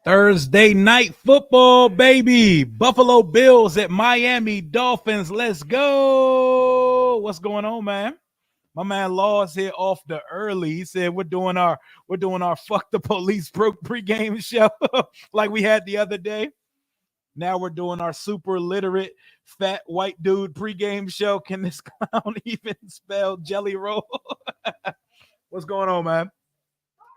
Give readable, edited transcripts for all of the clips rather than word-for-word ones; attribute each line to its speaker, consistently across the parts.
Speaker 1: Thursday night football, baby. Buffalo Bills at Miami Dolphins. Let's go. What's going on, man? My man Law's here off the early. He said we're doing our fuck the police pregame show like we had the other day. Now we're doing our super literate fat white dude pregame show. Can this clown even spell jelly roll? What's going on, man?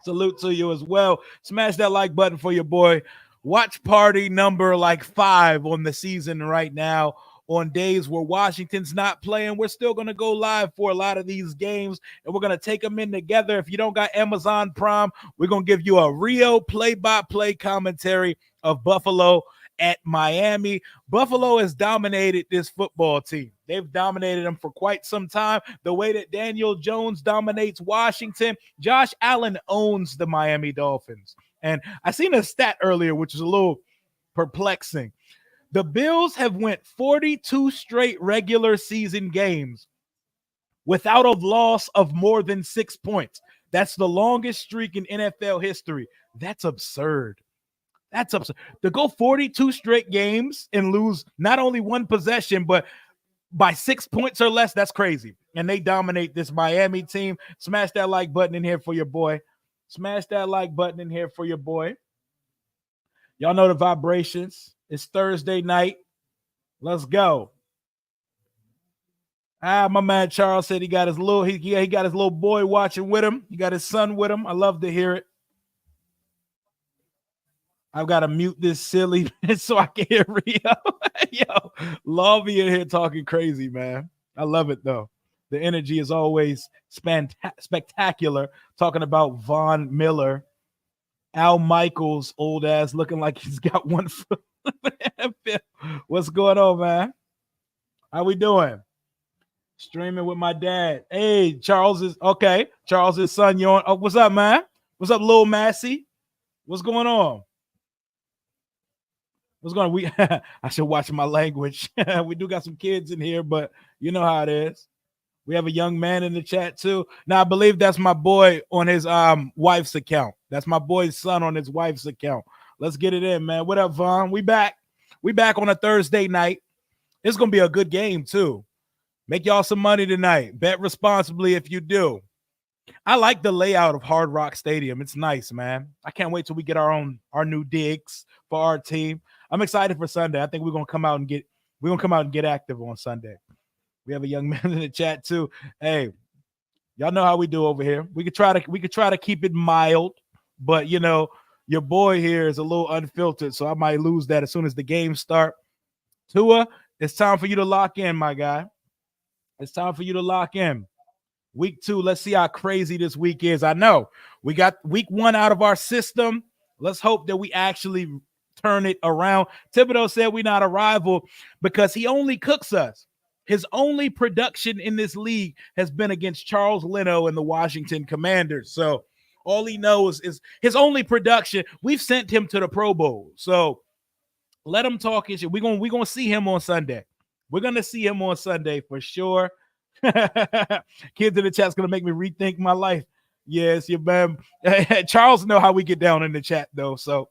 Speaker 1: Salute to you as well. Smash that like button for your boy. Watch party number like 5 on the season right now. On days where Washington's not playing, we're still going to go live for a lot of these games, and we're going to take them in together. If you don't got Amazon Prime, we're going to give you a real play-by-play commentary of Buffalo at Miami. Buffalo has dominated this football team. They've dominated them for quite some time. The way that Daniel Jones dominates Washington, Josh Allen owns the Miami Dolphins. And I seen a stat earlier, which is a little perplexing. The Bills have went 42 straight regular season games without a loss of more than 6 points. That's the longest streak in NFL history. That's absurd. That's absurd. To go 42 straight games and lose not only one possession, but by 6 points or less, that's crazy. And they dominate this Miami team. Smash that like button in here for your boy. Smash that like button in here for your boy. Y'all know the vibrations. It's Thursday night. Let's go. My man Charles said he got his little he got his little boy watching with him. He got his son with him. I love to hear it. I've got to mute this silly so I can hear Rio. Yo, Lovey in here talking crazy, man. I love it though. The energy is always spectacular. Talking about Von Miller, Al Michaels, old ass, looking like he's got one foot. What's going on, man? How we doing? Streaming with my dad. Hey, Charles is okay. Charles' son, you on? Oh, what's up, man? What's up, Lil Massey? What's going on? What's going on? I should watch my language. We do got some kids in here, but you know how it is. We have a young man in the chat too. Now I believe that's my boy on his wife's account. That's my boy's son on his wife's account. Let's get it in, man. What up, Vaughn? We back. We back on a Thursday night. It's gonna be a good game too. Make y'all some money tonight. Bet responsibly if you do. I like the layout of Hard Rock Stadium. It's nice, man. I can't wait till we get our new digs for our team. I'm excited for Sunday. I think we're gonna come out and get active on Sunday. We have a young man in the chat too. Hey, y'all know how we do over here. We could try to keep it mild, but you know, your boy here is a little unfiltered, so I might lose that as soon as the game start. Tua, it's time for you to lock in, my guy. It's time for you to lock in. Week 2, let's see how crazy this week is. I know we got week 1 out of our system. Let's hope that we actually turn it around. Thibodeau said we're not a rival because he only cooks us. His only production in this league has been against Charles Leno and the Washington Commanders. So all he knows is his only production. We've sent him to the Pro Bowl. So let him talk his shit. We're gonna see him on Sunday. We're gonna see him on Sunday for sure. Kids in the chat's gonna make me rethink my life. Yes, your man. Charles know how we get down in the chat though. So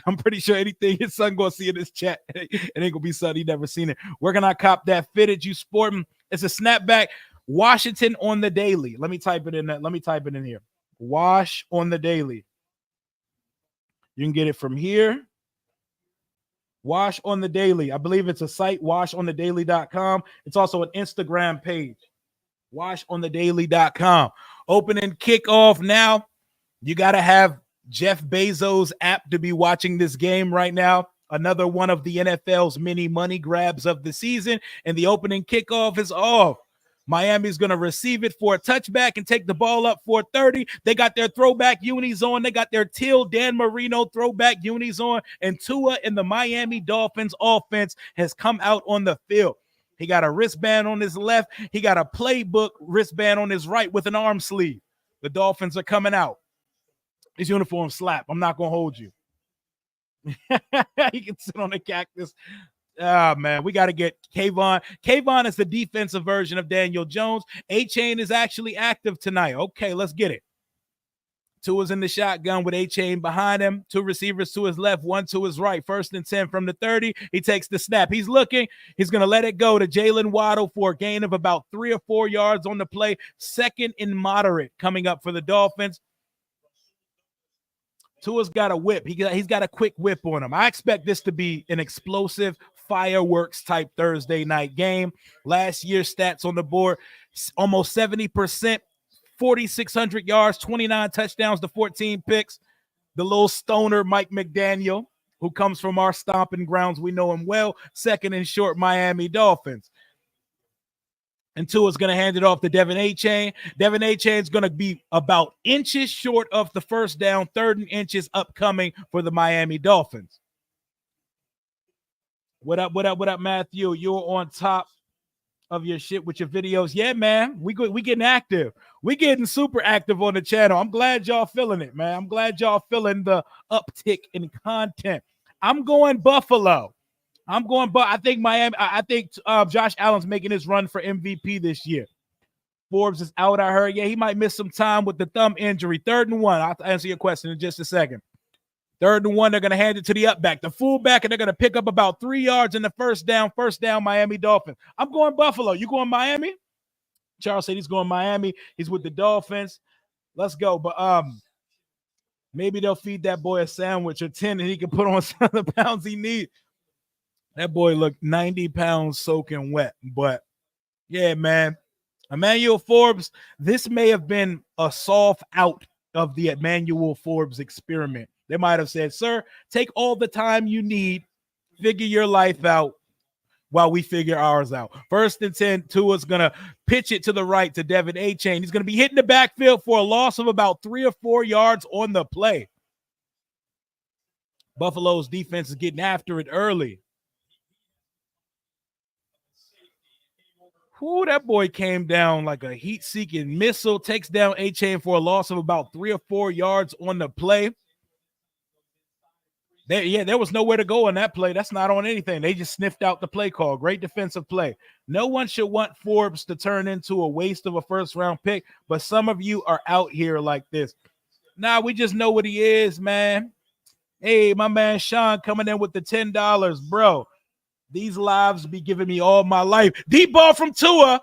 Speaker 1: I'm pretty sure anything his son gonna see in this chat, it ain't gonna be something he never seen it. Where can I cop that fitted? You sporting? It's a snapback. Washington on the daily. Let me type it in. Let me type it in here. Wash on the daily. You can get it from here. Wash on the daily. I believe it's a site, washonthedaily.com. It's also an Instagram page, washonthedaily.com. Opening kickoff now. You got to have Jeff Bezos' app to be watching this game right now. Another one of the NFL's many money grabs of the season. And the opening kickoff is off. Miami's going to receive it for a touchback and take the ball up for 30. They got their throwback unis on. They got their teal Dan Marino throwback unis on. And Tua and the Miami Dolphins offense has come out on the field. He got a wristband on his left. He got a playbook wristband on his right with an arm sleeve. The Dolphins are coming out. His uniform slap. I'm not going to hold you. He can sit on a cactus. Oh, man, we got to get Kayvon. Kayvon is the defensive version of Daniel Jones. A-Chain is actually active tonight. Okay, let's get it. Tua's in the shotgun with A-Chain behind him. Two receivers to his left, one to his right. 1st and 10 from the 30. He takes the snap. He's looking. He's going to let it go to Jalen Waddle for a gain of about 3 or 4 yards on the play. 2nd and moderate coming up for the Dolphins. Tua's got a whip. He's got a quick whip on him. I expect this to be an explosive fireworks type Thursday night game. Last year's stats on the board, almost 70%, 4,600 yards, 29 touchdowns to 14 picks. The little stoner Mike McDaniel, who comes from our stomping grounds, we know him well. 2nd and short, Miami Dolphins. And Tua's going to hand it off to Devin A-Chain. Devin A-Chain is going to be about inches short of the first down, 3rd and inches upcoming for the Miami Dolphins. What up, Matthew? You're on top of your shit with your videos. Yeah, man, we getting active. We getting super active on the channel. I'm glad y'all feeling it, man. I'm glad y'all feeling the uptick in content. I'm going Buffalo. I think Miami. I think Josh Allen's making his run for MVP this year. Forbes is out, I heard. Yeah, he might miss some time with the thumb injury. 3rd and 1. I'll answer your question in just a second. 3rd and 1, they're going to hand it to the upback, the fullback, and they're going to pick up about 3 yards in the first down, Miami Dolphins. I'm going Buffalo. You going Miami? Charles said he's going Miami. He's with the Dolphins. Let's go. But maybe they'll feed that boy a sandwich or 10 and he can put on some of the pounds he needs. That boy looked 90 pounds soaking wet. But, yeah, man. Emmanuel Forbes, this may have been a soft out of the Emmanuel Forbes experiment. They might have said, sir, take all the time you need, figure your life out while we figure ours out. 1st and 10, Tua's going to pitch it to the right to Devin A-Chain. He's going to be hitting the backfield for a loss of about 3 or 4 yards on the play. Buffalo's defense is getting after it early. Whoo, that boy came down like a heat-seeking missile, takes down A-Chain for a loss of about 3 or 4 yards on the play. There was nowhere to go on that play. That's not on anything. They just sniffed out the play call. Great defensive play. No one should want Forbes to turn into a waste of a first-round pick, but some of you are out here like this. Nah, we just know what he is, man. Hey, my man Sean coming in with the $10, bro. These lives be giving me all my life. Deep ball from Tua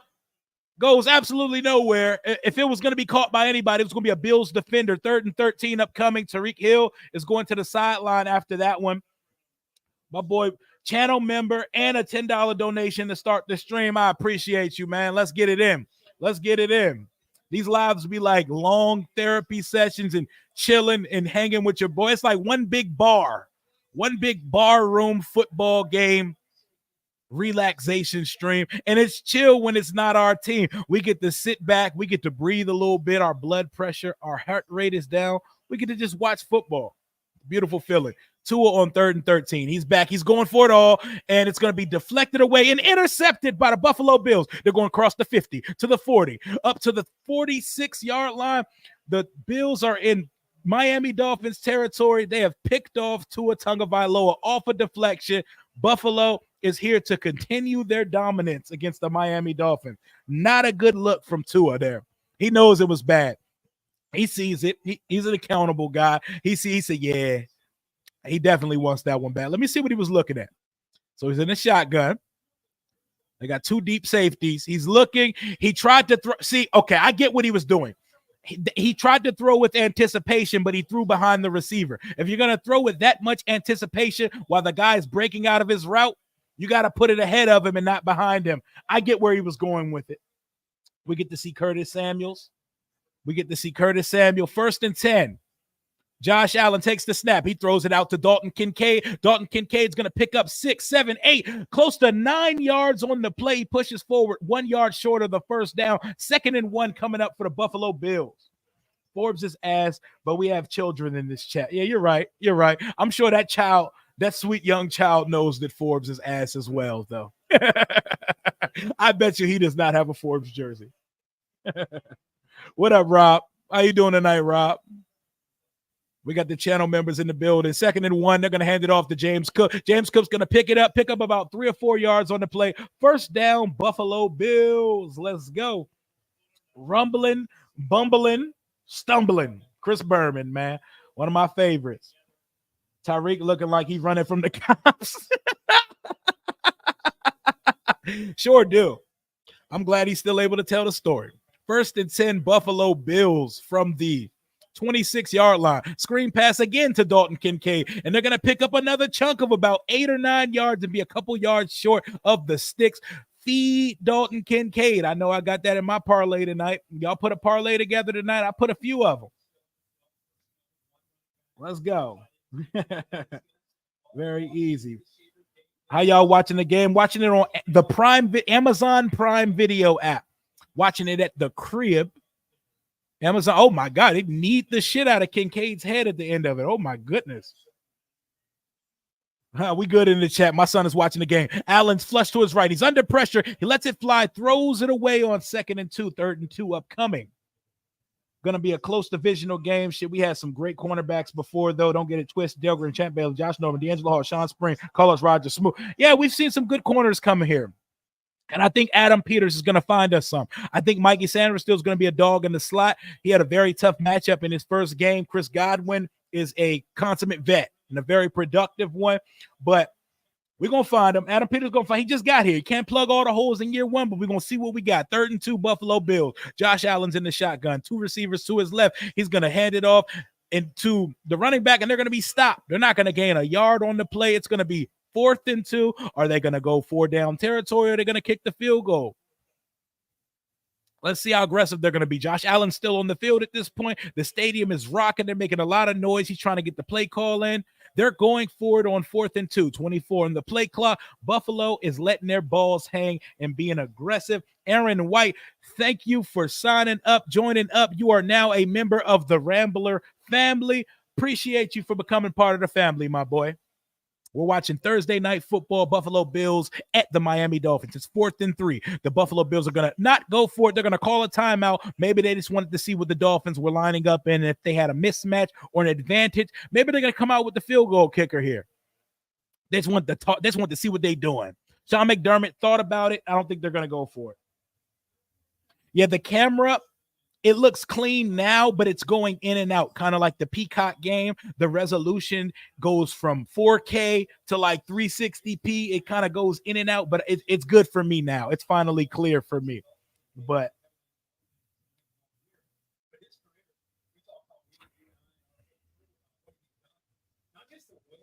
Speaker 1: goes absolutely nowhere. If it was going to be caught by anybody, it was going to be a Bills defender. 3rd and 13 upcoming. Tyreek Hill is going to the sideline after that one. My boy, channel member and a $10 donation to start the stream. I appreciate you, man. Let's get it in. Let's get it in. These lives be like long therapy sessions and chilling and hanging with your boy. It's like one big bar room football game. Relaxation stream, and it's chill when it's not our team. We get to sit back, we get to breathe a little bit, our blood pressure, our heart rate is down, we get to just watch football. Beautiful feeling. Tua on 3rd and 13. He's back, he's going for it all, and it's going to be deflected away and intercepted by the Buffalo Bills. They're going across the 50 to the 40 up to the 46-yard line. The Bills are in Miami Dolphins territory. They have picked off Tua Tagovailoa off a deflection. Buffalo is here to continue their dominance against the Miami Dolphins. Not a good look from Tua there. He knows it was bad. He sees it. He's an accountable guy. He said, yeah, he definitely wants that one back. Let me see what he was looking at. So he's in a shotgun. They got 2 deep safeties. He's looking. He tried to throw. See, okay, I get what he was doing. He tried to throw with anticipation, but he threw behind the receiver. If you're going to throw with that much anticipation while the guy is breaking out of his route, you got to put it ahead of him and not behind him. I get where he was going with it. We get to see Curtis Samuel. 1st and 10. Josh Allen takes the snap. He throws it out to Dalton Kincaid. Dalton Kincaid's going to pick up 6, 7, 8, close to 9 yards on the play. He pushes forward 1 yard short of the first down. 2nd and 1 coming up for the Buffalo Bills. Forbes is ass, but we have children in this chat. Yeah, you're right. I'm sure that sweet young child knows that Forbes is ass as well, though. I bet you he does not have a Forbes jersey. What up, Rob? How you doing tonight, Rob? We got the channel members in the building. 2nd and 1. They're going to hand it off to James Cook. James Cook's going to pick up about 3 or 4 yards on the play. First down, Buffalo Bills. Let's go. Rumbling, bumbling, stumbling, Chris Berman, man. One of my favorites. Tyreek looking like he's running from the cops. Sure do. I'm glad he's still able to tell the story. 1st and 10 Buffalo Bills from the 26-yard line. Screen pass again to Dalton Kincaid, and they're going to pick up another chunk of about 8 or 9 yards and be a couple yards short of the sticks. Feed Dalton Kincaid. I know I got that in my parlay tonight. Y'all put a parlay together tonight. I put a few of them. Let's go. Very easy. How y'all watching the game? Watching it on the Amazon Prime Video app. Watching it at the crib. Amazon. Oh my God, they need the shit out of Kincaid's head at the end of it. Oh my goodness. We good in the chat. My son is watching the game. Allen's flushed to his right. He's under pressure. He lets it fly, throws it away on 2nd and 2, 3rd and 2 upcoming. Going to be a close divisional game. Shit, we had some great cornerbacks before, though. Don't get it twisted. Dale Green, Champ Bailey, Josh Norman, D'Angelo Hall, Sean Spring, Carlos Rogers, Smooth. Yeah, we've seen some good corners coming here. And I think Adam Peters is going to find us some. I think Mikey Sanders still is going to be a dog in the slot. He had a very tough matchup in his first game. Chris Godwin is a consummate vet and a very productive one. But we're going to find him. Adam Peters is going to find. He just got here. He can't plug all the holes in year one, but we're going to see what we got. 3rd and 2 Buffalo Bills. Josh Allen's in the shotgun. 2 receivers to his left. He's going to hand it off into the running back, and they're going to be stopped. They're not going to gain a yard on the play. It's going to be 4th and 2. Are they going to go 4-down territory, or are they going to kick the field goal? Let's see how aggressive they're going to be. Josh Allen's still on the field at this point. The stadium is rocking. They're making a lot of noise. He's trying to get the play call in. They're going for it on 4th and 2, 24 on the play clock. Buffalo is letting their balls hang and being aggressive. Aaron White, thank you for signing up, joining up. You are now a member of the Rambler family. Appreciate you for becoming part of the family, my boy. We're watching Thursday night football, Buffalo Bills at the Miami Dolphins. It's 4th and 3. The Buffalo Bills are going to not go for it. They're going to call a timeout. Maybe they just wanted to see what the Dolphins were lining up in. If they had a mismatch or an advantage, maybe they're going to come out with the field goal kicker here. They just want to talk. They just want to see what they're doing. Sean McDermott thought about it. I don't think they're going to go for it. Yeah, the camera, it looks clean now, but it's going in and out, kind of like the Peacock game. The resolution goes from 4K to like 360p. It kind of goes in and out, but it's good for me now. It's finally clear for me. But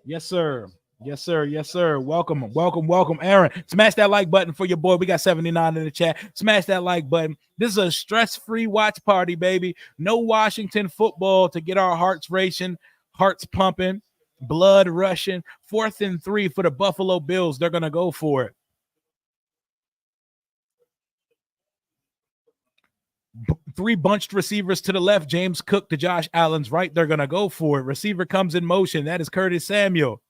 Speaker 1: yes, sir. Yes, sir. Yes, sir. Welcome, Aaron. Smash that like button for your boy. We got 79 in the chat. Smash that like button. This is a stress-free watch party, baby. No Washington football to get our hearts racing, hearts pumping, blood rushing. 4th and 3 for the Buffalo Bills. They're going to go for it. 3 bunched receivers to the left. James Cook to Josh Allen's right. They're going to go for it. Receiver comes in motion. That is Curtis Samuel.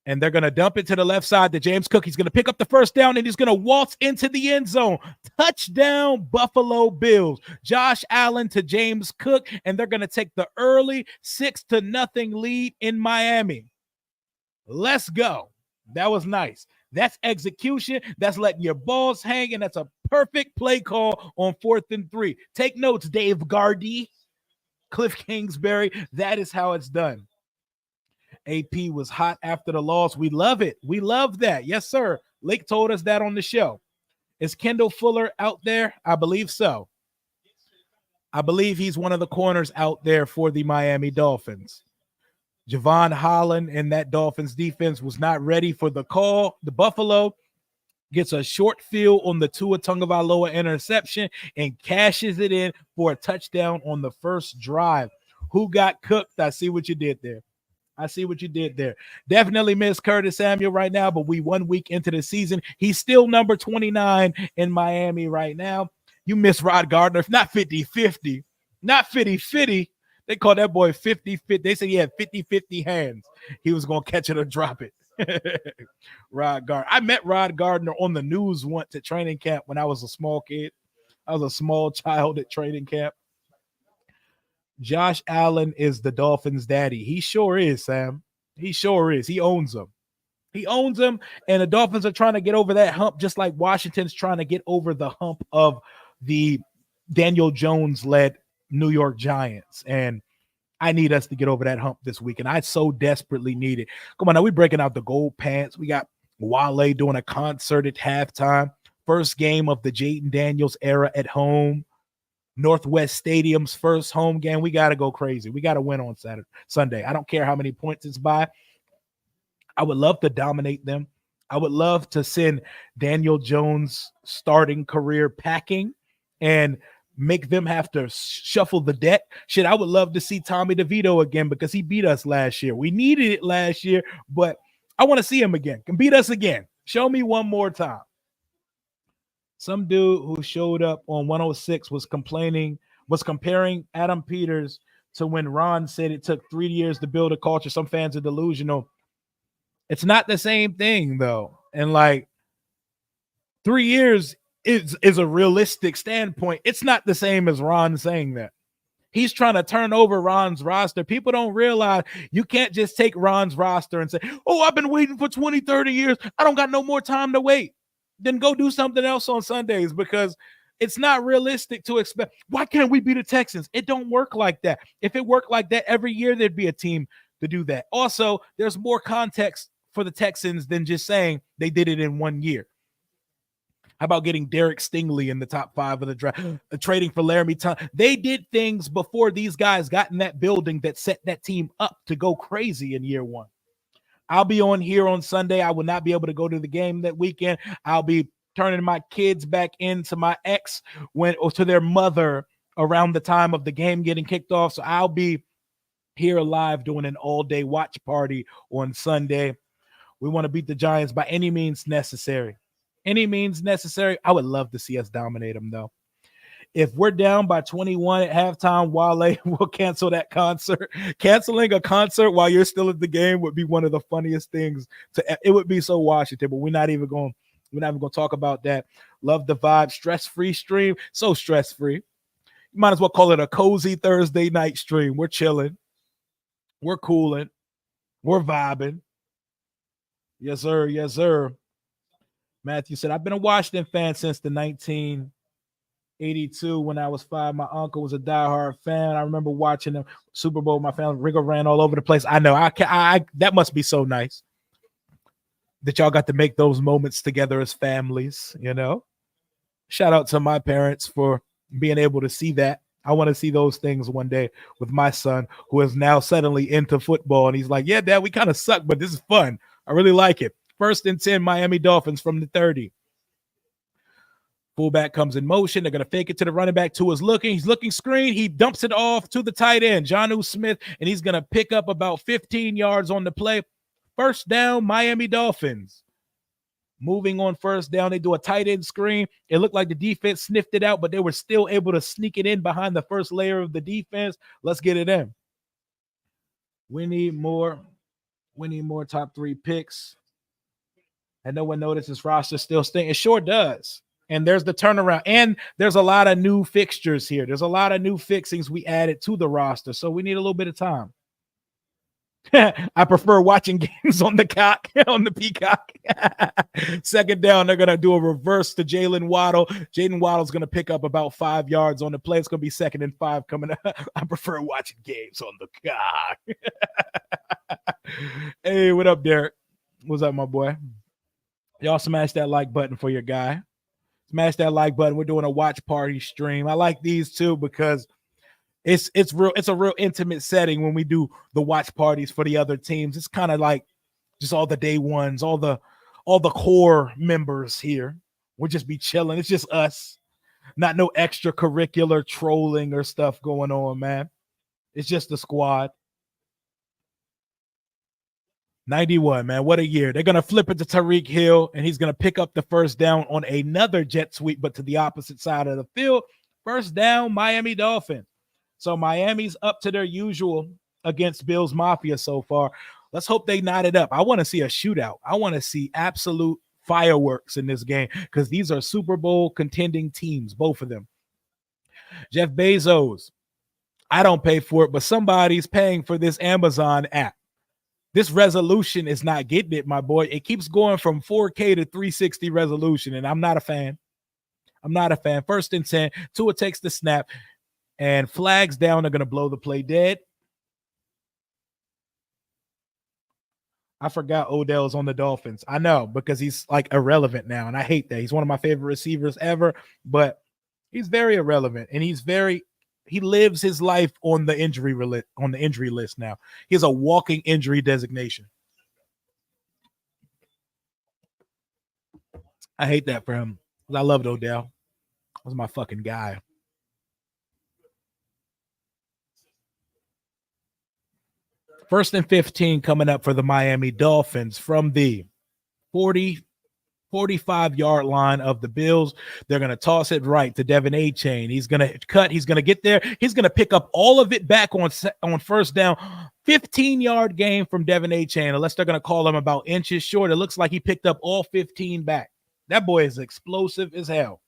Speaker 1: And they're going to dump it to the left side to James Cook. He's going to pick up the first down, and he's going to waltz into the end zone. Touchdown, Buffalo Bills. Josh Allen to James Cook, and they're going to take the early 6-0 lead in Miami. Let's go. That was nice. That's execution. That's letting your balls hang, and that's a perfect play call on 4th and 3. Take notes, Dave Gardy, Cliff Kingsbury. That is how it's done. AP was hot after the loss. We love it. We love that. Yes, sir. Lake told us that on the show. Is Kendall Fuller out there? I believe so. I believe he's one of the corners out there for the Miami Dolphins. Javon Holland and that Dolphins defense was not ready for the call. The Buffalo gets a short field on the Tua Tagovailoa interception and cashes it in for a touchdown on the first drive. Who got cooked? I see what you did there. Definitely miss Curtis Samuel right now, but we 1 week into the season. He's still number 29 in Miami right now. You miss Rod Gardner, not 50-50, not 50-50. They call that boy 50-50. They said he had 50-50 hands. He was going to catch it or drop it. Rod Gardner. I met Rod Gardner on the news once at training camp when I was a small kid. I was a small child at training camp. Josh Allen is the Dolphins' daddy. He sure is, Sam. He sure is. He owns them. And the Dolphins are trying to get over that hump, just like Washington's trying to get over the hump of the Daniel Jones-led New York Giants. And I need us to get over that hump this week. And I so desperately need it. Come on, now we're breaking out the gold pants. We got Wale doing a concert at halftime. First game of the Jaden Daniels era at home. Northwest Stadium's first home game. We got to go crazy. We got to win on Sunday. I don't care how many points it's by. I would love to dominate them. I would love to send Daniel Jones' starting career packing and make them have to shuffle the deck. Shit, I would love to see Tommy DeVito again because he beat us last year. We needed it last year, but I want to see him again. Can beat us again. Show me one more time. Some dude who showed up on 106 was comparing Adam Peters to when Ron said it took 3 years to build a culture. Some fans are delusional. It's not the same thing, though. And like 3 years is a realistic standpoint. It's not the same as Ron saying that. He's trying to turn over Ron's roster. People don't realize you can't just take Ron's roster and say, oh, I've been waiting for 20, 30 years. I don't got no more time to wait. Then go do something else on Sundays because it's not realistic to expect. Why can't we be the Texans? It don't work like that. If it worked like that every year, there'd be a team to do that. Also, there's more context for the Texans than just saying they did it in 1 year. How about getting Derek Stingley in the top 5 of the draft, trading for Laramie Tunsil? They did things before these guys got in that building that set that team up to go crazy in year 1. I'll be on here on Sunday. I will not be able to go to the game that weekend. I'll be turning my kids back into my ex or to their mother around the time of the game getting kicked off. So I'll be here live doing an all-day watch party on Sunday. We want to beat the Giants by any means necessary. Any means necessary. I would love to see us dominate them, though. If we're down by 21 at halftime, Wale will cancel that concert. Canceling a concert while you're still at the game would be one of the funniest things. It would be so Washington, but we're not even going to talk about that. Love the vibe. Stress-free stream. So stress-free. You might as well call it a cozy Thursday night stream. We're chilling. We're cooling. We're vibing. Yes, sir. Yes, sir. Matthew said, I've been a Washington fan since the 1982 when I was 5. My uncle was a diehard fan. I remember watching the Super Bowl. My family Rigger ran all over the place. I know. I that must be so nice that y'all got to make those moments together as families, you know. Shout out to my parents for being able to see that. I want to see those things one day with my son, who is now suddenly into football. And he's like, yeah, Dad, we kind of suck, but this is fun. I really like it. 1st and 10, Miami Dolphins from the 30. Fullback comes in motion. They're going to fake it to the running back. Tua's looking. He's looking screen. He dumps it off to the tight end, Jonnu Smith, and he's going to pick up about 15 yards on the play. First down, Miami Dolphins. Moving on first down, they do a tight end screen. It looked like the defense sniffed it out, but they were still able to sneak it in behind the first layer of the defense. Let's get it in. We need more top 3 picks. And no one noticed this roster still stinks. It sure does. And there's the turnaround. And there's a lot of new fixtures here. There's a lot of new fixings we added to the roster. So we need a little bit of time. I prefer watching games on the Peacock. Second down, they're going to do a reverse to Jalen Waddle. Jaden Waddle's going to pick up about 5 yards on the play. It's going to be 2nd and 5 coming up. I prefer watching games on the Peacock. Hey, what up, Derek? What's up, my boy? Y'all smash that like button for your guy. Smash that like button. We're doing a watch party stream. I like these too because it's a real intimate setting when we do the watch parties for the other teams. It's kind of like just all the day ones, all the core members here. We'll just be chilling. It's just us. Not no extracurricular trolling or stuff going on, man. It's just the squad. 91, man. What a year. They're going to flip it to Tyreek Hill, and he's going to pick up the first down on another jet sweep, but to the opposite side of the field. First down, Miami Dolphins. So Miami's up to their usual against Bills Mafia so far. Let's hope they knot it up. I want to see a shootout. I want to see absolute fireworks in this game because these are Super Bowl contending teams, both of them. Jeff Bezos, I don't pay for it, but somebody's paying for this Amazon app. This resolution is not getting it, my boy. It keeps going from 4K to 360 resolution, and I'm not a fan. I'm not a fan. 1st and 10, Tua takes the snap. And flags down are going to blow the play dead. I forgot Odell's on the Dolphins. I know, because he's like irrelevant now, and I hate that. He's one of my favorite receivers ever, but he's very irrelevant, and he lives his life on the injury list now. He has a walking injury designation. I hate that for him. I loved Odell. That was my fucking guy. First and 15 coming up for the Miami Dolphins from the 45-yard line of the Bills. They're going to toss it right to Devin Achane. He's going to cut. He's going to get there. He's going to pick up all of it back on first down. 15-yard game from Devin Achane, unless they're going to call him about inches short. It looks like he picked up all 15 back. That boy is explosive as hell.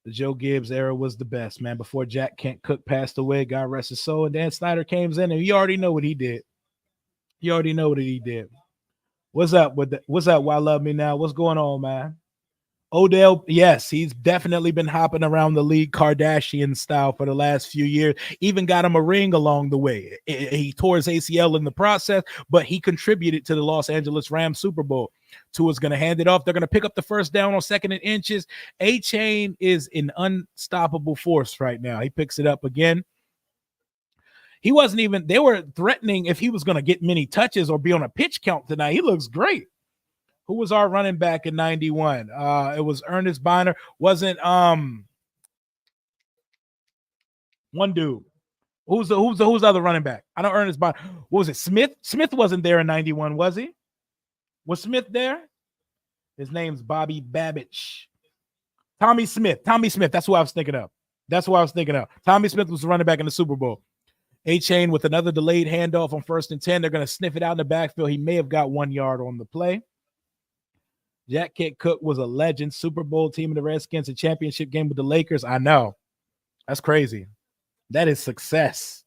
Speaker 1: The Joe Gibbs era was the best, man. Before Jack Kent Cook passed away, God rest his soul, and Dan Snyder came in, and you already know what he did. What's up Why Love Me Now? What's going on, man? Odell, yes, he's definitely been hopping around the league Kardashian style for the last few years. Even got him a ring along the way. He tore his ACL in the process, but he contributed to the Los Angeles Rams Super Bowl. Tua's going to hand it off. They're going to pick up the first down on 2nd and inches. Achane is an unstoppable force right now. He picks it up again. They were threatening if he was going to get many touches or be on a pitch count tonight. He looks great. Who was our running back in 91? It was Ernest Biner. Wasn't one dude. Who's the other running back? I know Ernest Biner. What was it? Smith? Smith wasn't there in 91, was he? Was Smith there? His name's Bobby Babbage. Tommy Smith. That's who I was thinking of. Tommy Smith was the running back in the Super Bowl. Achane with another delayed handoff on 1st and 10. They're going to sniff it out in the backfield. He may have got 1 yard on the play. Jack Kent Cook was a legend. Super Bowl team in the Redskins, a championship game with the Lakers. I know. That's crazy. That is success.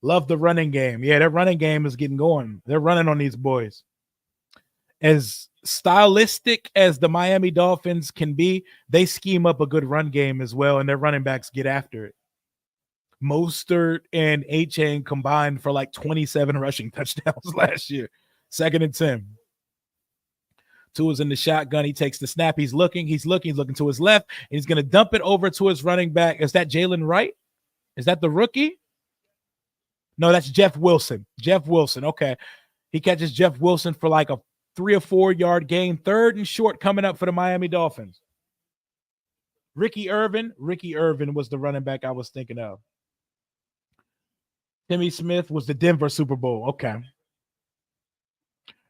Speaker 1: Love the running game. Yeah, their running game is getting going. They're running on these boys. As stylistic as the Miami Dolphins can be, they scheme up a good run game as well, and their running backs get after it. Mostert and Achane combined for like 27 rushing touchdowns last year. 2nd and 10. Tua's in the shotgun. He takes the snap. He's looking to his left, and he's going to dump it over to his running back. Is that Jalen Wright? Is that the rookie? No, that's Jeff Wilson. Okay. He catches Jeff Wilson for like a 3 or 4 yard gain. 3rd and short coming up for the Miami Dolphins. Ricky Irvin was the running back I was thinking of. Timmy Smith was the Denver Super Bowl. Okay.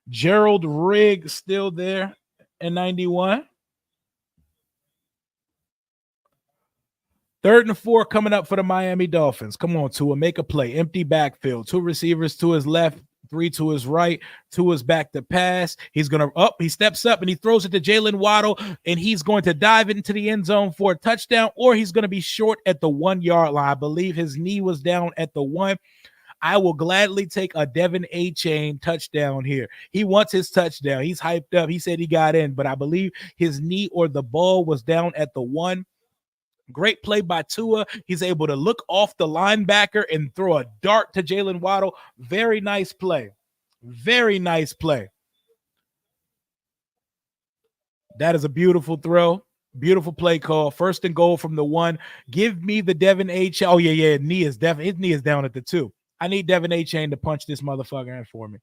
Speaker 1: Gerald Rigg still there in 91. 3rd and 4 coming up for the Miami Dolphins. Come on, Tua, make a play. Empty backfield. 2 receivers to his left, 3 to his right. Tua's back to pass. He steps up and he throws it to Jalen Waddle, and he's going to dive into the end zone for a touchdown, or he's going to be short at the 1 yard line. I believe his knee was down at the 1. I will gladly take a Devin Achane touchdown here. He wants his touchdown. He's hyped up. He said he got in, but I believe his knee or the ball was down at the 1. Great play by Tua. He's able to look off the linebacker and throw a dart to Jalen Waddle. Very nice play. That is a beautiful throw. Beautiful play call. 1st and goal from the 1. Give me the Devin Achane. Oh, yeah. His knee is down at the 2. I need Devin Achane to punch this motherfucker in for me.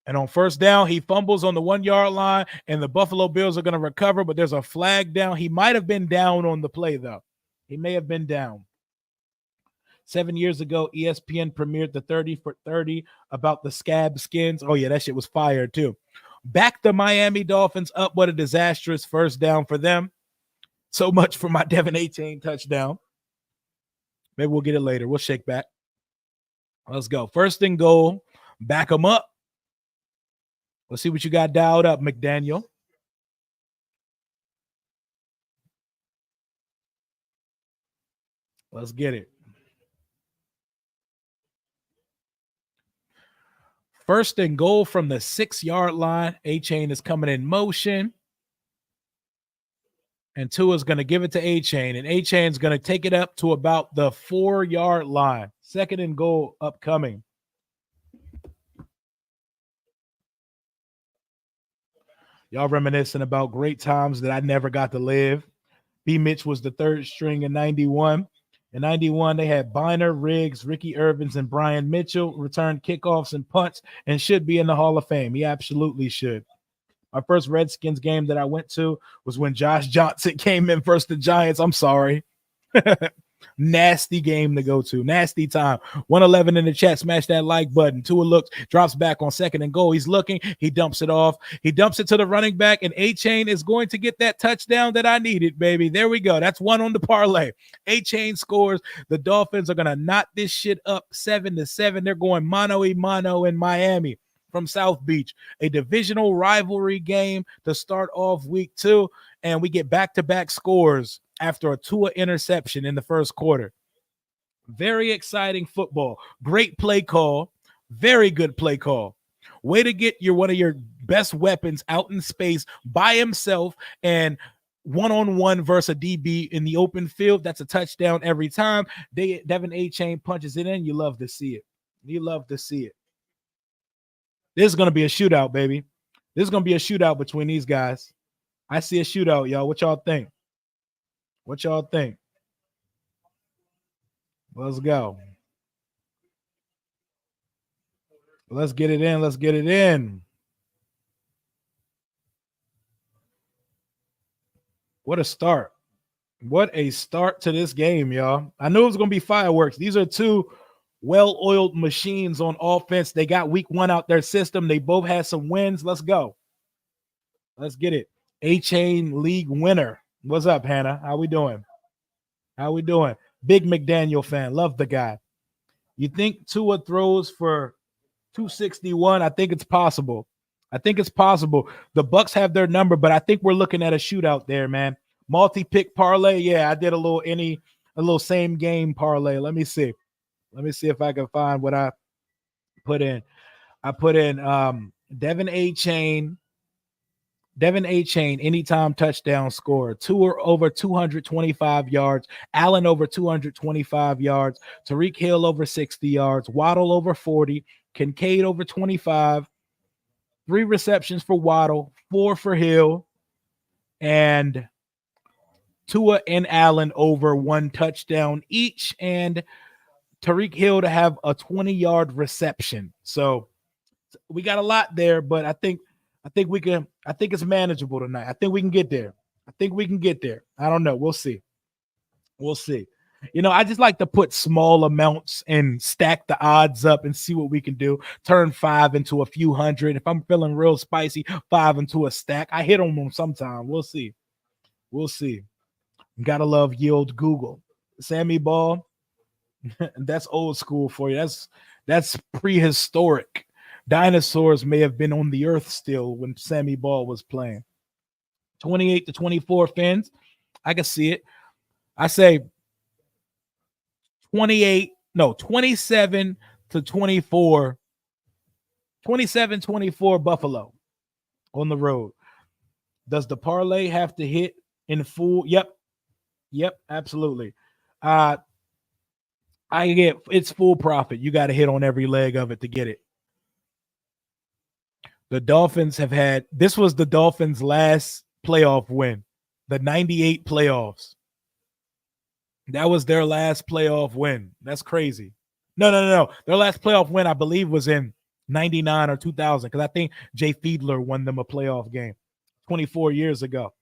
Speaker 1: And on 1st down, he fumbles on the 1 yard line, and the Buffalo Bills are going to recover, but there's a flag down. He might have been down on the play, though. He may have been down. 7 years ago, ESPN premiered the 30 for 30 about the scab skins. Oh, yeah, that shit was fire, too. Back the Miami Dolphins up. What a disastrous 1st down for them. So much for my Devin Achane touchdown. Maybe we'll get it later. We'll shake back. Let's go. 1st and goal. Back them up. Let's see what you got dialed up, McDaniel. Let's get it. 1st and goal from the 6 yard line. Achane is coming in motion. And Tua's going to give it to A-Chain, and A-Chain's going to take it up to about the 4-yard line. Second and goal upcoming. Y'all reminiscing about great times that I never got to live. B. Mitch was the third string in 91. In 91, they had Biner, Riggs, Ricky Irvins, and Brian Mitchell return kickoffs and punts and should be in the Hall of Fame. He absolutely should. My first Redskins game that I went to was when Josh Johnson came in versus the Giants. I'm sorry. Nasty game to go to. Nasty time. 111 in the chat. Smash that like button. Tua looks, drops back on second and goal. He's looking. He dumps it off. He dumps it to the running back, and A-Chain is going to get that touchdown that I needed, baby. There we go. That's one on the parlay. A-Chain scores. The Dolphins are going to knock this shit up 7-7. They're going mano-a-mano in Miami from South Beach. A divisional rivalry game to start off week 2, and we get back-to-back scores after a Tua interception in the first quarter. Very exciting football. Great play call. Very good play call. Way to get one of your best weapons out in space by himself and one-on-one versus a DB in the open field. That's a touchdown every time. Devin A-Chain punches it in. You love to see it. You love to see it. This is going to be a shootout, baby. This is going to be a shootout between these guys. I see a shootout, y'all. What y'all think? What y'all think? Let's go. Let's get it in. Let's get it in. What a start. What a start to this game, y'all. I knew it was going to be fireworks. These are two well-oiled machines on offense. They got week 1 out their system. They both had some wins. Let's go. Let's get it. A-Chain league winner. What's up, Hannah? How we doing? How we doing? Big McDaniel fan. Love the guy. You think Tua throws for 261? I think it's possible. I think it's possible. The Bucks have their number, but I think we're looking at a shootout there, man. Multi-pick parlay. Yeah, I did a little same game parlay. Let me see. Let me see if I can find what I put in. I put in Devin A-Chain, anytime touchdown scorer. Tua over 225 yards. Allen over 225 yards. Tyreek Hill over 60 yards. Waddle over 40. Kincaid over 25. 3 receptions for Waddle. 4 for Hill. And Tua and Allen over 1 touchdown each. And Tyreek Hill to have a 20-yard reception. So we got a lot there, but I think it's manageable tonight. I think we can get there. I don't know. We'll see. I just like to put small amounts and stack the odds up and see what we can do. Turn 5 into a few hundred. If I'm feeling real spicy, 5 into a stack. I hit on them sometime. We'll see. Gotta love yield Google. Sammy Ball. That's old school for you. That's prehistoric. Dinosaurs may have been on the earth still when Sammy Ball was playing. 28-24 Fins. I can see it. I say 27-24. 27-24 Buffalo on the road. Does the parlay have to hit in full? Yep, absolutely. It's full profit. You got to hit on every leg of it to get it. The Dolphins this was the Dolphins' last playoff win, the 98 playoffs. That was their last playoff win. That's crazy. No. Their last playoff win, I believe, was in 99 or 2000, because I think Jay Fiedler won them a playoff game 24 years ago.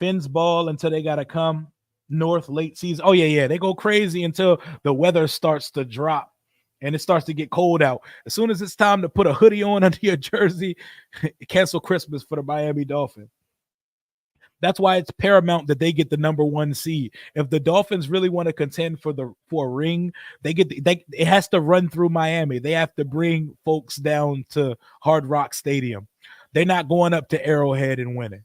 Speaker 1: Fins ball until they got to come north late season. Oh, yeah. They go crazy until the weather starts to drop and it starts to get cold out. As soon as it's time to put a hoodie on under your jersey, cancel Christmas for the Miami Dolphins. That's why it's paramount that they get the number 1 seed. If the Dolphins really want to contend for a ring, it has to run through Miami. They have to bring folks down to Hard Rock Stadium. They're not going up to Arrowhead and winning.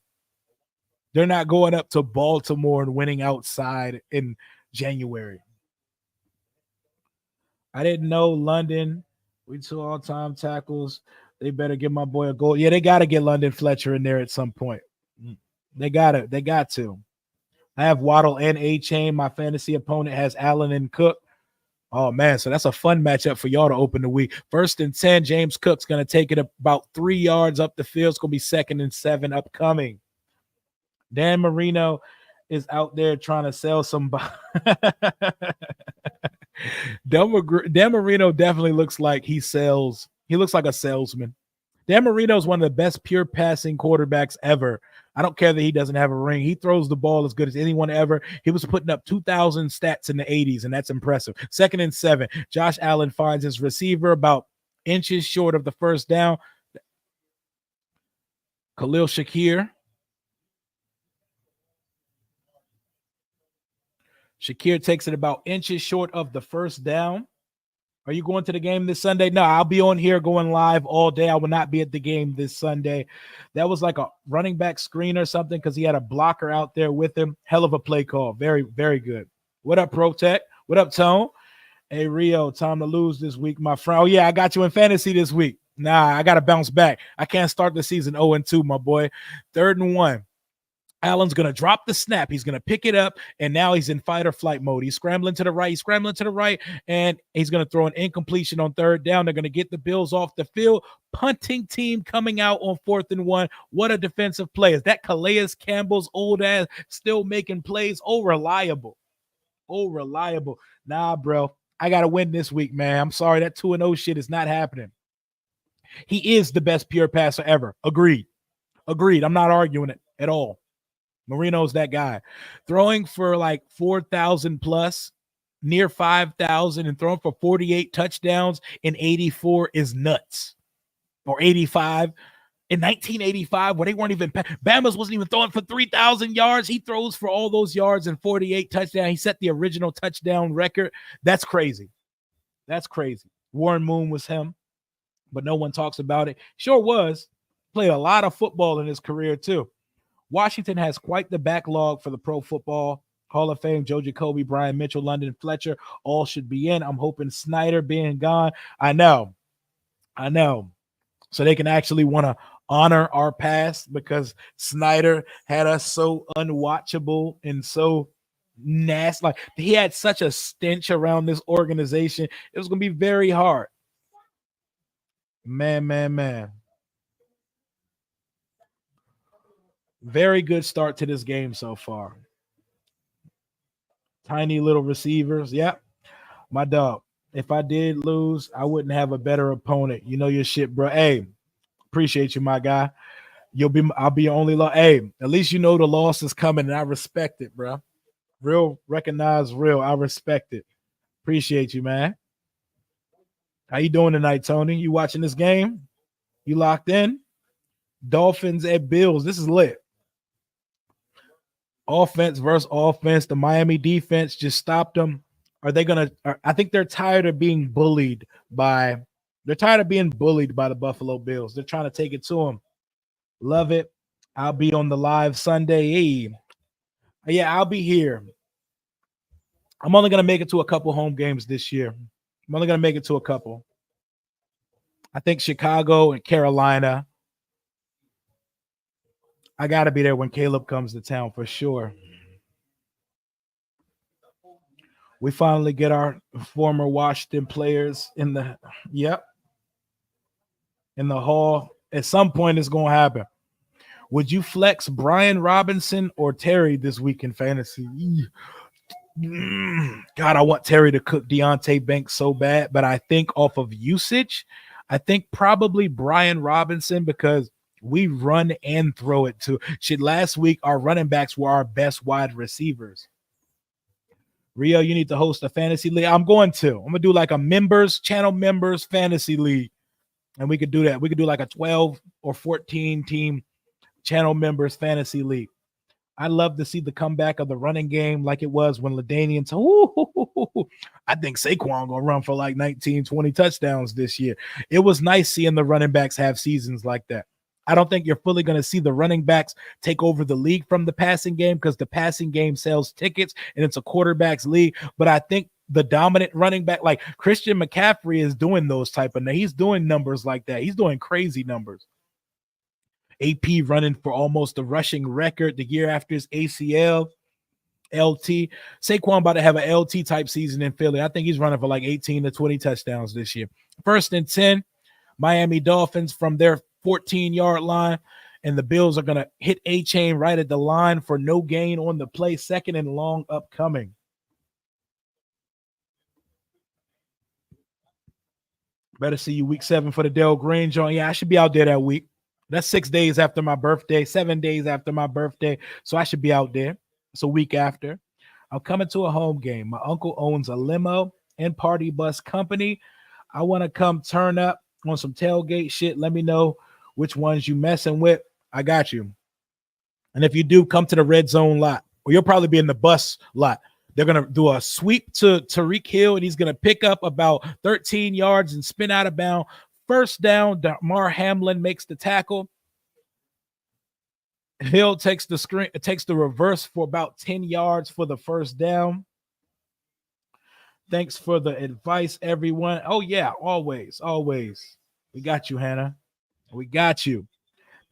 Speaker 1: They're not going up to Baltimore and winning outside in January. I didn't know London. We 2 all-time tackles. They better give my boy a goal. Yeah, they got to get London Fletcher in there at some point. They got it. They got to. I have Waddle and A Chain. My fantasy opponent has Allen and Cook. Oh man, so that's a fun matchup for y'all to open the week. 1st and 10, James Cook's gonna take it about 3 yards up the field. It's gonna be 2nd and 7 upcoming. Dan Marino is out there trying to sell some. Dan Marino definitely looks like he sells. He looks like a salesman. Dan Marino is one of the best pure passing quarterbacks ever. I don't care that he doesn't have a ring. He throws the ball as good as anyone ever. He was putting up 2,000 stats in the 80s, and that's impressive. 2nd and 7, Josh Allen finds his receiver about inches short of the first down. Khalil Shakir. Shakir takes it about inches short of the first down. Are you going to the game this Sunday? No, I'll be on here going live all day. I will not be at the game this Sunday. That was like a running back screen or something because he had a blocker out there with him. Hell of a play call. Very, very good. What up, Protect? What up, Tone? Hey, Rio, time to lose this week, my friend. Oh, yeah, I got you in fantasy this week. Nah, I got to bounce back. I can't start the season 0-2, my boy. 3rd and 1. Allen's going to drop the snap. He's going to pick it up, and now he's in fight or flight mode. He's scrambling to the right, and he's going to throw an incompletion on 3rd down. They're going to get the Bills off the field. Punting team coming out on 4th and 1. What a defensive play. Is that Calais Campbell's old ass still making plays? Oh, reliable. Nah, bro. I got to win this week, man. I'm sorry. That 2-0 shit is not happening. He is the best pure passer ever. Agreed. I'm not arguing it at all. Marino's that guy. Throwing for like 4,000 plus, near 5,000, and throwing for 48 touchdowns in 84 is nuts. Or 85. In 1985, where they weren't even – Bama's wasn't even throwing for 3,000 yards. He throws for all those yards and 48 touchdowns. He set the original touchdown record. That's crazy. Warren Moon was him, but no one talks about it. Sure was. Played a lot of football in his career too. Washington has quite the backlog for the Pro Football Hall of Fame. Joe Jacoby, Brian Mitchell, London Fletcher, all should be in. I'm hoping Snyder being gone. I know. So they can actually want to honor our past because Snyder had us so unwatchable and so nasty. Like he had such a stench around this organization. It was going to be very hard. Man. Very good start to this game so far. Tiny little receivers. Yep. My dog. If I did lose, I wouldn't have a better opponent. You know your shit, bro. Hey, appreciate you, my guy. I'll be your only Hey, at least you know the loss is coming, and I respect it, bro. Real, recognize real. I respect it. Appreciate you, man. How you doing tonight, Tony? You watching this game? You locked in? Dolphins at Bills. This is lit. Offense versus offense. The Miami defense just stopped them. Are they going to – I think they're tired of being bullied by – they're tired of being bullied by the Buffalo Bills. They're trying to take it to them. Love it. I'll be on the live Sunday. Yeah, I'll be here. I'm only going to make it to a couple home games this year. I'm only going to make it to a couple. I think Chicago and Carolina – I got to be there when Caleb comes to town for sure. We finally get our former Washington players in the hall. At some point, it's going to happen. Would you flex Brian Robinson or Terry this week in fantasy? God, I want Terry to cook Deontay Banks so bad, but I think off of usage, I think probably Brian Robinson because we run and throw it too. Shit, last week, our running backs were our best wide receivers. Rio, you need to host a fantasy league. I'm going to do like a channel members fantasy league. And we could do that. We could do like a 12 or 14 team channel members fantasy league. I love to see the comeback of the running game like it was when LaDainian. I think Saquon going to run for like 19, 20 touchdowns this year. It was nice seeing the running backs have seasons like that. I don't think you're fully going to see the running backs take over the league from the passing game because the passing game sells tickets and it's a quarterback's league. But I think the dominant running back, like Christian McCaffrey, is doing those type of – he's doing numbers like that. He's doing crazy numbers. AP running for almost the rushing record the year after his ACL. LT. Saquon about to have an LT type season in Philly. I think he's running for like 18 to 20 touchdowns this year. 1st and 10, Miami Dolphins from their 14-yard line. And the Bills are going to hit A-Chain right at the line for no gain on the play. 2nd and long upcoming. Better see you week 7 for the Dell Green joint. Yeah, I should be out there that week. That's 6 days after my birthday, 7 days after my birthday. So I should be out there. It's a week after. I'm coming to a home game. My uncle owns a limo and party bus company. I want to come turn up on some tailgate shit. Let me know which ones you messing with. I got you. And if you do, come to the red zone lot, or you'll probably be in the bus lot. They're going to do a sweep to Tariq Hill, and he's going to pick up about 13 yards and spin out of bounds. 1st down, Damar Hamlin makes the tackle. Hill takes the reverse for about 10 yards for the 1st down. Thanks for the advice, everyone. Oh, yeah, always. We got you, Hannah. We got you.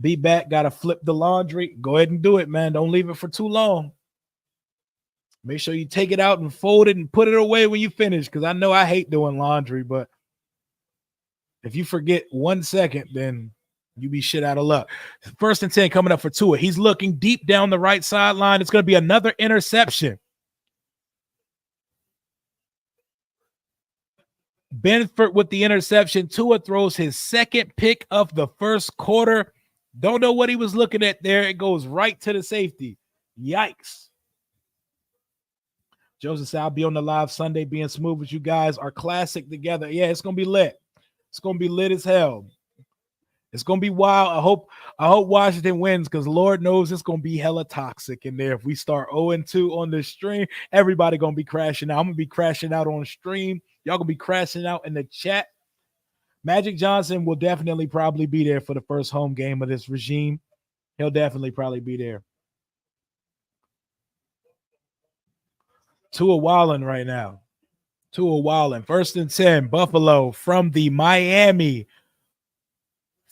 Speaker 1: Be back. Got to flip the laundry. Go ahead and do it, man. Don't leave it for too long. Make sure you take it out and fold it and put it away when you finish, because I know I hate doing laundry, but if you forget 1 second, then you be shit out of luck. 1st and 10 coming up for Tua. He's looking deep down the right sideline. It's going to be another interception. Benford with the interception. Tua throws his 2nd pick of the 1st quarter. Don't know what he was looking at there. It goes right to the safety. Yikes. Joseph said, I'll be on the live Sunday being smooth with you guys. Our classic together. Yeah, it's going to be lit. It's going to be lit as hell. It's going to be wild. I hope Washington wins, because Lord knows it's going to be hella toxic in there. If we start 0-2 on this stream, everybody going to be crashing out. I'm going to be crashing out on stream. Y'all going to be crashing out in the chat. Magic Johnson will definitely probably be there for the first home game of this regime. He'll definitely probably be there. Tua wilding right now. Tua wilding. 1st and 10, Buffalo from the Miami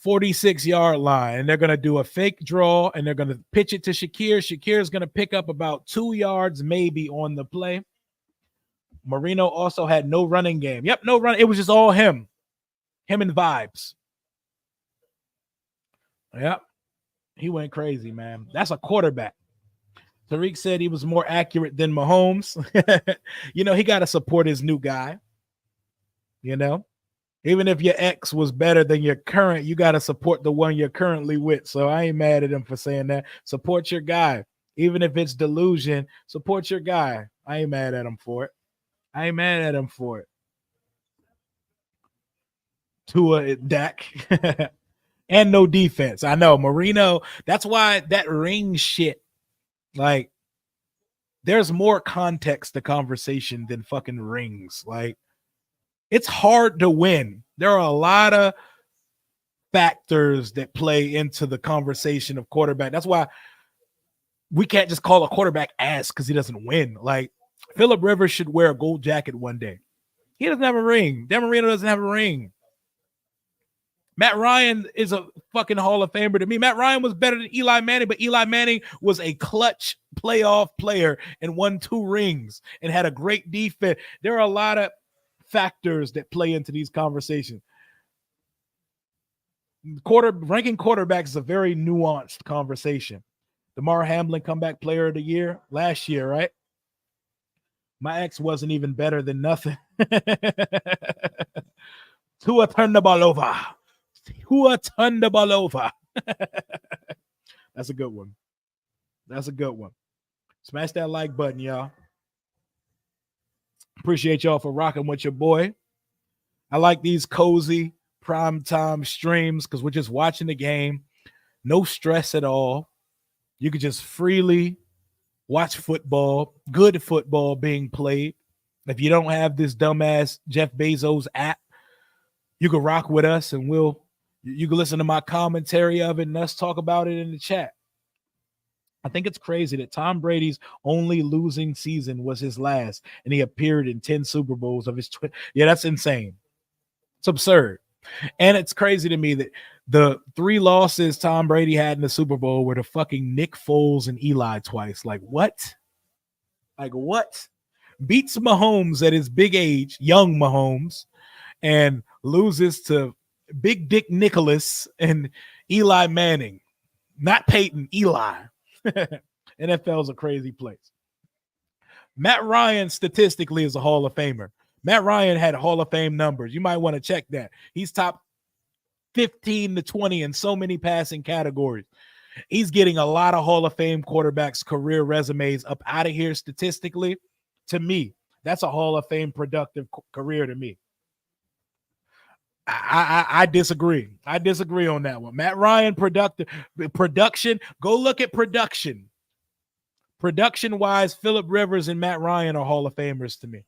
Speaker 1: 46-yard line. And they're going to do a fake draw, and they're going to pitch it to Shakir. Shakir's going to pick up about 2 yards maybe on the play. Marino also had no running game. Yep, no run. It was just all him. Him and vibes. Yep. He went crazy, man. That's a quarterback. Tariq said he was more accurate than Mahomes. He got to support his new guy. Even if your ex was better than your current, you got to support the one you're currently with. So I ain't mad at him for saying that. Support your guy. Even if it's delusion, support your guy. I ain't mad at him for it. Tua, Dak. And no defense. I know. Marino, that's why that ring shit, like, there's more context to conversation than fucking rings. Like, it's hard to win. There are a lot of factors that play into the conversation of quarterback. That's why we can't just call a quarterback ass because he doesn't win. Like, Phillip Rivers should wear a gold jacket one day. He doesn't have a ring. Dan Marino doesn't have a ring. Matt Ryan is a fucking Hall of Famer to me. Matt Ryan was better than Eli Manning, but Eli Manning was a clutch playoff player and won 2 rings and had a great defense. There are a lot of factors that play into these conversations. Ranking quarterbacks is a very nuanced conversation. Damar Hamlin, comeback player of the year last year, right? My ex wasn't even better than nothing. Tua turned the ball over. That's a good one. Smash that like button, y'all. Appreciate y'all for rocking with your boy. I like these cozy primetime streams because we're just watching the game. No stress at all. You could just freely watch football, good football being played. If you don't have this dumbass Jeff Bezos app, you can rock with us and you can listen to my commentary of it and us talk about it in the chat. I think it's crazy that Tom Brady's only losing season was his last, and he appeared in 10 Super Bowls of his. Yeah, that's insane. It's absurd. And it's crazy to me that The 3 losses Tom Brady had in the Super Bowl were to fucking Nick Foles and Eli twice. Like what? Like what? Beats Mahomes at his big age, young Mahomes, and loses to Big Dick Nicholas and Eli Manning. Not Peyton, Eli. NFL's a crazy place. Matt Ryan statistically is a Hall of Famer. Matt Ryan had Hall of Fame numbers. You might want to check that. He's top 15 to 20 in so many passing categories. He's getting a lot of Hall of Fame quarterbacks' career resumes up out of here statistically. To me, that's a Hall of Fame productive career to me. I disagree. I disagree on that one. Matt Ryan production. Go look at production. Production-wise, Phillip Rivers and Matt Ryan are Hall of Famers to me.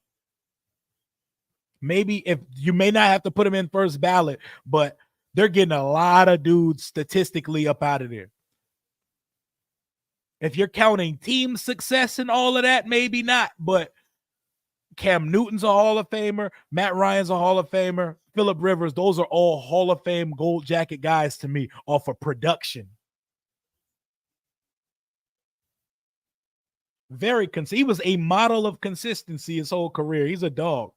Speaker 1: Maybe if you may not have to put them in first ballot, but they're getting a lot of dudes statistically up out of there. If you're counting team success and all of that, maybe not, but Cam Newton's a Hall of Famer. Matt Ryan's a Hall of Famer. Phillip Rivers, those are all Hall of Fame gold jacket guys to me off of production. He was a model of consistency his whole career. He's a dog.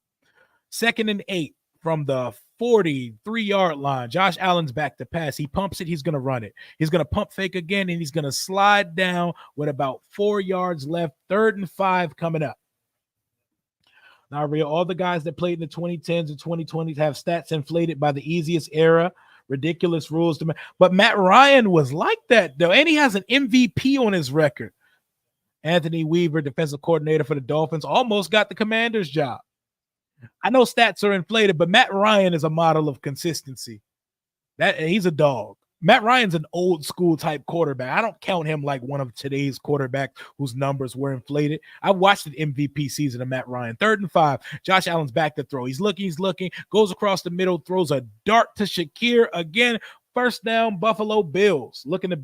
Speaker 1: 2nd and 8 from the 43-yard line. Josh Allen's back to pass. He pumps it. He's going to run it. He's going to pump fake again, and he's going to slide down with about 4 yards left. 3rd and 5 coming up. Now, all the guys that played in the 2010s and 2020s have stats inflated by the easiest era, ridiculous rules. But Matt Ryan was like that, though, and he has an MVP on his record. Anthony Weaver, defensive coordinator for the Dolphins, almost got the Commanders' job. I know stats are inflated, but Matt Ryan is a model of consistency. He's a dog. Matt Ryan's an old school type quarterback. I don't count him like one of today's quarterbacks whose numbers were inflated. I watched the MVP season of Matt Ryan. 3rd and 5. Josh Allen's back to throw. He's looking, goes across the middle, throws a dart to Shakir again. 1st down, Buffalo Bills. Looking to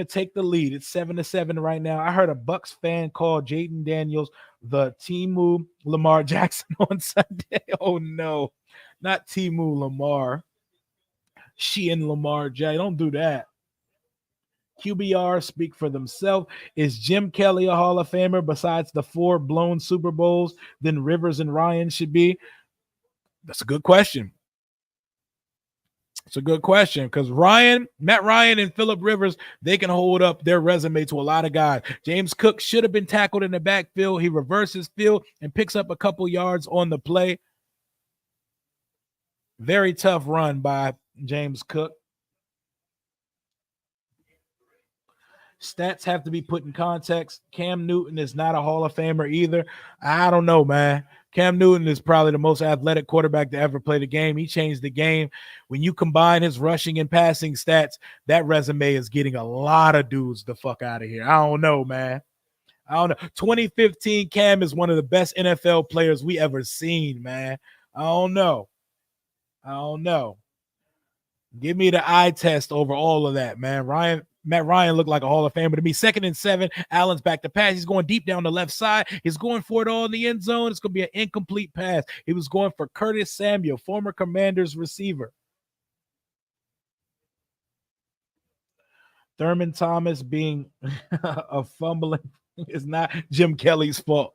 Speaker 1: take the lead. It's 7-7 right now. I heard a Bucks fan call Jaden Daniels the Timu Lamar Jackson on Sunday. Oh no, not Timu Lamar. Sheehan Lamar Jackson. Don't do that. QBR speak for themselves. Is Jim Kelly a Hall of Famer besides the 4 blown Super Bowls than Rivers and Ryan should be? That's a good question. It's a good question because Matt Ryan and Phillip Rivers, they can hold up their resume to a lot of guys. James Cook should have been tackled in the backfield. He reverses field and picks up a couple yards on the play. Very tough run by James Cook. Stats have to be put in context. Cam Newton is not a Hall of Famer either. I don't know, man. Cam Newton is probably the most athletic quarterback to ever play the game. He changed the game. When you combine his rushing and passing stats, that resume is getting a lot of dudes the fuck out of here. I don't know, man. I don't know. 2015 Cam is one of the best NFL players we ever seen, man. I don't know. Give me the eye test over all of that, man. Matt Ryan looked like a Hall of Famer to me. 2nd and 7. Allen's back to pass. He's going deep down the left side. He's going for it all in the end zone. It's going to be an incomplete pass. He was going for Curtis Samuel, former Commanders receiver. Thurman Thomas being a fumbling is not Jim Kelly's fault.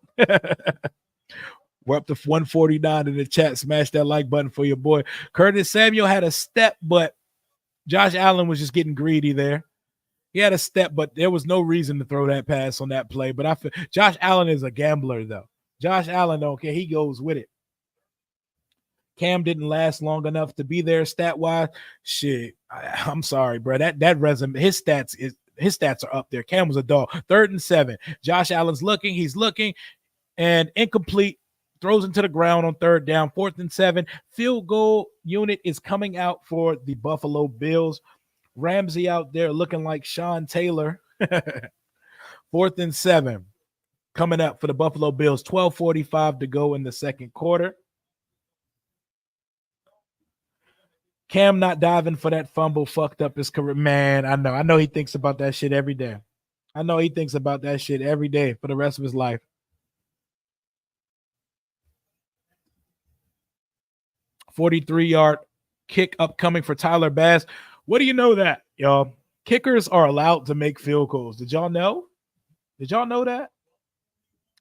Speaker 1: We're up to 149 in the chat. Smash that like button for your boy. Curtis Samuel had a step, but Josh Allen was just getting greedy there. He had a step, but there was no reason to throw that pass on that play. But I feel Josh Allen is a gambler, though. Josh Allen don't care. He goes with it. Cam didn't last long enough to be there stat-wise. Shit, I'm sorry, bro. That resume, his stats are up there. Cam was a dog. 3rd and 7. Josh Allen's looking. He's looking, and incomplete. Throws into the ground on 3rd down. 4th and 7. Field goal unit is coming out for the Buffalo Bills. Ramsey out there looking like Sean Taylor. 4th and 7 coming up for the Buffalo Bills. 12:45 to go in the 2nd quarter. Cam not diving for that fumble fucked up his career. Man, I know he thinks about that shit every day. I know he thinks about that shit every day for the rest of his life. 43-yard kick upcoming for Tyler Bass. What do you know that, y'all? Kickers are allowed to make field goals. Did y'all know? Did y'all know that?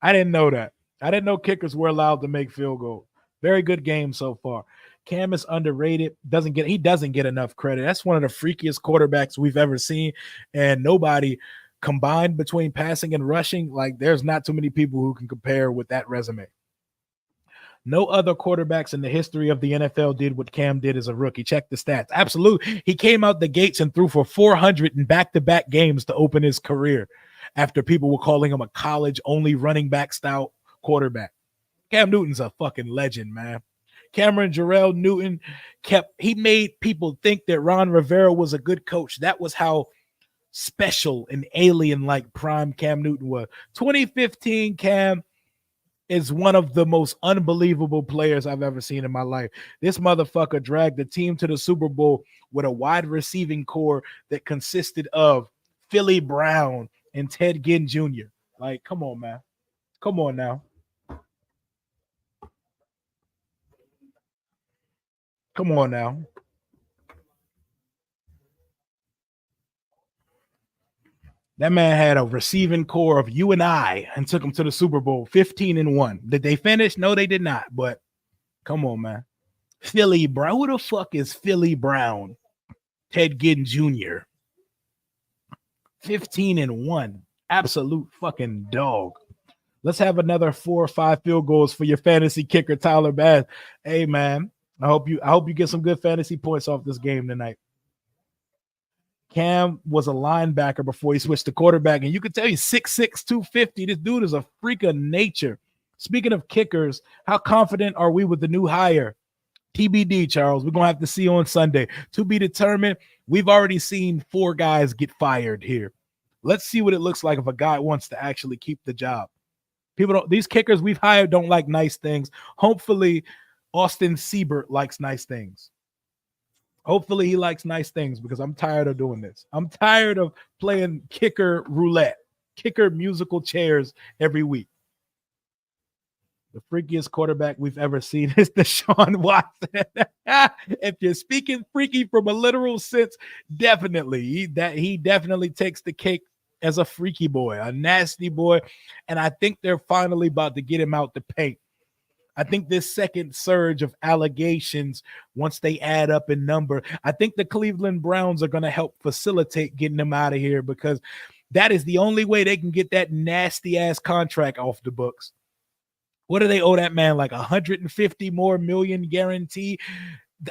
Speaker 1: I didn't know that. I didn't know kickers were allowed to make field goals. Very good game so far. Cam is underrated. He doesn't get enough credit. That's one of the freakiest quarterbacks we've ever seen, and nobody combined between passing and rushing. Like, there's not too many people who can compare with that resume. No other quarterbacks in the history of the NFL did what Cam did as a rookie. Check the stats. Absolutely. He came out the gates and threw for 400 in back-to-back games to open his career after people were calling him a college-only running back style quarterback. Cam Newton's a fucking legend, man. Cameron Jarrell Newton he made people think that Ron Rivera was a good coach. That was how special and alien-like prime Cam Newton was. 2015 Cam is one of the most unbelievable players I've ever seen in my life. This motherfucker dragged the team to the Super Bowl with a wide receiving core that consisted of Philly Brown and Ted Ginn Jr. Like, come on, man. Come on now. Come on now. That man had a receiving core of you and I and took him to the Super Bowl 15-1. Did they finish? No, they did not. But come on, man. Philly Brown. Who the fuck is Philly Brown? Ted Ginn Jr. 15-1. Absolute fucking dog. Let's have another 4 or 5 field goals for your fantasy kicker, Tyler Bass. Hey, man. I hope you get some good fantasy points off this game tonight. Cam was a linebacker before he switched to quarterback, and you can tell he's 6'6", 250. This dude is a freak of nature. Speaking of kickers, how confident are we with the new hire? TBD, Charles. We're going to have to see on Sunday. To be determined. We've already seen 4 guys get fired here. Let's see what it looks like if a guy wants to actually keep the job. These kickers we've hired don't like nice things. Hopefully, Austin Siebert likes nice things. Hopefully he likes nice things, because I'm tired of doing this. I'm tired of playing kicker roulette, kicker musical chairs every week. The freakiest quarterback we've ever seen is Deshaun Watson. If you're speaking freaky from a literal sense, definitely. He definitely takes the cake as a freaky boy, a nasty boy. And I think they're finally about to get him out the paint. I think this second surge of allegations, once they add up in number, I think the Cleveland Browns are going to help facilitate getting him out of here, because that is the only way they can get that nasty ass contract off the books. What do they owe that man? Like 150 more million guarantee.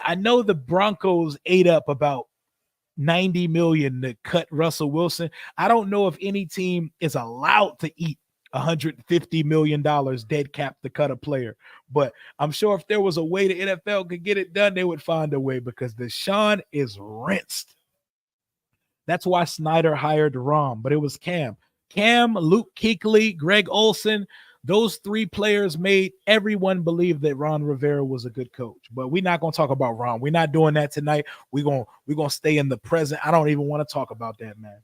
Speaker 1: I know the Broncos ate up about 90 million to cut Russell Wilson. I don't know if any team is allowed to eat $150 million dead cap to cut a player. But I'm sure if there was a way the NFL could get it done, they would find a way, because Deshaun is rinsed. That's why Snyder hired Rom, but it was Cam. Cam, Luke Kuechly, Greg Olsen, those 3 players made everyone believe that Ron Rivera was a good coach. But we're not going to talk about Ron. We're not doing that tonight. We're going to stay in the present. I don't even want to talk about that, man.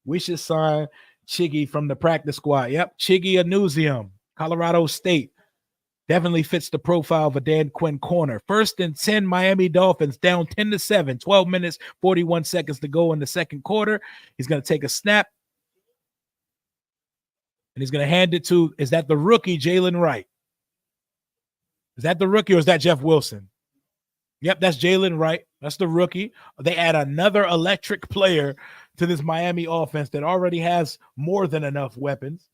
Speaker 1: We should sign Chiggy from the practice squad. Yep, Chiggy Anusium, Colorado State. Definitely fits the profile of a Dan Quinn corner. 1st and 10, Miami Dolphins down 10-7. 12 minutes, 41 seconds to go in the second quarter. He's going to take a snap, and he's going to hand it to, is that the rookie, Jalen Wright? Is that the rookie, or is that Jeff Wilson? Yep, that's Jalen Wright. That's the rookie. They add another electric player to this Miami offense that already has more than enough weapons.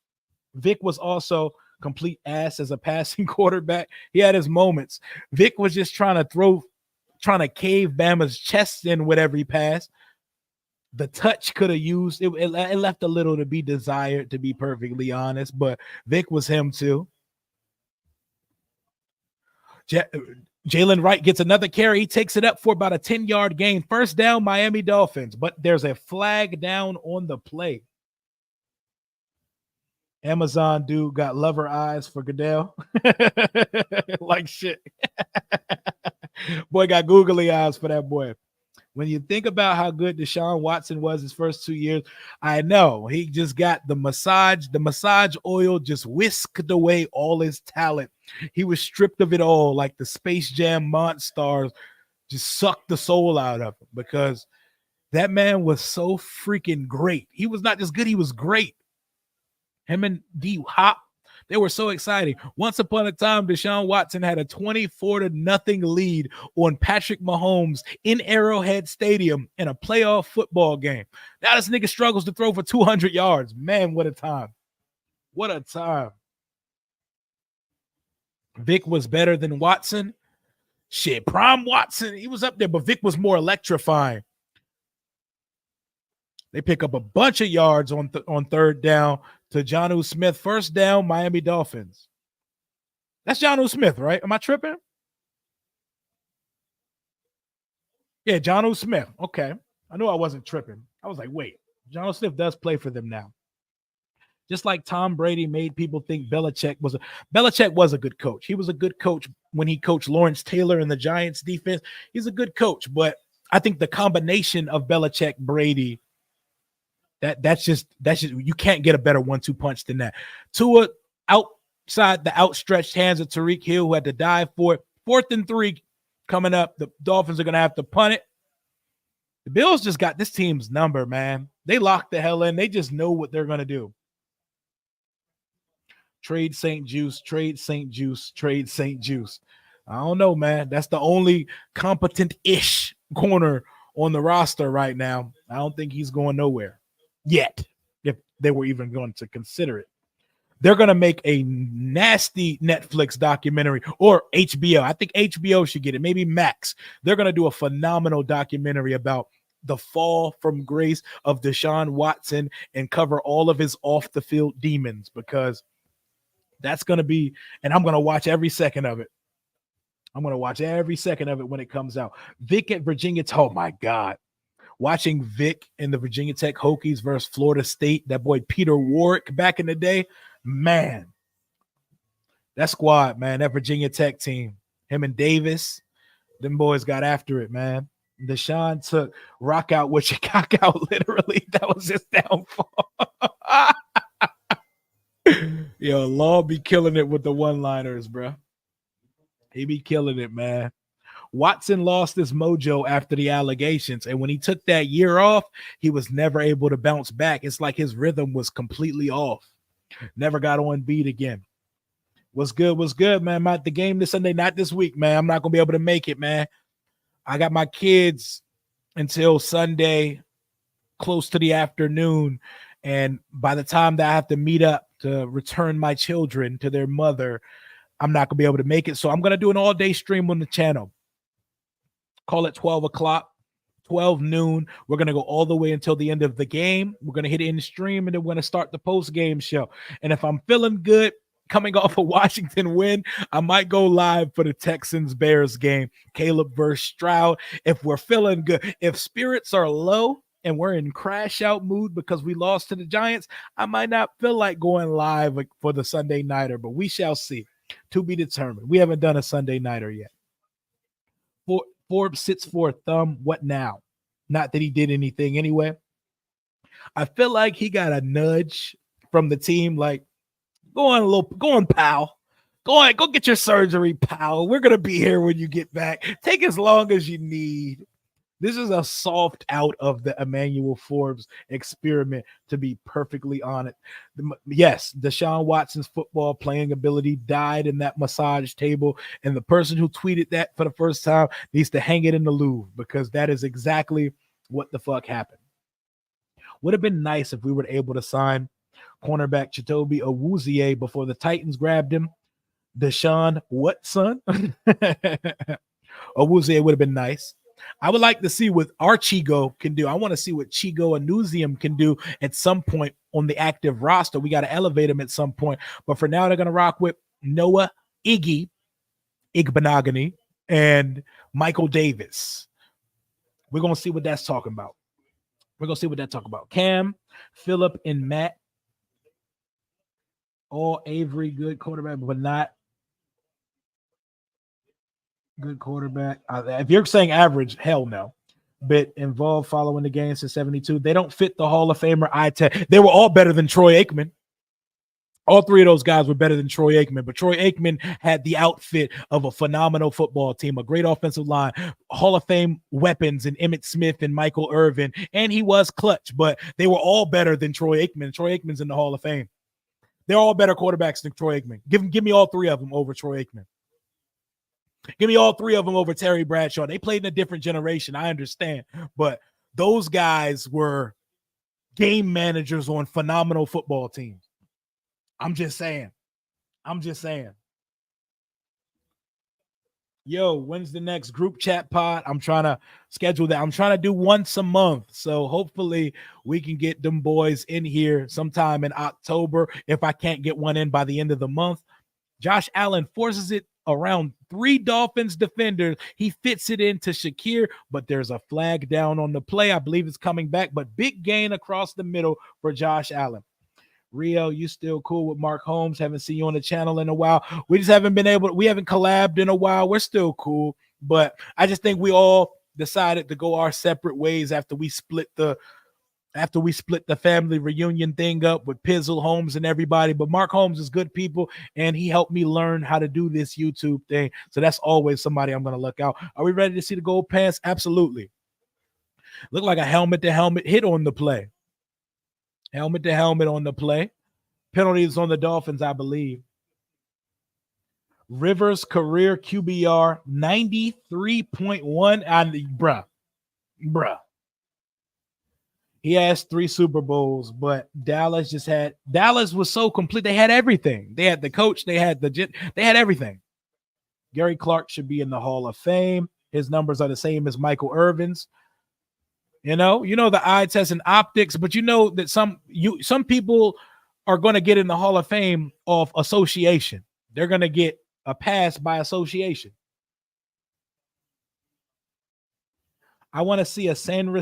Speaker 1: Vic was also complete ass as a passing quarterback. He had his moments. Vic was just trying to cave Bama's chest in with every pass. The touch could have used it. It left a little to be desired, to be perfectly honest, but Vic was him too. Jalen Wright gets another carry. He takes it up for about a 10-yard gain. 1st down, Miami Dolphins, but there's a flag down on the play. Amazon dude got lover eyes for Goodell. Like shit. Boy got googly eyes for that boy. When you think about how good Deshaun Watson was his first 2 years, I know he just got the massage oil just whisked away all his talent. He was stripped of it all, like the Space Jam Monstars just sucked the soul out of him because that man was so freaking great. He was not just good, he was great. Him and D Hop, they were so exciting. Once upon a time, Deshaun Watson had a 24-0 lead on Patrick Mahomes in Arrowhead Stadium in a playoff football game. Now this nigga struggles to throw for 200 yards. Man, what a time. What a time. Vic was better than Watson. Shit, prime Watson, he was up there, but Vic was more electrifying. They pick up a bunch of yards on third down to Jonnu Smith. First down, Miami Dolphins. That's Jonnu Smith, right? Am I tripping? Yeah, Jonnu Smith. Okay. I knew I wasn't tripping. I was like, wait, Jonnu Smith does play for them now. Just like Tom Brady made people think Belichick was a good coach. He was a good coach when he coached Lawrence Taylor in the Giants defense. He's a good coach, but I think the combination of Belichick, Brady, that's just you can't get a better 1-2 punch than that. Tua outside the outstretched hands of Tyreek Hill, who had to dive for it. 4th and 3 coming up. The Dolphins are going to have to punt it. The Bills just got this team's number, man. They locked the hell in. They just know what they're going to do. Trade St. Juice, trade St. Juice, trade St. Juice. I don't know, man. That's the only competent-ish corner on the roster right now. I don't think he's going nowhere yet, if they were even going to consider it. They're going to make a nasty Netflix documentary or HBO. I think HBO should get it, maybe Max. They're going to do a phenomenal documentary about the fall from grace of Deshaun Watson and cover all of his off-the-field demons, because that's going to be, and I'm going to watch every second of it. I'm going to watch every second of it when it comes out. Vic at Virginia Tech. Oh, my God. Watching Vic in the Virginia Tech Hokies versus Florida State, that boy Peter Warwick back in the day, man. That squad, man, that Virginia Tech team, him and Davis, them boys got after it, man. Deshaun took rock out with your cock out, literally. That was his downfall. Yo, Law be killing it with the one-liners, bro. He be killing it, man. Watson lost his mojo after the allegations, and when he took that year off, he was never able to bounce back. It's like his rhythm was completely off. Never got on beat again. What's good, man? I'm at the game this Sunday, not this week, man. I'm not going to be able to make it, man. I got my kids until Sunday, close to the afternoon, and by the time that I have to meet up to return my children to their mother, I'm not going to be able to make it. So I'm going to do an all-day stream on the channel. Call it 12 o'clock, 12 noon. We're going to go all the way until the end of the game. We're going to hit it in the stream, and then we're going to start the post-game show. And if I'm feeling good, coming off a Washington win, I might go live for the Texans-Bears game. Caleb versus Stroud. If we're feeling good, if spirits are low and we're in crash-out mood because we lost to the Giants, I might not feel like going live for the Sunday Nighter, but we shall see. To be determined. We haven't done a Sunday Nighter yet. Forbes sits for a thumb. What now? Not that he did anything anyway. I feel like he got a nudge from the team, like, go on, pal. Go get your surgery, pal. We're gonna be here when you get back. Take as long as you need. This is a soft out of the Emmanuel Forbes experiment, to be perfectly honest. Yes, Deshaun Watson's football playing ability died in that massage table, and the person who tweeted that for the first time needs to hang it in the Louvre, because that is exactly what the fuck happened. Would have been nice if we were able to sign cornerback Chidobe Awuzie before the Titans grabbed him. Deshaun, what, son? Awuzie would have been nice. I would like to see what our Chigo can do. I want to see what Chigo Anuzium can do at some point on the active roster. We got to elevate him at some point. But for now, they're going to rock with Noah Igbenogany, and Michael Davis. We're going to see what that's talking about. Cam, Phillip, and Matt. All Avery, good quarterback, but not good quarterback. If you're saying average, hell no. But involved following the game since 72. They don't fit the Hall of Famer eye test. They were all better than Troy Aikman. All three of those guys were better than Troy Aikman, but Troy Aikman had the outfit of a phenomenal football team, a great offensive line, Hall of Fame weapons in Emmitt Smith and Michael Irvin, and he was clutch, but they were all better than Troy Aikman. Troy Aikman's in the Hall of Fame. They're all better quarterbacks than Troy Aikman. Give me all three of them over Troy Aikman. Give me all three of them over Terry Bradshaw. They played in a different generation, I understand, but those guys were game managers on phenomenal football teams. I'm just saying. Yo, when's the next group chat pod? I'm trying to schedule that. I'm trying to do once a month. So hopefully we can get them boys in here sometime in October if I can't get one in by the end of the month. Josh Allen forces it around 3 Dolphins defenders. He fits it into Shakir, but there's a flag down on the play. I believe it's coming back, but big gain across the middle for Josh Allen. Rio, you still cool with Mark Holmes? Haven't seen you on the channel in a while. We just haven't been able to, we haven't collabed in a while. We're still cool, but I just think we all decided to go our separate ways after we split the family reunion thing up with Pizzle, Holmes, and everybody. But Mark Holmes is good people, and he helped me learn how to do this YouTube thing. So that's always somebody I'm going to look out. Are we ready to see the gold pants? Absolutely. Look like a helmet-to-helmet hit on the play. Helmet-to-helmet on the play. Penalties on the Dolphins, I believe. Rivers' career QBR, 93.1. Bruh. He has 3 Super Bowls, but Dallas was so complete. They had everything. They had the coach. They had everything. Gary Clark should be in the Hall of Fame. His numbers are the same as Michael Irvin's. You know the eye test and optics, but you know that some people are going to get in the Hall of Fame off association. They're going to get a pass by association. I want to see a San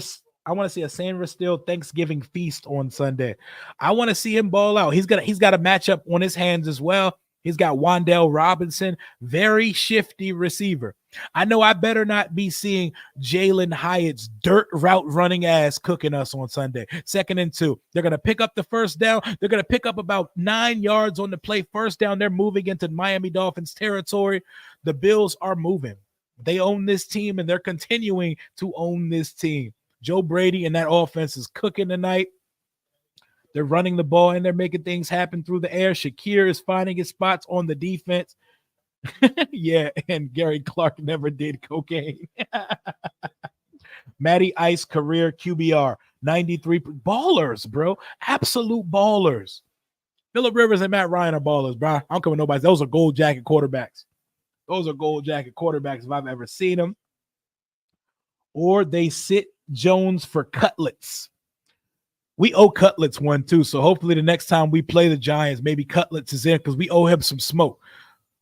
Speaker 1: Still Thanksgiving feast on Sunday. I want to see him ball out. He's got a matchup on his hands as well. He's got Wan'Dale Robinson, very shifty receiver. I know I better not be seeing Jalen Hyatt's dirt route running ass cooking us on Sunday. 2nd and 2. They're going to pick up the first down. They're going to pick up about 9 yards on the play. First down, they're moving into Miami Dolphins territory. The Bills are moving. They own this team, and they're continuing to own this team. Joe Brady and that offense is cooking tonight. They're running the ball, and they're making things happen through the air. Shakir is finding his spots on the defense. Yeah, and Gary Clark never did cocaine. Matty Ice career QBR, 93. Ballers, bro. Absolute ballers. Phillip Rivers and Matt Ryan are ballers, bro. I don't care what nobody. Those are gold jacket quarterbacks. If I've ever seen them. Or they sit Jones for Cutlets. We owe Cutlets one too, so hopefully the next time we play the Giants, maybe Cutlets is in because we owe him some smoke.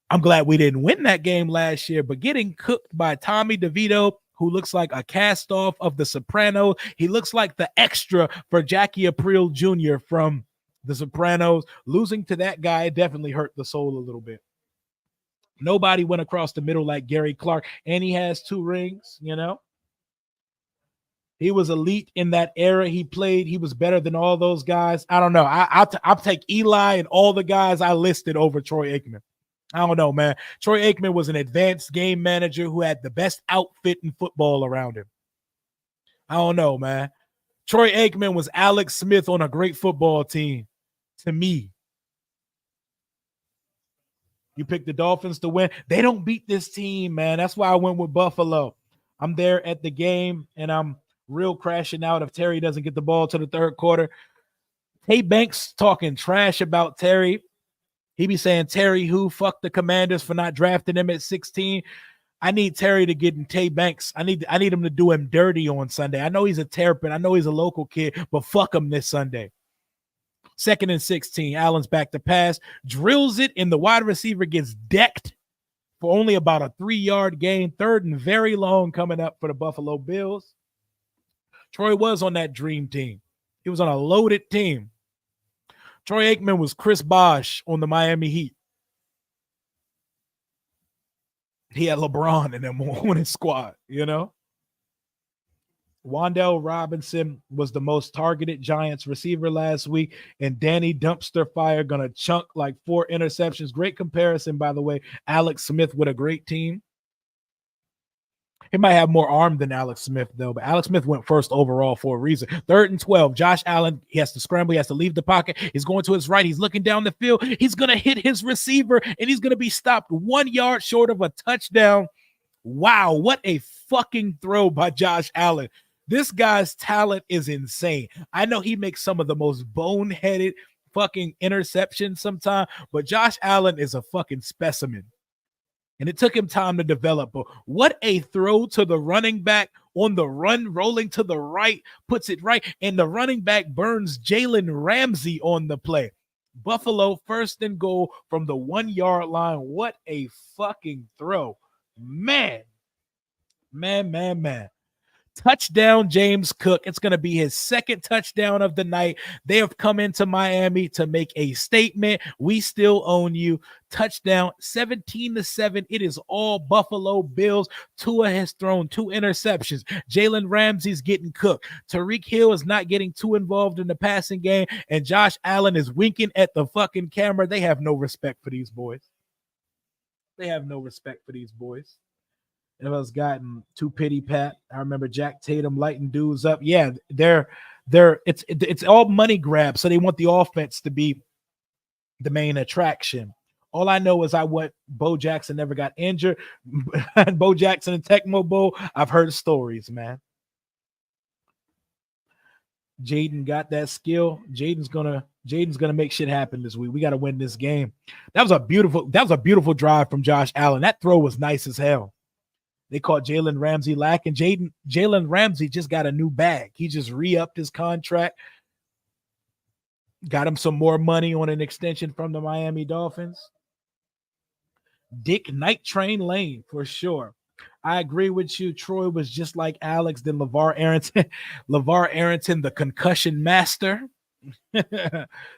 Speaker 1: I'm glad we didn't win that game last year, but getting cooked by Tommy DeVito, who looks like a cast-off of The Sopranos. He looks like the extra for Jackie Aprile Jr. from The Sopranos. Losing to that guy definitely hurt the soul a little bit. Nobody went across the middle like Gary Clark, and he has 2 rings, you know. He was elite in that era he played. He was better than all those guys. I don't know. I'll take Eli and all the guys I listed over Troy Aikman. I don't know, man. Troy Aikman was an advanced game manager who had the best outfit in football around him. I don't know, man. Troy Aikman was Alex Smith on a great football team to me. You picked the Dolphins to win. They don't beat this team, man. That's why I went with Buffalo. I'm there at the game, and I'm real crashing out if Terry doesn't get the ball to the 3rd quarter. Tay Banks talking trash about Terry. He be saying, Terry who? Fuck the Commanders for not drafting him at 16. I need Terry to get in Tay Banks. I need him to do him dirty on Sunday. I know he's a Terrapin. I know he's a local kid, but fuck him this Sunday. 2nd and 16. Allen's back to pass. Drills it, and the wide receiver gets decked for only about a 3-yard gain. 3rd and very long coming up for the Buffalo Bills. Troy was on that dream team. He was on a loaded team. Troy Aikman was Chris Bosh on the Miami Heat. He had LeBron in them on his squad, you know? Wandale Robinson was the most targeted Giants receiver last week, and Danny Dumpster Fire gonna chunk like 4 interceptions. Great comparison, by the way. Alex Smith with a great team. He might have more arm than Alex Smith, though, but Alex Smith went first overall for a reason. 3rd and 12. Josh Allen, he has to scramble. He has to leave the pocket. He's going to his right. He's looking down the field. He's going to hit his receiver, and he's going to be stopped 1 yard short of a touchdown. Wow, what a fucking throw by Josh Allen. This guy's talent is insane. I know he makes some of the most boneheaded fucking interceptions sometimes, but Josh Allen is a fucking specimen. And it took him time to develop. But what a throw to the running back on the run, rolling to the right, puts it right. And the running back burns Jalen Ramsey on the play. Buffalo 1st and goal from the 1 yard line. What a fucking throw. Man. Touchdown, James Cook. It's going to be his 2nd touchdown of the night. They have come into Miami to make a statement. We still own you. Touchdown, 17-7. It is all Buffalo Bills. Tua has thrown 2 interceptions. Jalen Ramsey's getting cooked. Tyreek Hill is not getting too involved in the passing game, and Josh Allen is winking at the fucking camera. They have no respect for these boys. It was gotten too pity pat. I remember Jack Tatum lighting dudes up. Yeah, it's all money grabs. So they want the offense to be the main attraction. All I know is I want Bo Jackson never got injured. Bo Jackson and Tecmo Bowl. I've heard stories, man. Jaden got that skill. Jaden's gonna make shit happen this week. We got to win this game. That was a beautiful drive from Josh Allen. That throw was nice as hell. They caught Jalen Ramsey lacking. Jalen Ramsey just got a new bag. He just re-upped his contract, got him some more money on an extension from the Miami Dolphins. Dick Night Train Lane for sure. I agree with you. Troy was just like Alex, then LeVar Arrington. LeVar Arrington, the concussion master.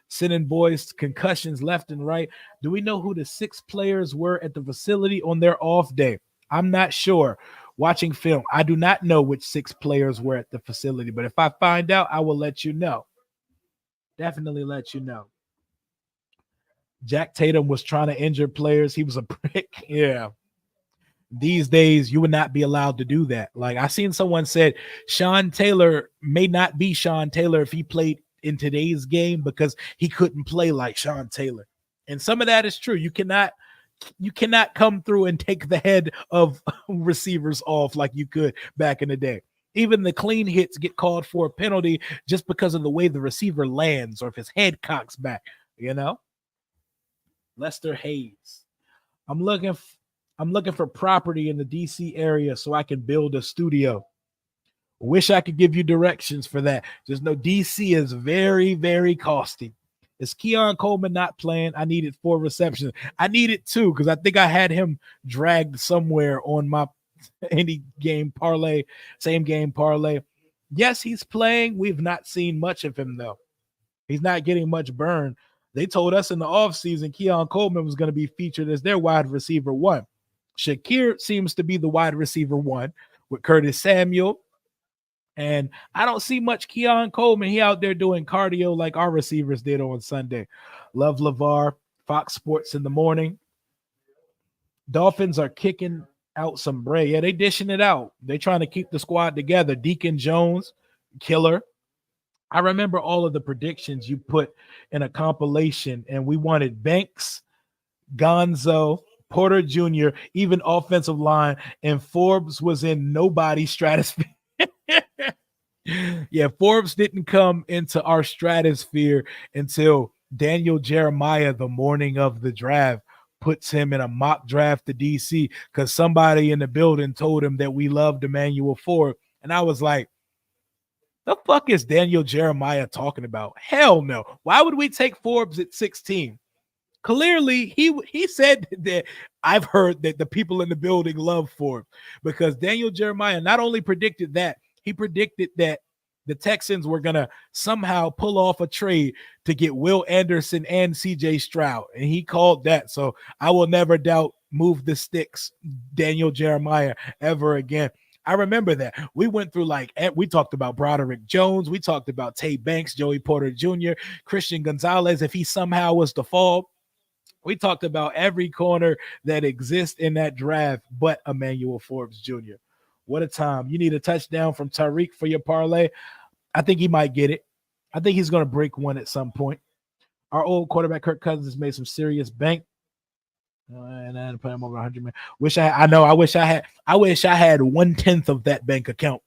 Speaker 1: Sending boys concussions left and right. Do we know who the 6 players were at the facility on their off day? I'm not sure. Watching film, I do not know which 6 players were at the facility, but if I find out, I will let you know. Definitely let you know. Jack Tatum was trying to injure players. He was a prick. Yeah. These days, you would not be allowed to do that. Like I seen someone said, Sean Taylor may not be Sean Taylor if he played in today's game because he couldn't play like Sean Taylor. And some of that is true. You cannot come through and take the head of receivers off like you could back in the day. Even the clean hits get called for a penalty just because of the way the receiver lands or if his head cocks back, you know? Lester Hayes. I'm looking for property in the DC area so I can build a studio. Wish I could give you directions for that. Just know DC is very, very costly. Is Keon Coleman not playing? I needed 4 receptions. I needed 2 because I think I had him dragged somewhere on my any game parlay, same game parlay. Yes, he's playing. We've not seen much of him, though. He's not getting much burn. They told us in the offseason Keon Coleman was going to be featured as their wide receiver 1. Shakir seems to be the wide receiver 1 with Curtis Samuel. And I don't see much Keon Coleman. He out there doing cardio like our receivers did on Sunday. Love LeVar. Fox Sports in the morning. Dolphins are kicking out some bread. Yeah, they dishing it out. They trying to keep the squad together. Deacon Jones, killer. I remember all of the predictions you put in a compilation, and we wanted Banks, Gonzo, Porter Jr., even offensive line, and Forbes was in nobody's stratosphere. Yeah, Forbes didn't come into our stratosphere until Daniel Jeremiah, the morning of the draft, puts him in a mock draft to DC because somebody in the building told him that we loved Emmanuel Ford. And I was like, the fuck is Daniel Jeremiah talking about? Hell no. Why would we take Forbes at 16? Clearly, he said that I've heard that the people in the building love Forbes because Daniel Jeremiah not only predicted that, he predicted that the Texans were going to somehow pull off a trade to get Will Anderson and CJ Stroud. And he called that. So I will never doubt move the sticks, Daniel Jeremiah, ever again. I remember that. We went through we talked about Broderick Jones. We talked about Tay Banks, Joey Porter Jr., Christian Gonzalez, if he somehow was to fall. We talked about every corner that exists in that draft but Emmanuel Forbes Jr. What a time. You need a touchdown from Tariq for your parlay. I think he might get it. I think he's going to break one at some point. Our old quarterback Kirk Cousins made some serious bank. And then put him over 100 million. I wish I had 1/10 of that bank account.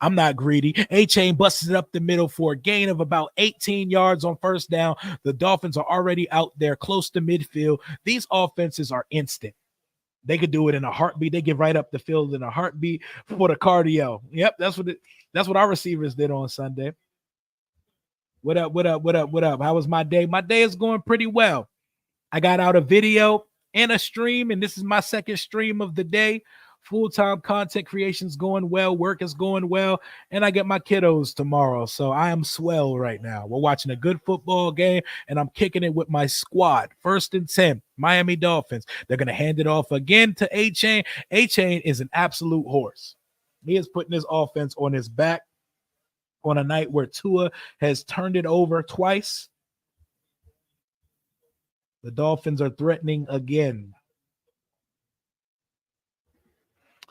Speaker 1: I'm not greedy. A-Chain busted it up the middle for a gain of about 18 yards on first down. The Dolphins are already out there close to midfield. These offenses are instant. They could do it in a heartbeat. They get right up the field in a heartbeat for the cardio. Yep, that's what our receivers did on Sunday. What up? How was my day? My day is going pretty well. I got out a video and a stream, and this is my second stream of the day. Full-time content creation's going well, work is going well, and I get my kiddos tomorrow, so I am swell right now. We're watching a good football game, and I'm kicking it with my squad. 1st and 10, Miami Dolphins. They're going to hand it off again to A-Chain. A-Chain is an absolute horse. He is putting his offense on his back on a night where Tua has turned it over twice. The Dolphins are threatening again.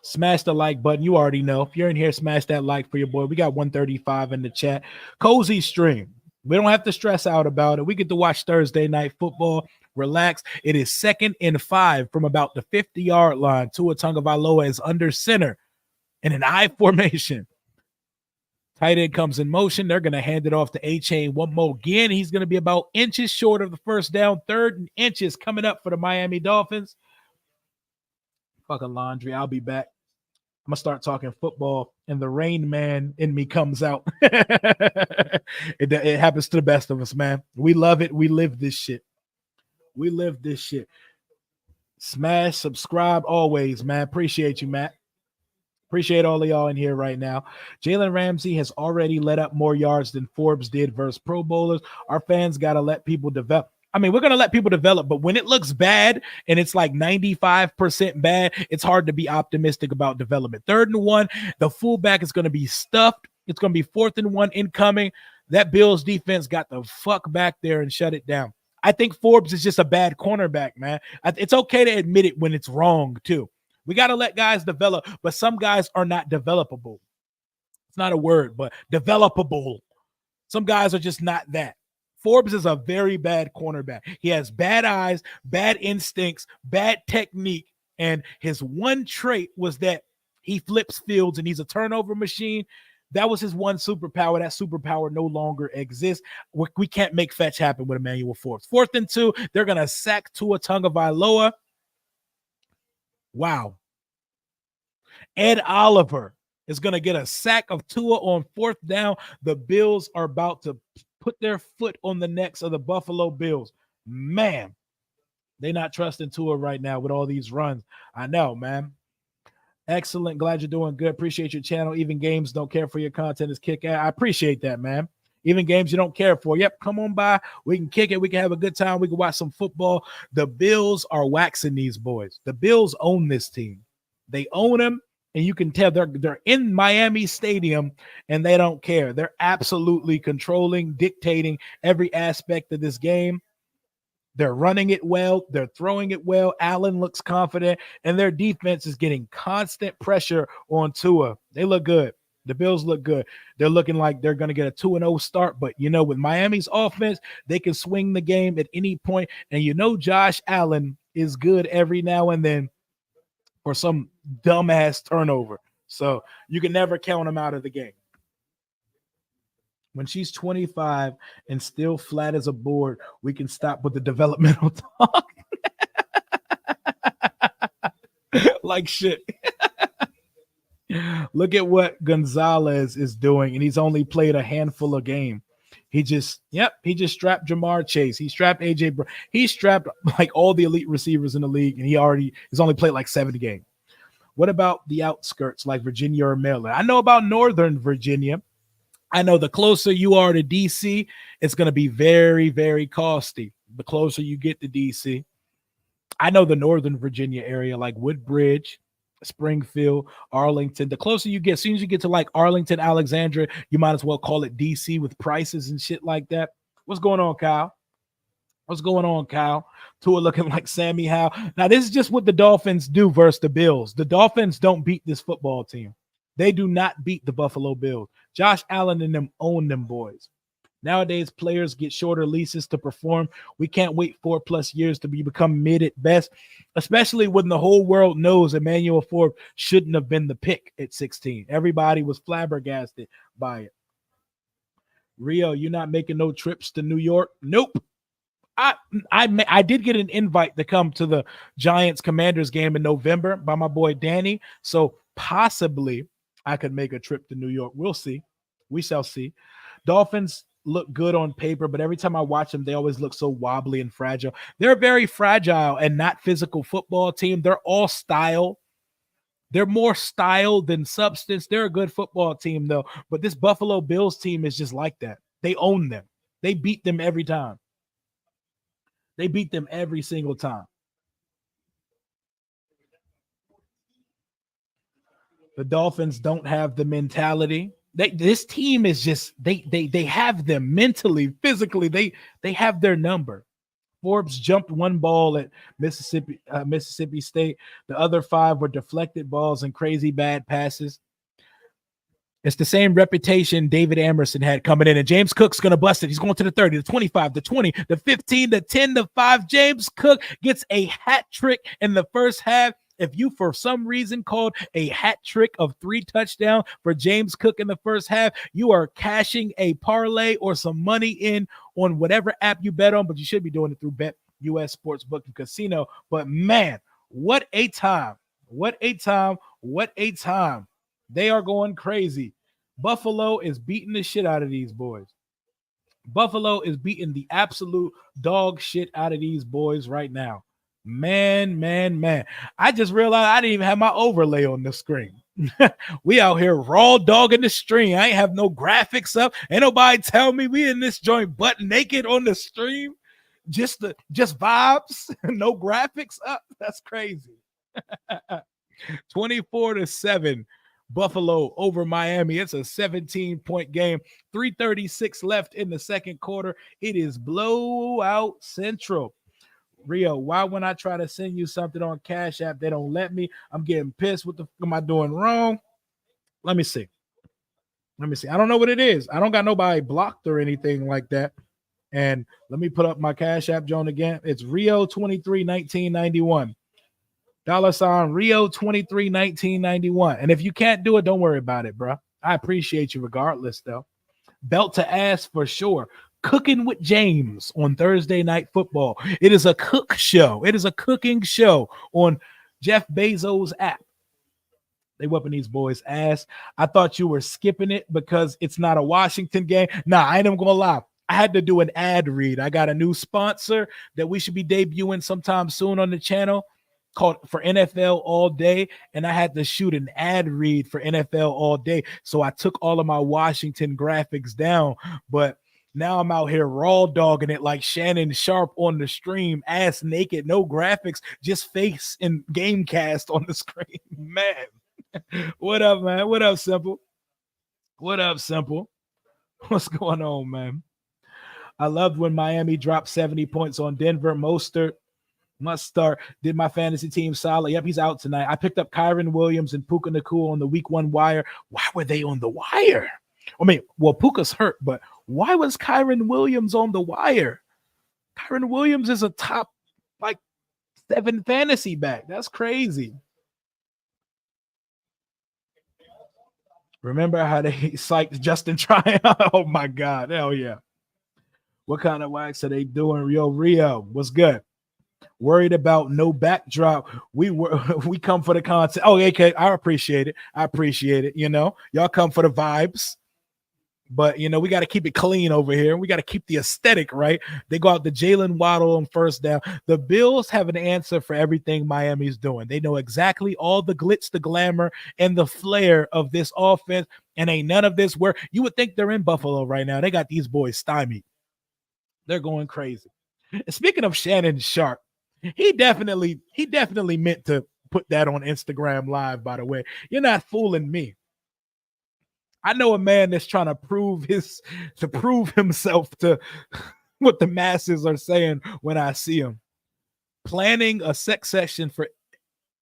Speaker 1: Smash the like button. You already know. If you're in here, smash that like for your boy. We got 135 in the chat. Cozy stream. We don't have to stress out about it. We get to watch Thursday night football. Relax. It is 2nd and 5 from about the 50-yard line. Tua Tagovailoa is under center in an I formation. Tight end comes in motion. They're going to hand it off to A-Chain one more again. He's going to be about inches short of the first down. 3rd and inches coming up for the Miami Dolphins. Fucking laundry. I'll be back. I'm going to start talking football, and the Rain Man in me comes out. It happens to the best of us, man. We love it. We live this shit. Smash, subscribe always, man. Appreciate you, Matt. Appreciate all of y'all in here right now. Jalen Ramsey has already let up more yards than Forbes did versus Pro Bowlers. Our fans got to let people develop. I mean, we're going to let people develop, but when it looks bad and it's like 95% bad, it's hard to be optimistic about development. 3rd and 1, the fullback is going to be stuffed. It's going to be 4th and 1 incoming. That Bills defense got the fuck back there and shut it down. I think Forbes is just a bad cornerback, man. It's okay to admit it when it's wrong, too. We got to let guys develop, but some guys are not developable. It's not a word, but developable. Some guys are just not that. Forbes is a very bad cornerback. He has bad eyes, bad instincts, bad technique, and his one trait was that he flips fields and he's a turnover machine. That was his one superpower. That superpower no longer exists. We can't make fetch happen with Emmanuel Forbes. 4th and 2, they're going to sack Tua Tagovailoa. Wow. Ed Oliver is going to get a sack of Tua on 4th down. The Bills are about to put their foot on the necks of the Buffalo Bills. Man, they're not trusting Tua right now with all these runs. I know, man. Excellent. Glad you're doing good. Appreciate your channel. Even games don't care for your content is kick ass. I appreciate that, man. Even games you don't care for. Yep, come on by. We can kick it. We can have a good time. We can watch some football. The Bills are waxing these boys. The Bills own this team. They own them, and you can tell they're in Miami Stadium, and they don't care. They're absolutely controlling, dictating every aspect of this game. They're running it well. They're throwing it well. Allen looks confident, and their defense is getting constant pressure on Tua. They look good. The Bills look good. They're looking like they're going to get a 2-0 start. But, with Miami's offense, they can swing the game at any point. And Josh Allen is good every now and then for some dumbass turnover. So you can never count him out of the game. When she's 25 and still flat as a board, we can stop with the developmental talk. Like shit. Look at what Gonzalez is doing, and he's only played a handful of games. He just strapped Jamar Chase. He strapped AJ Brown. He strapped like all the elite receivers in the league, and he's only played like 70 games. What about the outskirts like Virginia or Maryland? I know about Northern Virginia. I know the closer you are to DC, it's going to be very, very costly. The closer you get to DC. I know the Northern Virginia area like Woodbridge, Springfield, Arlington. The closer you get, as soon as you get to like Arlington, Alexandria, you might as well call it DC with prices and shit like that. What's going on, Kyle? What's going on, Kyle? Tua looking like Sammy Howe. Now, this is just what the Dolphins do versus the Bills. The Dolphins don't beat this football team. They do not beat the Buffalo Bills. Josh Allen and them own them boys. Nowadays, players get shorter leases to perform. We can't wait 4+ years to become mid at best, especially when the whole world knows Emmanuel Forbes shouldn't have been the pick at 16. Everybody was flabbergasted by it. Rio, you're not making no trips to New York? Nope. I did get an invite to come to the Giants Commanders game in November by my boy Danny. So possibly I could make a trip to New York. We'll see. We shall see. Dolphins look good on paper, but every time I watch them, they always look so wobbly and fragile. They're a very fragile and not physical football team. They're all style. They're more style than substance. They're a good football team, though. But this Buffalo Bills team is just like that. They own them. They beat them every time. They beat them every single time. The Dolphins don't have the mentality. This team is just they have them mentally, physically. They have their number. Forbes jumped one ball at Mississippi State. The other 5 were deflected balls and crazy bad passes. It's the same reputation David Amerson had coming in, and James Cook's going to bust it. He's going to the 30, the 25, the 20, the 15, the 10, the 5. James Cook gets a hat trick in the first half. If you, for some reason, called a hat trick of 3 touchdowns for James Cook in the first half, you are cashing a parlay or some money in on whatever app you bet on, but you should be doing it through Bet US Sportsbook and Casino. But, man, what a time. What a time. What a time. They are going crazy. Buffalo is beating the shit out of these boys. Buffalo is beating the absolute dog shit out of these boys right now. Man. I just realized I didn't even have my overlay on the screen. We out here raw dogging the stream. I ain't have no graphics up. Ain't nobody tell me we in this joint butt naked on the stream. Just vibes, no graphics up. That's crazy. 24-7. Buffalo over Miami. It's a 17-point game. 3:36 left in the second quarter. It is blowout central. Rio, why when I try to send you something on Cash App, they don't let me? I'm getting pissed. What the fuck am I doing wrong? Let me see. I don't know what it is. I don't got nobody blocked or anything like that. And let me put up my Cash App, Joan, again. It's Rio 23 1991. $ Rio 23 1991. And if you can't do it, don't worry about it, bro. I appreciate you regardless, though. Belt to ass for sure. Cooking with James on Thursday Night Football. It is a cook show. It is a cooking show on Jeff Bezos' app. They whooping these boys' ass. I thought you were skipping it because it's not a Washington game. Nah, I ain't even gonna lie. I had to do an ad read. I got a new sponsor that we should be debuting sometime soon on the channel called for NFL All Day, and I had to shoot an ad read for NFL All Day. So I took all of my Washington graphics down, but now I'm out here raw dogging it like Shannon Sharp on the stream, ass naked, no graphics, just face and game cast on the screen. Man, what up, man? What up, Simple? What up, Simple? What's going on, man? I loved when Miami dropped 70 points on Denver. Mostert must start. Did my fantasy team solid. Yep, he's out tonight. I picked up Kyron Williams and Puka Nacua on the week 1 wire. Why were they on the wire? I mean, well, Puka's hurt, but why was Kyron Williams on the wire? Kyron Williams is a top, 7 fantasy back. That's crazy. Remember how they psyched Justin Tryon? Oh, my God. Hell yeah. What kind of wax are they doing? Rio, what's good? Worried about no backdrop. We come for the content. Oh, okay. I appreciate it. You know, y'all come for the vibes. But, you know, we got to keep it clean over here. We got to keep the aesthetic right. They go out to Jalen Waddle on first down. The Bills have an answer for everything Miami's doing. They know exactly all the glitz, the glamour, and the flair of this offense. And ain't none of this where you would think they're in Buffalo right now. They got these boys stymied. They're going crazy. And speaking of Shannon Sharp, he definitely meant to put that on Instagram Live, by the way. You're not fooling me. I know a man that's trying to prove himself to what the masses are saying when I see him. Planning a sex session for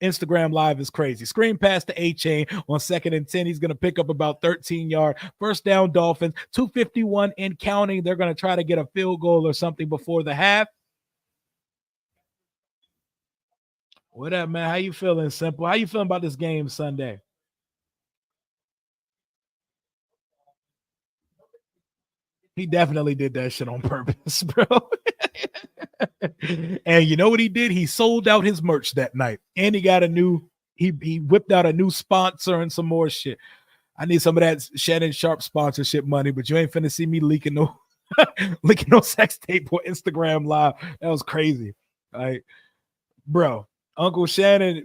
Speaker 1: Instagram Live is crazy. Screen pass to A-Chain on 2nd and 10. He's going to pick up about 13 yards. First down, Dolphins. 2:51 in counting. They're going to try to get a field goal or something before the half. What up, man? How you feeling, Simple? How you feeling about this game Sunday? He definitely did that shit on purpose, bro. And you know what he did? He sold out his merch that night. And he whipped out a new sponsor and some more shit. I need some of that Shannon Sharp sponsorship money, but you ain't finna see me leaking no leaking no sex tape on Instagram Live. That was crazy. Like, bro, Uncle Shay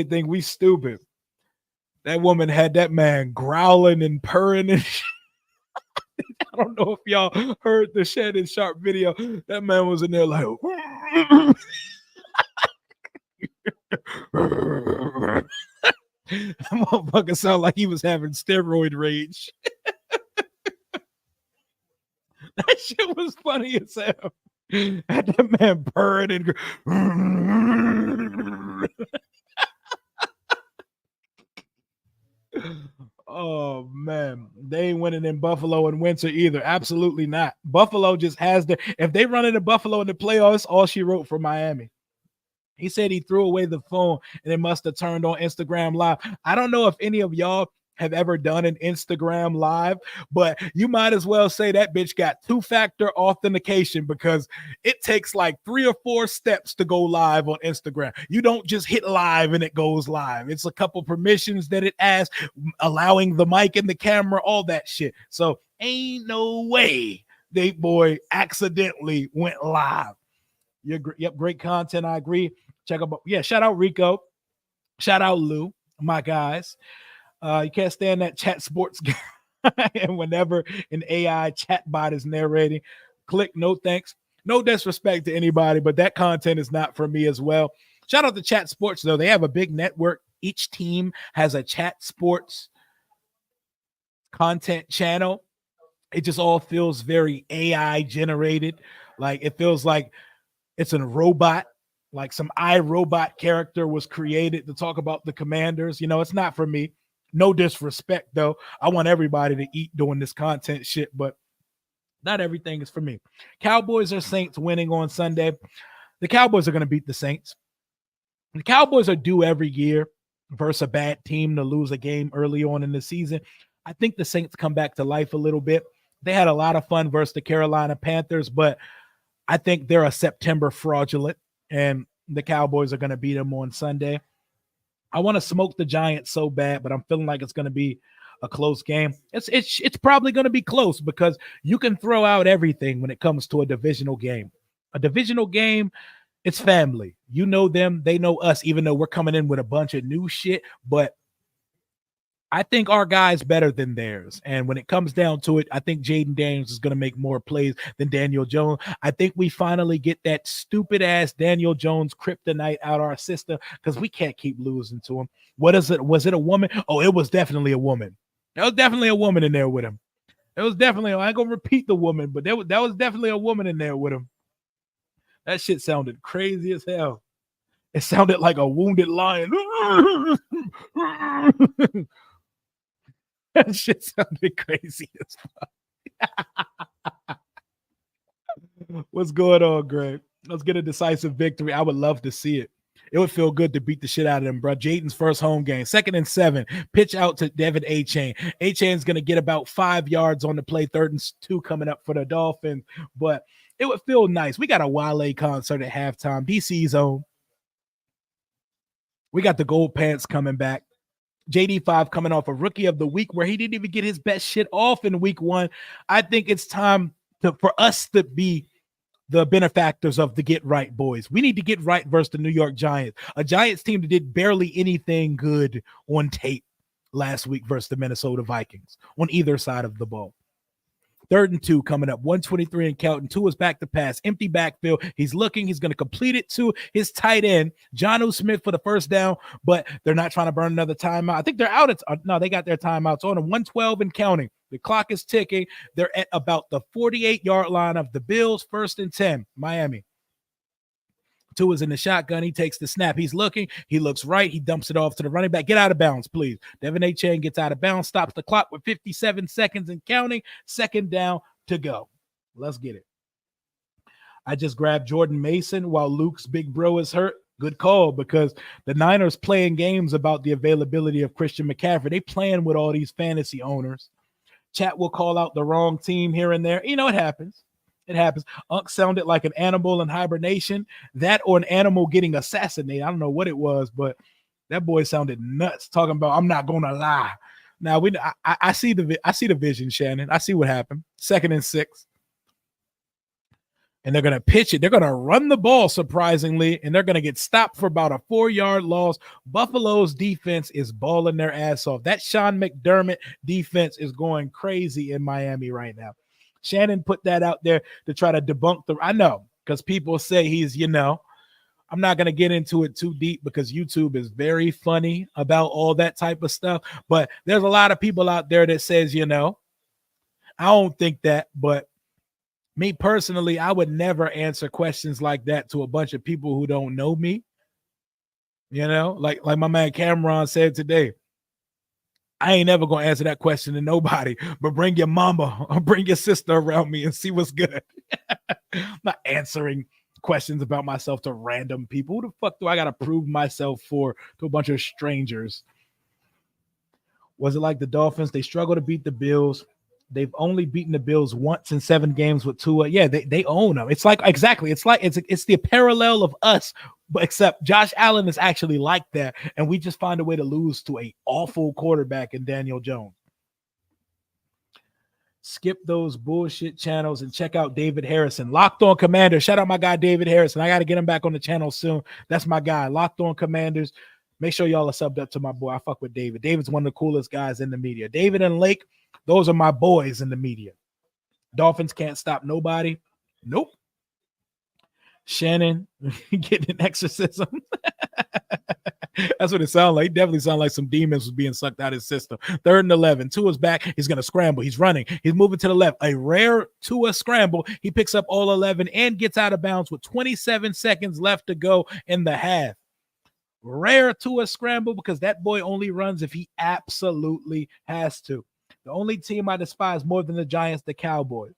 Speaker 1: think we stupid. That woman had that man growling and purring and shit. I don't know if y'all heard the Shannon Sharp video. That man was in there like, that motherfucker sound like he was having steroid rage. That shit was funny as hell. Had that man purring and oh man, they ain't winning in Buffalo in winter either. Absolutely not. Buffalo just has if they run into Buffalo in the playoffs, all she wrote for Miami. He said he threw away the phone and it must have turned on Instagram Live. I don't know if any of y'all have ever done an Instagram Live, but you might as well say that bitch got two-factor authentication because it takes like 3 or 4 steps to go live on Instagram. You don't just hit live and it goes live. It's a couple permissions that it asks, allowing the mic and the camera, all that shit. So ain't no way Date Boy accidentally went live. Yep, great content. I agree. Check out, shout out Rico, shout out Lou, my guys. You can't stand that chat sports guy. And whenever an AI chat bot is narrating, click no thanks. No disrespect to anybody, but that content is not for me as well. Shout out to Chat Sports, though. They have a big network. Each team has a Chat Sports content channel. It just all feels very AI generated. Like it feels like it's a robot, like some iRobot character was created to talk about the Commanders. You know, it's not for me. No disrespect, though. I want everybody to eat doing this content shit, but not everything is for me. Cowboys or Saints winning on Sunday. The Cowboys are going to beat the Saints. The Cowboys are due every year versus a bad team to lose a game early on in the season. I think the Saints come back to life a little bit. They had a lot of fun versus the Carolina Panthers, but I think they're a September fraudulent, and the Cowboys are going to beat them on Sunday. I want to smoke the Giants so bad, but I'm feeling like it's going to be a close game. It's probably going to be close because you can throw out everything when it comes to a divisional game. A divisional game, it's family. You know them, they know us, even though we're coming in with a bunch of new shit, but I think our guy's better than theirs. And when it comes down to it, I think Jaden Daniels is going to make more plays than Daniel Jones. I think we finally get that stupid ass Daniel Jones kryptonite out our system because we can't keep losing to him. What is it? Was it a woman? Oh, it was definitely a woman. There was definitely a woman in there with him. It was definitely, I ain't going to repeat the woman, but that was definitely a woman in there with him. That shit sounded crazy as hell. It sounded like a wounded lion. That shit sounded crazy as fuck. What's going on, Greg? Let's get a decisive victory. I would love to see it. It would feel good to beat the shit out of them, bro. Jaden's first home game. 2nd and 7. Pitch out to Devin A-Chain. A-Chain's going to get about 5 yards on the play. 3rd and 2 coming up for the Dolphins. But it would feel nice. We got a Wale concert at halftime. DC's own. We got the Gold Pants coming back. JD5 coming off a Rookie of the Week where he didn't even get his best shit off in week 1. I think it's time for us to be the benefactors of the get right boys. We need to get right versus the New York Giants, a Giants team that did barely anything good on tape last week versus the Minnesota Vikings on either side of the ball. 3rd and 2 coming up, 123 and counting. Tua's back to pass, empty backfield. He's looking. He's going to complete it to his tight end, Jonnu Smith, for the first down, but they're not trying to burn another timeout. I think they're out. No, they got their timeouts on them, 112 and counting. The clock is ticking. They're at about the 48-yard line of the Bills, 1st and 10, Miami. Tua's in the shotgun. He takes the snap. He's looking. He looks right. He dumps it off to the running back. Get out of bounds, please. Devin Achane gets out of bounds, stops the clock with 57 seconds and counting. 2nd down to go. Let's get it. I just grabbed Jordan Mason while Luke's big bro is hurt. Good call, because the Niners playing games about the availability of Christian McCaffrey. They playing with all these fantasy owners. Chat will call out the wrong team here and there. You know, it happens. It happens. Unc sounded like an animal in hibernation, that or an animal getting assassinated. I don't know what it was, but that boy sounded nuts talking about, I'm not going to lie. Now, I see the vision, Shannon. I see what happened. 2nd and 6. And they're going to pitch it. They're going to run the ball, surprisingly, and they're going to get stopped for about a 4-yard loss. Buffalo's defense is balling their ass off. That Sean McDermott defense is going crazy in Miami right now. Shannon put that out there to try to debunk I know, because people say he's, I'm not going to get into it too deep because YouTube is very funny about all that type of stuff. But there's a lot of people out there that says, I don't think that. But me personally, I would never answer questions like that to a bunch of people who don't know me. Like my man Cameron said today. I ain't never going to answer that question to nobody, but bring your mama or bring your sister around me and see what's good. I'm not answering questions about myself to random people. Who the fuck do I got to prove myself to a bunch of strangers? Was it like the Dolphins? They struggle to beat the Bills. They've only beaten the Bills once in 7 games with Tua. Yeah, they own them. It's like, exactly. It's like, it's the parallel of us, but except Josh Allen is actually like that. And we just find a way to lose to a awful quarterback in Daniel Jones. Skip those bullshit channels and check out David Harrison. Locked On Commander. Shout out my guy, David Harrison. I got to get him back on the channel soon. That's my guy. Locked On Commanders. Make sure y'all are subbed up to my boy. I fuck with David. David's one of the coolest guys in the media. David and Lake, those are my boys in the media. Dolphins can't stop nobody. Nope. Shannon getting an exorcism. That's what it sounds like. It definitely sounds like some demons was being sucked out of his system. 3rd and 11. Tua's back. He's going to scramble. He's running. He's moving to the left. A rare Tua scramble. He picks up all 11 and gets out of bounds with 27 seconds left to go in the half. Rare Tua scramble, because that boy only runs if he absolutely has to. The only team I despise more than the Giants, the Cowboys.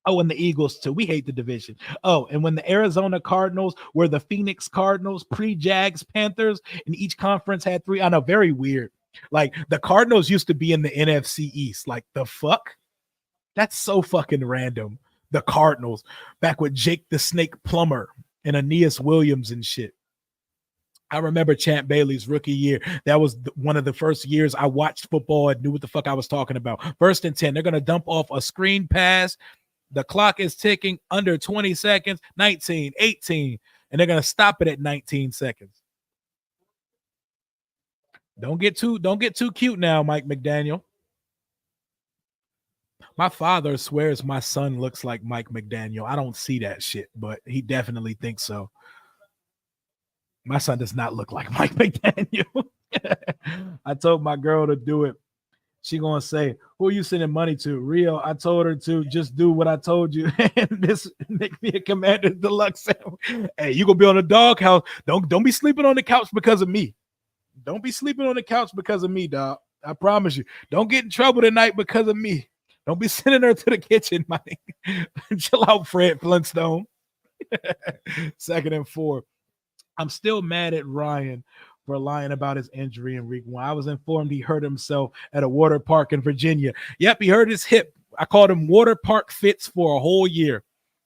Speaker 1: Oh, and the Eagles too. We hate the division. Oh, and when the Arizona Cardinals were the Phoenix Cardinals, pre-Jags, Panthers, and each conference had 3. I know, very weird. Like, the Cardinals used to be in the NFC East. Like, the fuck? That's so fucking random. The Cardinals, back with Jake the Snake Plumber and Aeneas Williams and shit. I remember Champ Bailey's rookie year. That was one of the first years I watched football and knew what the fuck I was talking about. 1st and 10. They're going to dump off a screen pass. The clock is ticking, under 20 seconds, 19, 18, and they're going to stop it at 19 seconds. Don't get too cute now, Mike McDaniel. My father swears my son looks like Mike McDaniel. I don't see that shit, but he definitely thinks so. My son does not look like Mike McDaniel. I told my girl to do it. She gonna say, who are you sending money to? Rio. I told her to just do what I told you. And this make me a Commander Deluxe. Hey, you gonna be on the doghouse. Don't be sleeping on the couch because of me. Don't be sleeping on the couch because of me, dog. I promise you. Don't get in trouble tonight because of me. Don't be sending her to the kitchen, Mike. Chill out, Fred Flintstone. 2nd and 4. I'm still mad at Ryan for lying about his injury in week 1. I was informed he hurt himself at a water park in Virginia. Yep, he hurt his hip. I called him Water Park Fitz for a whole year.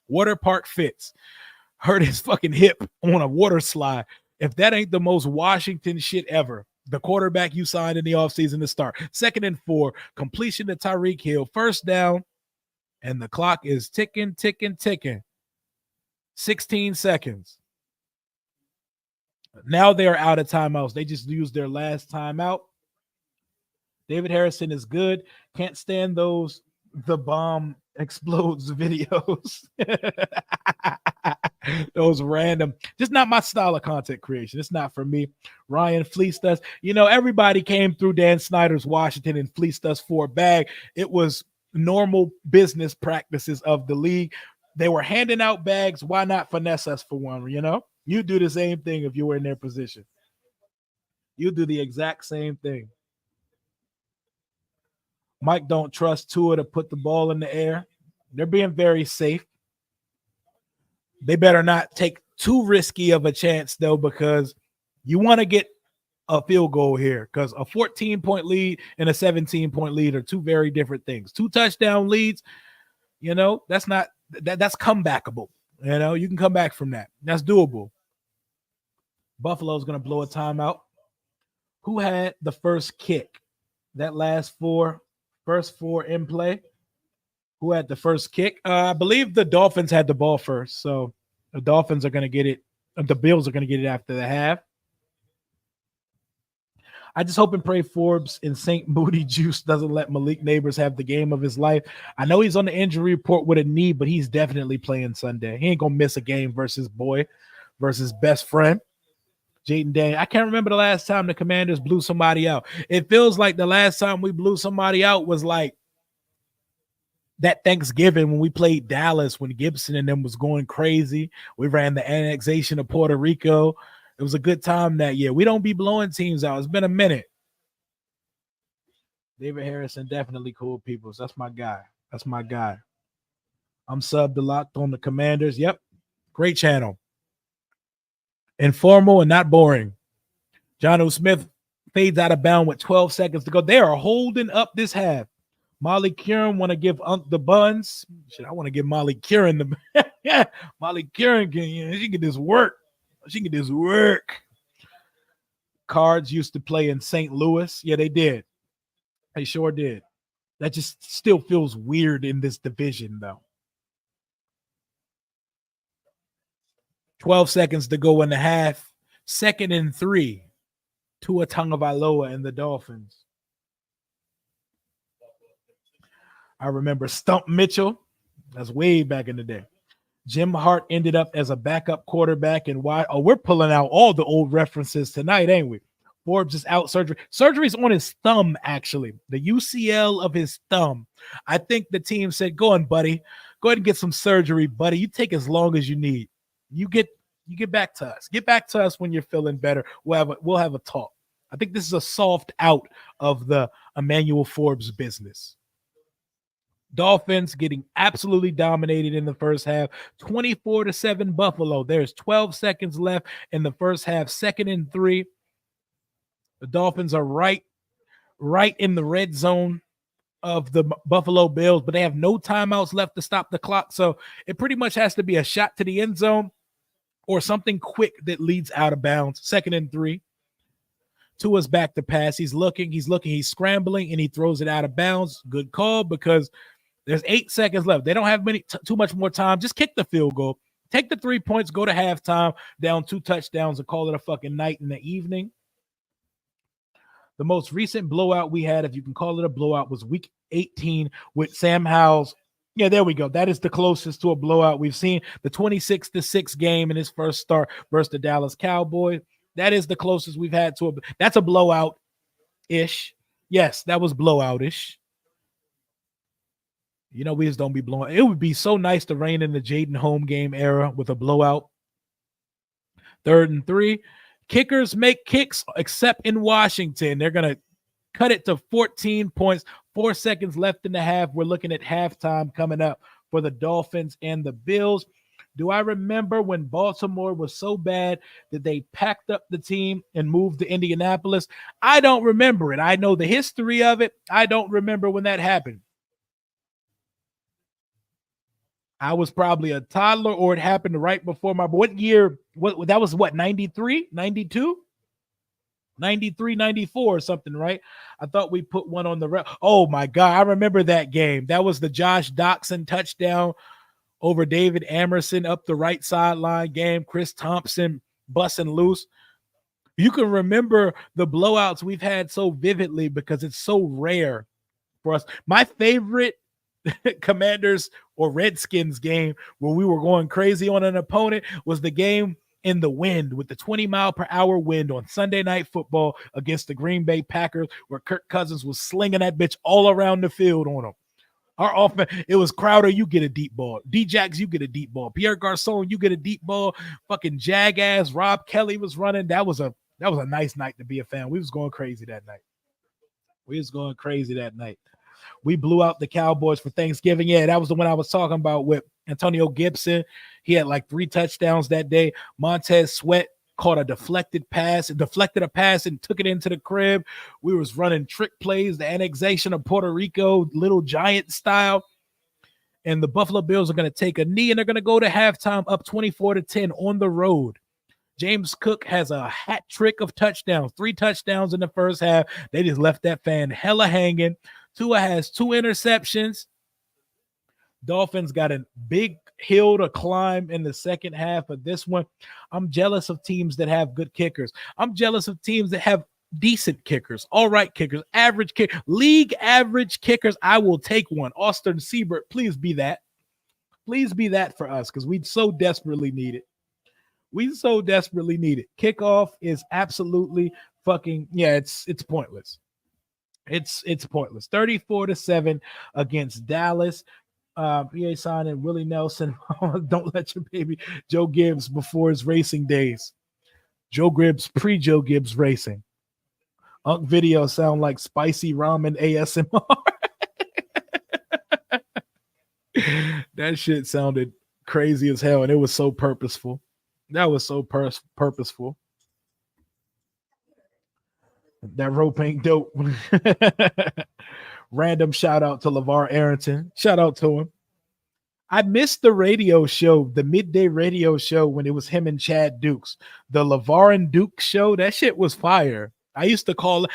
Speaker 1: Water Park Fitz. Hurt his fucking hip on a water slide. If that ain't the most Washington shit ever, the quarterback you signed in the offseason to start. 2nd and 4, completion to Tyreek Hill. 1st down, and the clock is ticking, ticking, ticking. 16 seconds. Now they're out of timeouts. They just used their last timeout. David Harrison is good. Can't stand the bomb explodes videos. Those random, just not my style of content creation. It's not for me. Ryan fleeced us. Everybody came through Dan Snyder's Washington and fleeced us for a bag. It was normal business practices of the league. They were handing out bags. Why not finesse us for one? You do the same thing if you were in their position. You do the exact same thing. Mike don't trust Tua to put the ball in the air. They're being very safe. They better not take too risky of a chance, though, because you want to get a field goal here, because a 14-point lead and a 17-point lead are two very different things. 2 touchdown leads, that's not that's comebackable. You can come back from that. That's doable. Buffalo's going to blow a timeout. Who had the first kick? That first four in play. Who had the first kick? I believe the Dolphins had the ball first. So the Dolphins are going to get it. The Bills are going to get it after the half. I just hope and pray Forbes and St. Booty Juice doesn't let Malik Neighbors have the game of his life. I know he's on the injury report with a knee, but he's definitely playing Sunday. He ain't going to miss a game versus best friend, Jaden Daniels. I can't remember the last time the Commanders blew somebody out. It feels like the last time we blew somebody out was like that Thanksgiving when we played Dallas, when Gibson and them was going crazy. We ran the annexation of Puerto Rico. It was a good time that year. We don't be blowing teams out. It's been a minute. David Harrison, definitely cool people. That's my guy. I'm subbed a lot on the Commanders. Yep. Great channel. Informal and not boring. Jonnu Smith fades out of bounds with 12 seconds to go. They are holding up this half. Molly Curran want to give the buns. Shit, I want to give Molly Curran the Molly Curran she get this work. Cards used to play in St. Louis. Yeah, they did. They sure did. That just still feels weird in this division, though. 12 seconds to go in the half. 2nd and 3. Tua Tagovailoa and the Dolphins. I remember Stump Mitchell. That's way back in the day. Jim Hart ended up as a backup quarterback. And why? Oh, we're pulling out all the old references tonight, ain't we? Forbes is out surgery. Surgery's on his thumb, actually. The UCL of his thumb. I think the team said, go on, buddy. Go ahead and get some surgery, buddy. You take as long as you need. You get back to us. Get back to us when you're feeling better. We'll have a talk. I think this is a soft out of the Emmanuel Forbes business. Dolphins getting absolutely dominated in the first half, 24-7 Buffalo. There's 12 seconds left in the first half, 2nd and 3. The Dolphins are right in the red zone of the Buffalo Bills, but they have no timeouts left to stop the clock. So it pretty much has to be a shot to the end zone or something quick that leads out of bounds. 2nd and 3. Tua's back to pass. He's looking, he's scrambling, and he throws it out of bounds. Good call, because there's 8 seconds left. They don't have too much more time. Just kick the field goal. Take the 3 points, go to halftime, down 2 touchdowns, and call it a fucking night in the evening. The most recent blowout we had, if you can call it a blowout, was week 18 with Sam Howell's. Yeah, there we go. That is the closest to a blowout we've seen. The 26-6 game in his first start versus the Dallas Cowboys. That is the closest we've had to that's a blowout-ish. Yes, that was blowout-ish. We just don't be blowing. It would be so nice to reign in the Jaden home game era with a blowout. 3rd and 3. Kickers make kicks except in Washington. They're going to cut it to 14 points. 4 seconds left in the half. We're looking at halftime coming up for the Dolphins and the Bills. Do I remember when Baltimore was so bad that they packed up the team and moved to Indianapolis? I don't remember it. I know the history of it. I don't remember when that happened. I was probably a toddler, or it happened right before what year? That was 93, 92, 93, 94 or something, right? I thought we put one on the oh my God, I remember that game. That was the Josh Doxson touchdown over David Amerson up the right sideline game. Chris Thompson busting loose. You can remember the blowouts we've had so vividly because it's so rare for us. My favorite Commanders or Redskins game where we were going crazy on an opponent was the game in the wind with the 20-mile-per-hour wind on Sunday Night Football against the Green Bay Packers, where Kirk Cousins was slinging that bitch all around the field on them. Our offense, it was Crowder, you get a deep ball. D-Jax, you get a deep ball. Pierre Garcon, you get a deep ball. Fucking jag-ass Rob Kelly was running. That was a nice night to be a fan. We was going crazy that night. We blew out the Cowboys for Thanksgiving. Yeah, that was the one I was talking about with Antonio Gibson. He had like 3 touchdowns that day. Montez Sweat caught a deflected a pass and took it into the crib. We was running trick plays, the annexation of Puerto Rico, Little Giant style. And the Buffalo Bills are going to take a knee, and they're going to go to halftime up 24-10 on the road. James Cook has a hat trick of touchdowns, 3 touchdowns in the first half. They just left that fan hella hanging. Tua has 2 interceptions. Dolphins got a big hill to climb in the second half of this one. I'm jealous of teams that have good kickers. I'm jealous of teams that have decent kickers, all right kickers, average kick, league average kickers. I will take one. Austin Siebert, please be that. Please be that for us because we so desperately need it. Kickoff is absolutely fucking, yeah, it's pointless. It's pointless. 34-7 against Dallas. PA sign and Willie Nelson. Don't let your baby Joe Gibbs before his racing days. Joe Gibbs, pre-Joe Gibbs racing. Unk video sound like spicy ramen ASMR. That shit sounded crazy as hell, and it was so purposeful. That was so purposeful. That rope ain't dope. Random shout out to LeVar Arrington. Shout out to him. I missed the radio show, the midday radio show when it was him and Chad Dukes. The LeVar and Duke show, that shit was fire. I used to call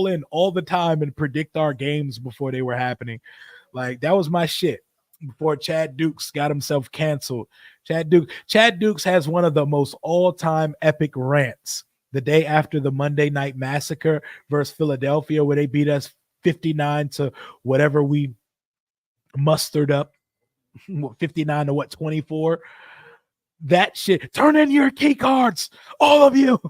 Speaker 1: in all the time and predict our games before they were happening. Like that was my shit before Chad Dukes got himself canceled. Chad Dukes has one of the most all-time epic rants the day after the Monday Night Massacre versus Philadelphia, where they beat us 59 to whatever we mustered up. 59 to what, 24? That shit. Turn in your key cards, all of you.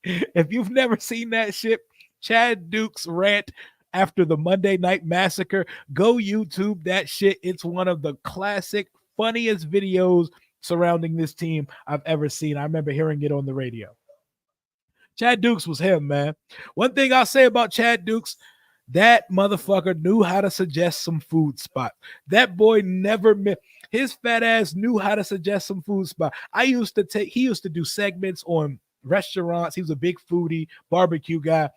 Speaker 1: If you've never seen that shit, Chad Dukes rant after the Monday Night Massacre, go YouTube that shit. It's one of the classic, funniest videos surrounding this team I've ever seen. I remember hearing it on the radio. Chad Dukes was him, man. One thing I'll say about Chad Dukes, that motherfucker knew how to suggest some food spot. That boy never missed. His fat ass knew how to suggest some food spot. He used to do segments on restaurants. He was a big foodie, barbecue guy.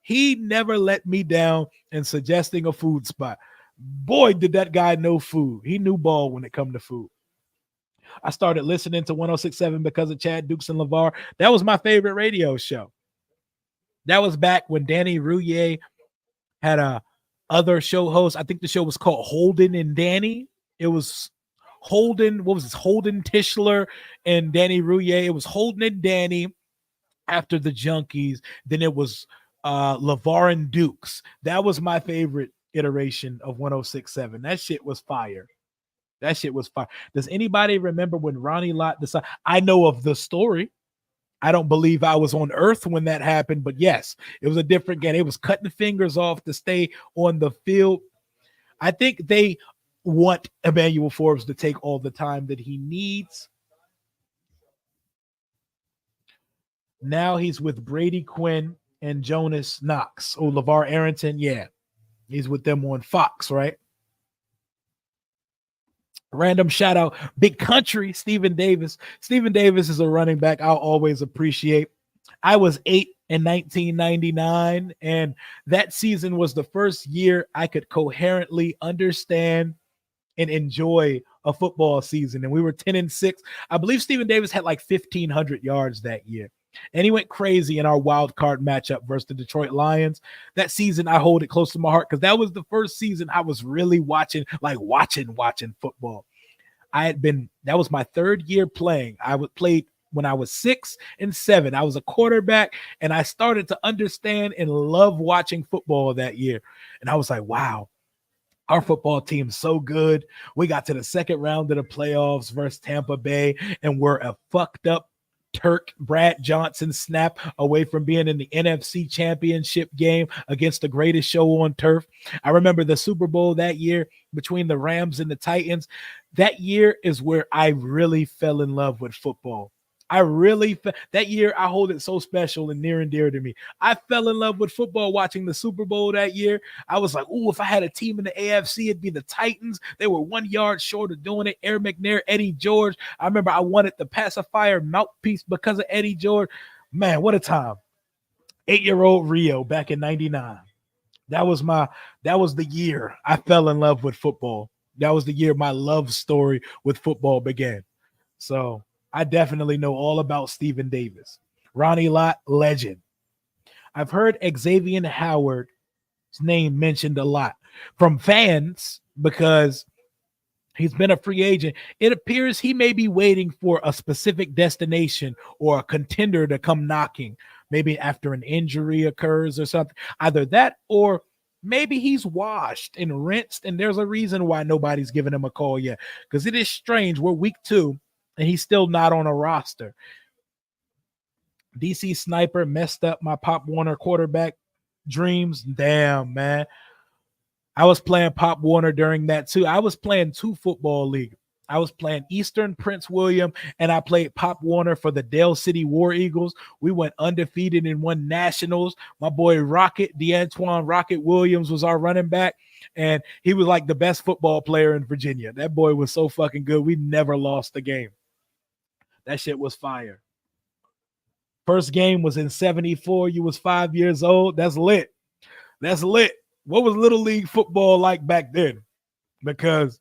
Speaker 1: He never let me down in suggesting a food spot. Boy, did that guy know food. He knew ball when it come to food. I started listening to 106.7 because of Chad Dukes and LeVar. That was my favorite radio show. That was back when Danny Rouillet had a other show host. I think the show was called Holden and Danny. It was Holden. What was this? Holden Tischler and Danny Rouillet. It was Holden and Danny after the Junkies. Then it was LeVar and Dukes. That was my favorite iteration of 106.7. That shit was fire. Does anybody remember when Ronnie Lott decided? I know of the story. I don't believe I was on Earth when that happened, but yes, it was a different game. It was cutting fingers off to stay on the field. I think they want Emmanuel Forbes to take all the time that he needs. Now he's with Brady Quinn and Jonas Knox. Oh, LeVar Arrington, yeah. He's with them on Fox, right? Random shout out, Big Country, Stephen Davis. Stephen Davis is a running back I'll always appreciate. I was 8 in 1999, and that season was the first year I could coherently understand and enjoy a football season. And we were 10-6. I believe Stephen Davis had like 1,500 yards that year. And he went crazy in our wild card matchup versus the Detroit Lions. That season, I hold it close to my heart because that was the first season I was really watching football. That was my third year playing. I would play when I was 6 and 7. I was a quarterback, and I started to understand and love watching football that year. And I was like, wow, Our football team's so good. We got to the second round of the playoffs versus Tampa Bay, and we're a fucked up Turk Brad Johnson snap away from being in the NFC Championship game against the greatest show on turf. I remember the Super Bowl that year between the Rams and the Titans. That year is where I really fell in love with football. That year I hold it so special and near and dear to me. I fell in love with football watching the Super Bowl that year. I was like, "Ooh, if I had a team in the AFC, it'd be the Titans." They were 1 yard short of doing it. Air McNair, Eddie George. I remember I wanted the pacifier mouthpiece because of Eddie George. Man, what a time! 8-year-old Rio back in '99. That was the year I fell in love with football. That was the year my love story with football began. So I definitely know all about Stephen Davis. Ronnie Lott, legend. I've heard Xavier Howard's name mentioned a lot from fans because he's been a free agent. It appears he may be waiting for a specific destination or a contender to come knocking, maybe after an injury occurs or something. Either that or maybe he's washed and rinsed, and there's a reason why nobody's giving him a call yet. Because it is strange. We're week 2, and he's still not on a roster. DC Sniper messed up my Pop Warner quarterback dreams. Damn, man. I was playing Pop Warner during that too. I was playing 2 football leagues. I was playing Eastern Prince William, and I played Pop Warner for the Dale City War Eagles. We went undefeated and won nationals. My boy DeAntoine Rocket Williams was our running back, and he was like the best football player in Virginia. That boy was so fucking good. We never lost the game. That shit was fire. First game was in 74. You was 5 years old. That's lit. That's lit. What was Little League football like back then? Because,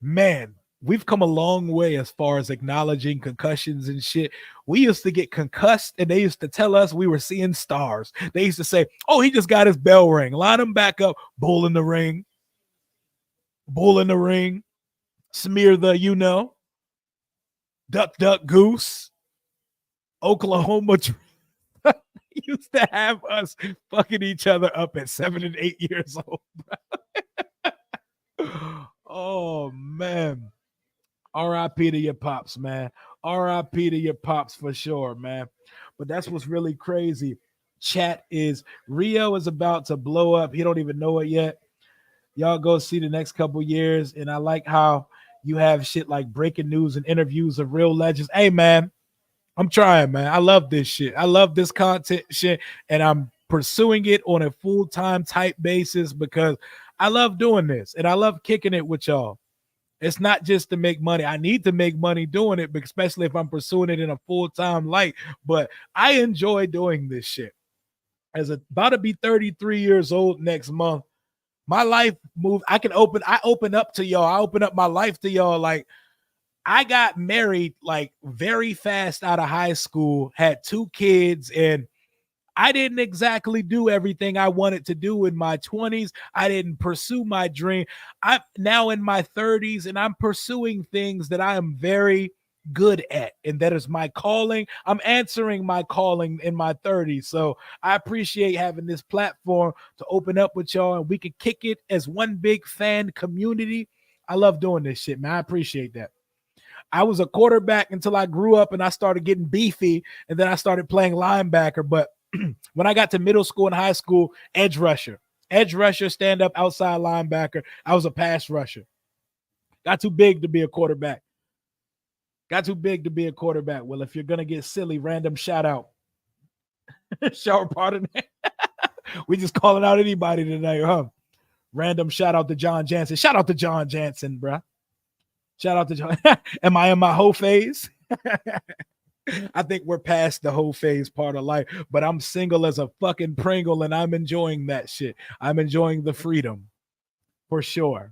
Speaker 1: man, we've come a long way as far as acknowledging concussions and shit. We used to get concussed, and they used to tell us we were seeing stars. They used to say, "Oh, he just got his bell ring. Line him back up. Bull in the ring. Bull in the ring. Smear the, duck, duck, goose." Oklahoma used to have us fucking each other up at 7 and 8 years old. Oh, man. R.I.P. to your pops, man. R.I.P. to your pops for sure, man. But that's what's really crazy. Chat is Rio is about to blow up. He don't even know it yet. Y'all go see the next couple years. And I like how you have shit like breaking news and interviews of real legends. Hey, man. I'm trying, man. I love this shit. I love this content shit, and I'm pursuing it on a full-time type basis because I love doing this, and I love kicking it with y'all. It's not just to make money. I need to make money doing it, especially if I'm pursuing it in a full-time light, but I enjoy doing this shit. About to be 33 years old next month, my life moved. I open up to y'all. I open up my life to y'all like, I got married like very fast out of high school, had 2 kids, and I didn't exactly do everything I wanted to do in my 20s. I didn't pursue my dream. I'm now in my 30s, and I'm pursuing things that I am very good at, and that is my calling. I'm answering my calling in my 30s. So I appreciate having this platform to open up with y'all, and we can kick it as one big fan community. I love doing this shit, man. I appreciate that. I was a quarterback until I grew up and I started getting beefy, and then I started playing linebacker. But when I got to middle school and high school, edge rusher, stand up outside linebacker. I was a pass rusher. Got too big to be a quarterback. Well, if you're going to get silly, random shout out. Shower pardon. We just calling out anybody tonight, huh? Random shout out to John Jansen. Shout out to John Jansen, bruh. Shout out to John. Am I in my whole phase? I think we're past the whole phase part of life, but I'm single as a fucking Pringle, and I'm enjoying that shit. I'm enjoying the freedom for sure.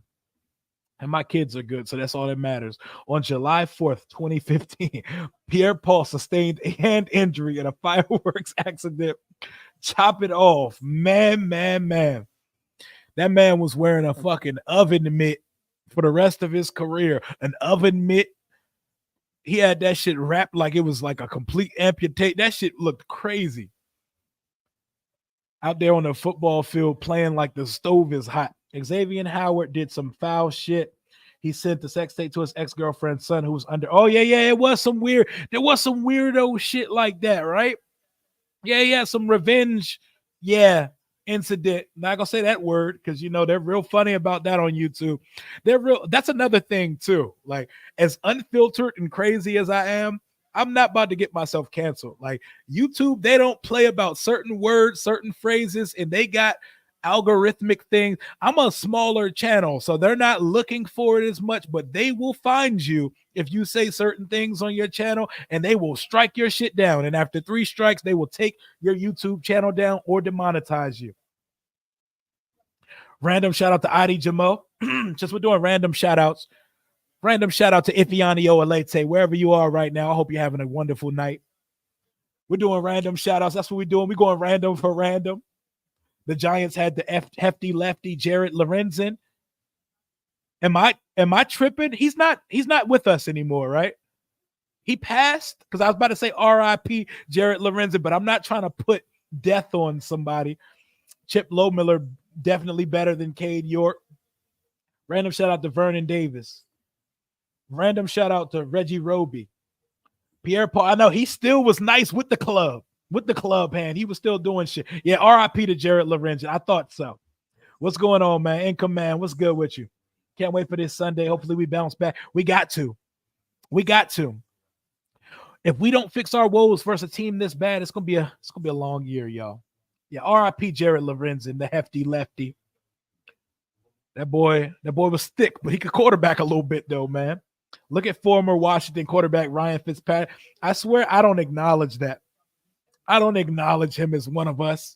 Speaker 1: And my kids are good, so that's all that matters. On July 4th, 2015, Pierre Paul sustained a hand injury in a fireworks accident. Chop it off. Man. That man was wearing a fucking oven mitt for the rest of his career. An oven mitt. He had that shit wrapped like it was like a complete amputate. That shit looked crazy. Out there on the football field playing like the stove is hot. Xavier Howard did some foul shit. He sent the sex tape to his ex-girlfriend's son who was under. Oh, yeah. It was some weird. There was some weirdo shit like that, right? Yeah. Some revenge. Yeah. Incident. Not gonna say that word because they're real funny about that on YouTube. They're real. That's another thing too. Like, as unfiltered and crazy as I am, I'm not about to get myself canceled. Like, YouTube, they don't play about certain words, certain phrases, and they got algorithmic things. I'm a smaller channel, so they're not looking for it as much, but they will find you if you say certain things on your channel, and they will strike your shit down. And after 3 strikes, they will take your YouTube channel down or demonetize you. Random shout out to Adi Jamo. Just we're doing random shout outs. Random shout out to Ifiani Olete, wherever you are right now. I hope you're having a wonderful night. We're doing random shout outs. That's what we're doing. We're going random for random. The Giants had the hefty lefty Jared Lorenzen. Am I tripping? He's not with us anymore, right? He passed, because I was about to say RIP Jared Lorenzen, but I'm not trying to put death on somebody. Chip Lowmiller definitely better than Cade York. Random shout out to Vernon Davis. Random shout out to Reggie Roby. Pierre Paul. I know he still was nice with the club. With the club hand, he was still doing shit. Yeah, RIP to Jared Lorenzen. I thought so. What's going on, man? In command, what's good with you? Can't wait for this Sunday. Hopefully we bounce back. We got to. If we don't fix our woes versus a team this bad, it's gonna be a long year, y'all. Yeah, RIP Jared Lorenzen, the hefty lefty. That boy was thick, but he could quarterback a little bit though, man. Look at former Washington quarterback Ryan Fitzpatrick. I swear I don't acknowledge that. I don't acknowledge him as one of us.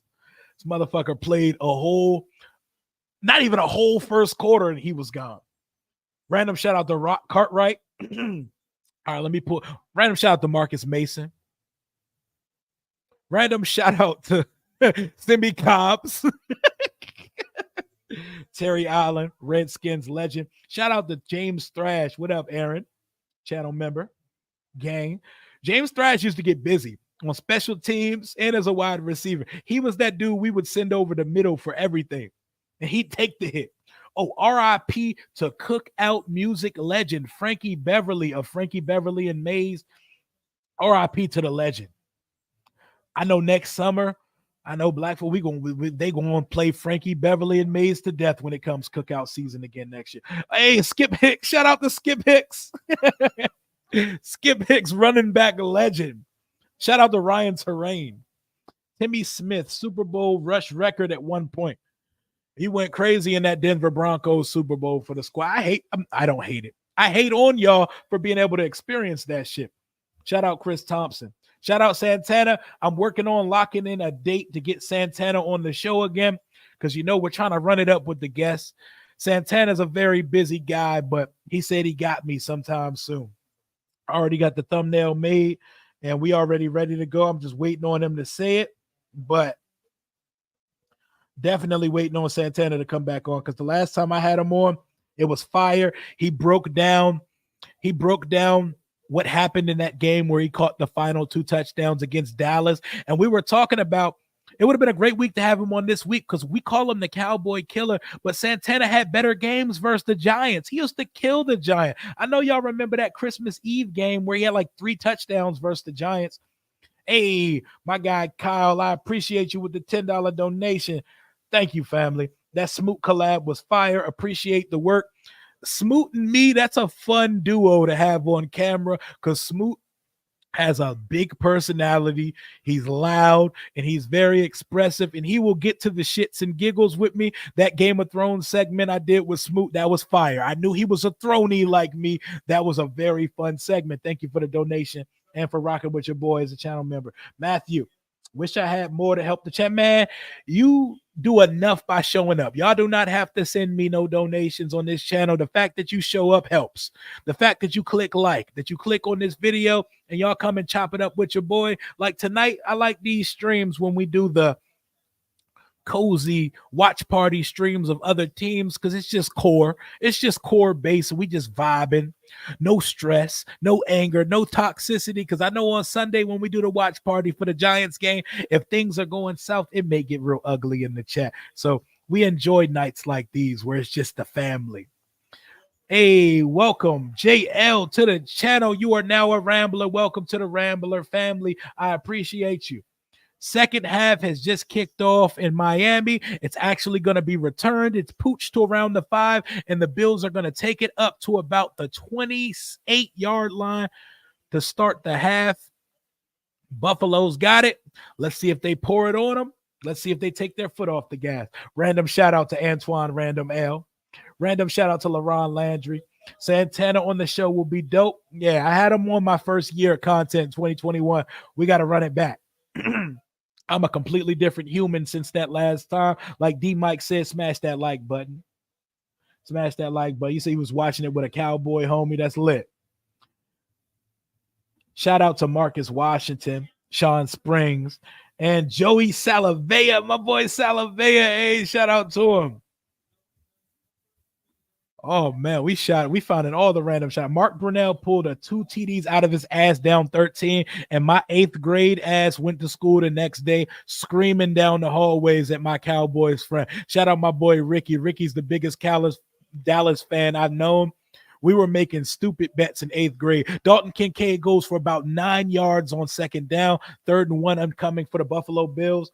Speaker 1: This motherfucker played not even a whole first quarter, and he was gone. Random shout out to Rock Cartwright. All right, let me pull. Random shout out to Marcus Mason. Random shout out to Simi Cobbs. Terry Allen, Redskins legend. Shout out to James Thrash. What up, Aaron? Channel member. Gang. James Thrash used to get busy on special teams and as a wide receiver. He was that dude we would send over the middle for everything, and he'd take the hit. Oh, RIP to cookout music legend Frankie Beverly of Frankie Beverly and Mays. RIP to the legend. I know next summer, I know Blackfoot, they going to play Frankie Beverly and Mays to death when it comes cookout season again next year. Hey, Skip Hicks. Shout out to Skip Hicks. Skip Hicks, running back legend. Shout out to Ryan Terrain. Timmy Smith, Super Bowl rush record at one point. He went crazy in that Denver Broncos Super Bowl for the squad. I don't hate it. I hate on y'all for being able to experience that shit. Shout out Chris Thompson. Shout out Santana. I'm working on locking in a date to get Santana on the show again, because we're trying to run it up with the guests. Santana's a very busy guy, but he said he got me sometime soon. I already got the thumbnail made, and we already ready to go. I'm just waiting on him to say it, but definitely waiting on Santana to come back on, because the last time I had him on, it was fire. He broke down what happened in that game where he caught the final 2 touchdowns against Dallas. And we were talking about, it would have been a great week to have him on this week, because we call him the Cowboy Killer, but Santana had better games versus the Giants. He used to kill the Giants. I know y'all remember that Christmas Eve game where he had like 3 touchdowns versus the Giants. Hey, my guy Kyle, I appreciate you with the $10 donation. Thank you, family. That Smoot collab was fire. Appreciate the work. Smoot and me, that's a fun duo to have on camera, because Smoot has a big personality. He's loud and he's very expressive, and he will get to the shits and giggles with me. That Game of Thrones segment I did with Smoot, that was fire. I knew he was a throny like me. That was a very fun segment. Thank you for the donation and for rocking with your boy as a channel member. Matthew, wish I had more to help the chat. Man, you do enough by showing up. Y'all do not have to send me no donations on this channel. The fact that you show up helps. The fact that you click like, that you click on this video and y'all come and chop it up with your boy. Like tonight, I like these streams when we do the cozy watch party streams of other teams, because it's just core base. We just vibing, no stress, no anger, no toxicity, because I know on Sunday when we do the watch party for the Giants game, if things are going south, it may get real ugly in the chat. So We enjoy nights like these where it's just the family. Hey, welcome JL to the channel. You are now a Rambler. Welcome to the Rambler family. I appreciate you. Second half has just kicked off in Miami. It's actually going to be returned. It's pooched to around the 5, and the Bills are going to take it up to about the 28-yard line to start the half. Buffalo's got it. Let's see if they pour it on them. Let's see if they take their foot off the gas. Random shout out to Antoine Random L. Random shout out to LaRon Landry. Santana on the show will be dope. Yeah, I had him on my first year of content 2021. We got to run it back. I'm a completely different human since that last time. Like D Mike said, smash that like button. Smash that like button. You see he was watching it with a cowboy homie. That's lit. Shout out to Marcus Washington, Sean Springs, and Joey Salavea. My boy Salavea. Hey, shout out to him. Oh man, we found in all the random shot. Mark Brunell pulled a 2 TDs out of his ass down 13, and my 8th grade ass went to school the next day screaming down the hallways at my Cowboys friend. Shout out my boy Ricky. Ricky's the biggest Dallas fan I've known. We were making stupid bets in 8th grade. Dalton Kincaid goes for about 9 yards on second down, 3rd and 1 incoming for the Buffalo Bills.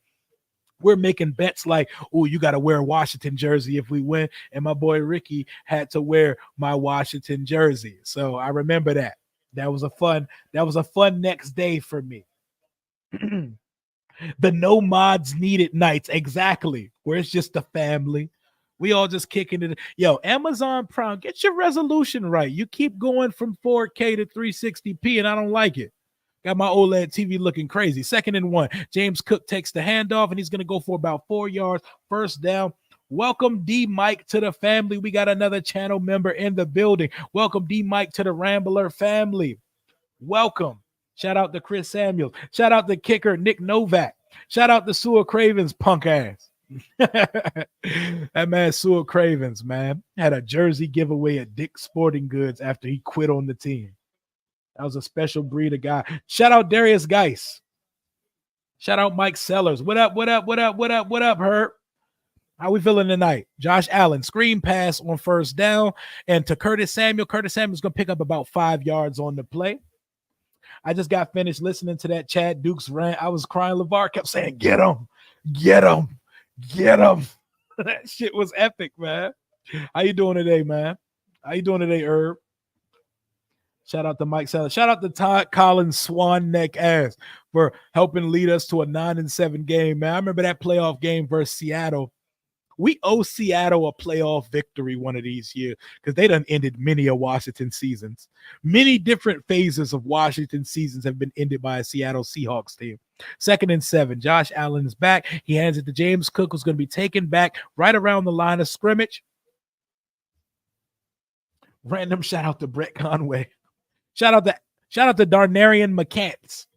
Speaker 1: We're making bets like, oh, you got to wear a Washington jersey if we win. And my boy Ricky had to wear my Washington jersey. So I remember that. That was a fun next day for me. The no mods needed nights. Exactly. Where it's just the family. We all just kicking it. Yo, Amazon Prime, get your resolution right. You keep going from 4K to 360p, and I don't like it. Got my OLED TV looking crazy. 2nd and 1. James Cook takes the handoff, and he's going to go for about 4 yards. First down. Welcome D Mike to the family. We got another channel member in the building. Welcome D Mike to the Rambler family. Welcome. Shout out to Chris Samuels. Shout out to kicker Nick Novak. Shout out to Sewell Cravens punk ass. That man Sewell Cravens, man, had a jersey giveaway at Dick's Sporting Goods after he quit on the team. That was a special breed of guy. Shout out Darius Geis. Shout out Mike Sellers. What up, Herb? How we feeling tonight? Josh Allen, screen pass on first down. And to Curtis Samuel. Curtis Samuel's going to pick up about 5 yards on the play. I just got finished listening to that Chad Dukes rant. I was crying. LeVar kept saying, get him, get him, get him. That shit was epic, man. How you doing today, man? How you doing today, Herb? Shout out to Mike Sellers. Shout out to Todd Collins Swan Neck ass for helping lead us to a 9-7 game, man. I remember that playoff game versus Seattle. We owe Seattle a playoff victory one of these years because they done ended many of Washington seasons. Many different phases of Washington seasons have been ended by a Seattle Seahawks team. 2nd and 7. Josh Allen is back. He hands it to James Cook, who's going to be taken back right around the line of scrimmage. Random shout out to Brett Conway. Shout out to Darnarian McCants.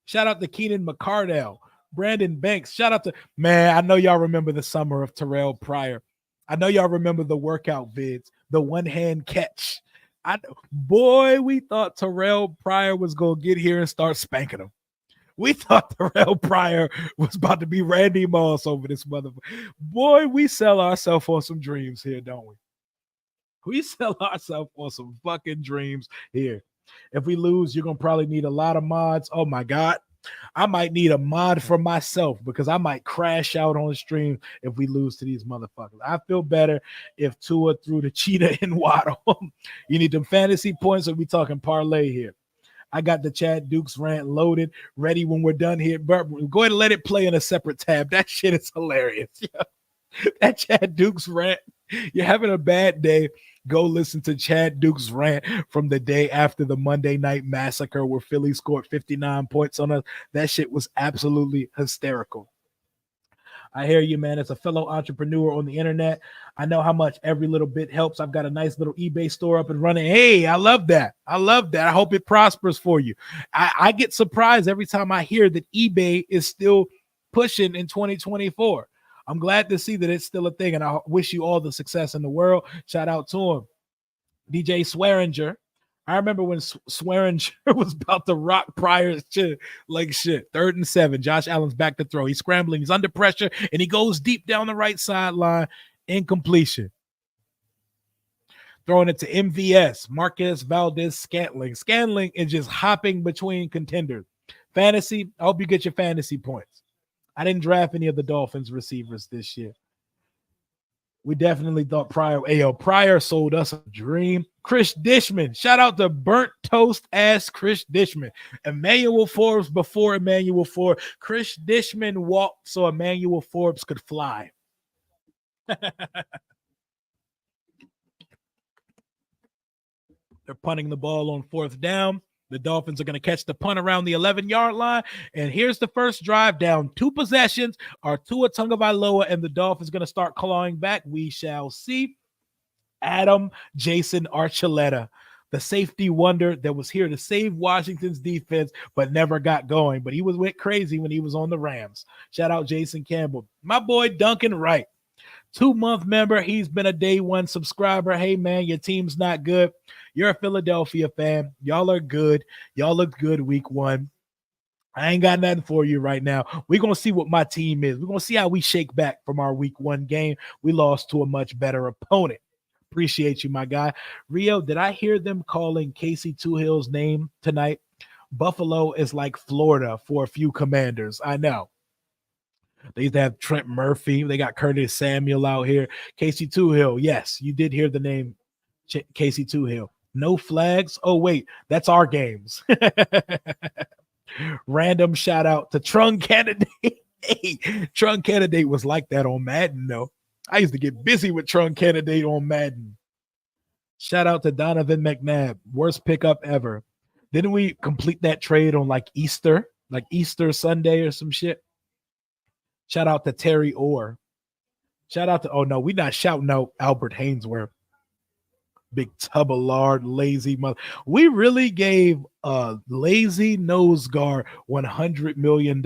Speaker 1: Shout out to Keenan McCardell. Brandon Banks. Shout out to, man, I know y'all remember the summer of Terrell Pryor. I know y'all remember the workout vids, the one-hand catch. Boy, we thought Terrell Pryor was going to get here and start spanking him. We thought Terrell Pryor was about to be Randy Moss over this motherfucker. Boy, we sell ourselves on some dreams here, don't we? We sell ourselves on some fucking dreams here. If we lose, you're going to probably need a lot of mods. Oh, my God. I might need a mod for myself because I might crash out on the stream if we lose to these motherfuckers. I feel better if Tua threw the cheetah and Waddle. You need them fantasy points, or we talking parlay here. I got the Chad Dukes rant loaded, ready when we're done here. But go ahead and let it play in a separate tab. That shit is hilarious. That Chad Dukes rant. You're having a bad day. Go listen to Chad Dukes rant from the day after the Monday Night Massacre where Philly scored 59 points on us. That shit was absolutely hysterical. I hear you, man. As a fellow entrepreneur on the internet, I know how much every little bit helps. I've got a nice little eBay store up and running. Hey, I love that. I love that. I hope it prospers for you. I get surprised every time I hear that eBay is still pushing in 2024. I'm glad to see that it's still a thing, and I wish you all the success in the world. Shout out to him. DJ Swearinger. I remember when Swearinger was about to rock Pryor's shit like shit. 3rd and 7. Josh Allen's back to throw. He's scrambling. He's under pressure, and he goes deep down the right sideline. Incompletion. Throwing it to MVS, Marquez Valdez Scantling. Scantling is just hopping between contenders. Fantasy, I hope you get your fantasy points. I didn't draft any of the Dolphins receivers this year. We definitely thought Pryor sold us a dream. Chris Dishman. Shout out to burnt toast ass Chris Dishman. Emmanuel Forbes before Emmanuel Forbes. Chris Dishman walked so Emmanuel Forbes could fly. They're punting the ball on 4th down. The Dolphins are going to catch the punt around the 11-yard line. And here's the first drive down. 2 possessions are Tua Tagovailoa, and the Dolphins going to start clawing back. We shall see. Jason Archuleta, the safety wonder that was here to save Washington's defense, but never got going. But he went crazy when he was on the Rams. Shout out Jason Campbell. My boy Duncan Wright, 2-month member. He's been a day 1 subscriber. Hey, man, your team's not good. You're a Philadelphia fan. Y'all are good. Y'all look good week 1. I ain't got nothing for you right now. We're going to see what my team is. We're going to see how we shake back from our week 1 game. We lost to a much better opponent. Appreciate you, my guy. Rio, did I hear them calling Casey Toohill's name tonight? Buffalo is like Florida for a few Commanders. I know. They used to have Trent Murphy. They got Curtis Samuel out here. Casey Toohill. Yes, you did hear the name Casey Toohill. No flags. Oh, wait, that's our games. Random shout out to Trung Candidate. Hey, Trung Candidate was like that on Madden, though. I used to get busy with Trung Candidate on Madden. Shout out to Donovan McNabb. Worst pickup ever. Didn't we complete that trade on like Easter Sunday or some shit? Shout out to Terry Orr. Shout out to, oh no, we're not shouting out Albert Hainsworth. Big Tuballard, lazy mother. We really gave a lazy nose guard $100 million.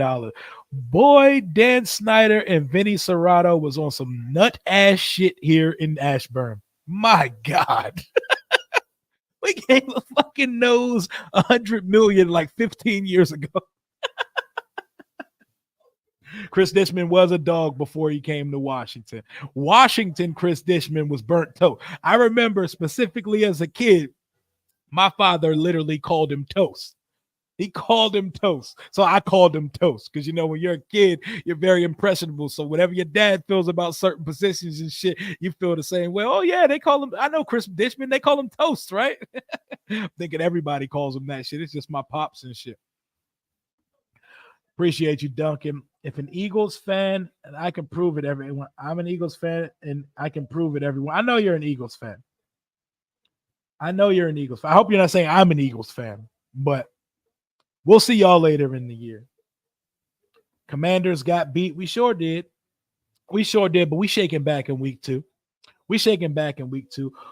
Speaker 1: Boy, Dan Snyder and Vinny Serrato was on some nut ass shit here in Ashburn. My God. We gave a fucking nose $100 million like 15 years ago. Chris Dishman was a dog before he came to Washington. Chris Dishman was burnt toast. I remember specifically as a kid, my father literally called him Toast. He called him Toast. So I called him Toast because, you know, when you're a kid, you're very impressionable. So whatever your dad feels about certain positions and shit, you feel the same way. Oh, yeah, they call him, I know Chris Dishman, they call him Toast, right? I'm thinking everybody calls him that shit. It's just my pops and shit. Appreciate you, Duncan. If an Eagles fan, and I can prove it, everyone. I'm an Eagles fan, and I can prove it, everyone. I know you're an Eagles fan. I know you're an Eagles fan. I hope you're not saying I'm an Eagles fan, but we'll see y'all later in the year. Commanders got beat. We sure did. But we shaking back in week 2.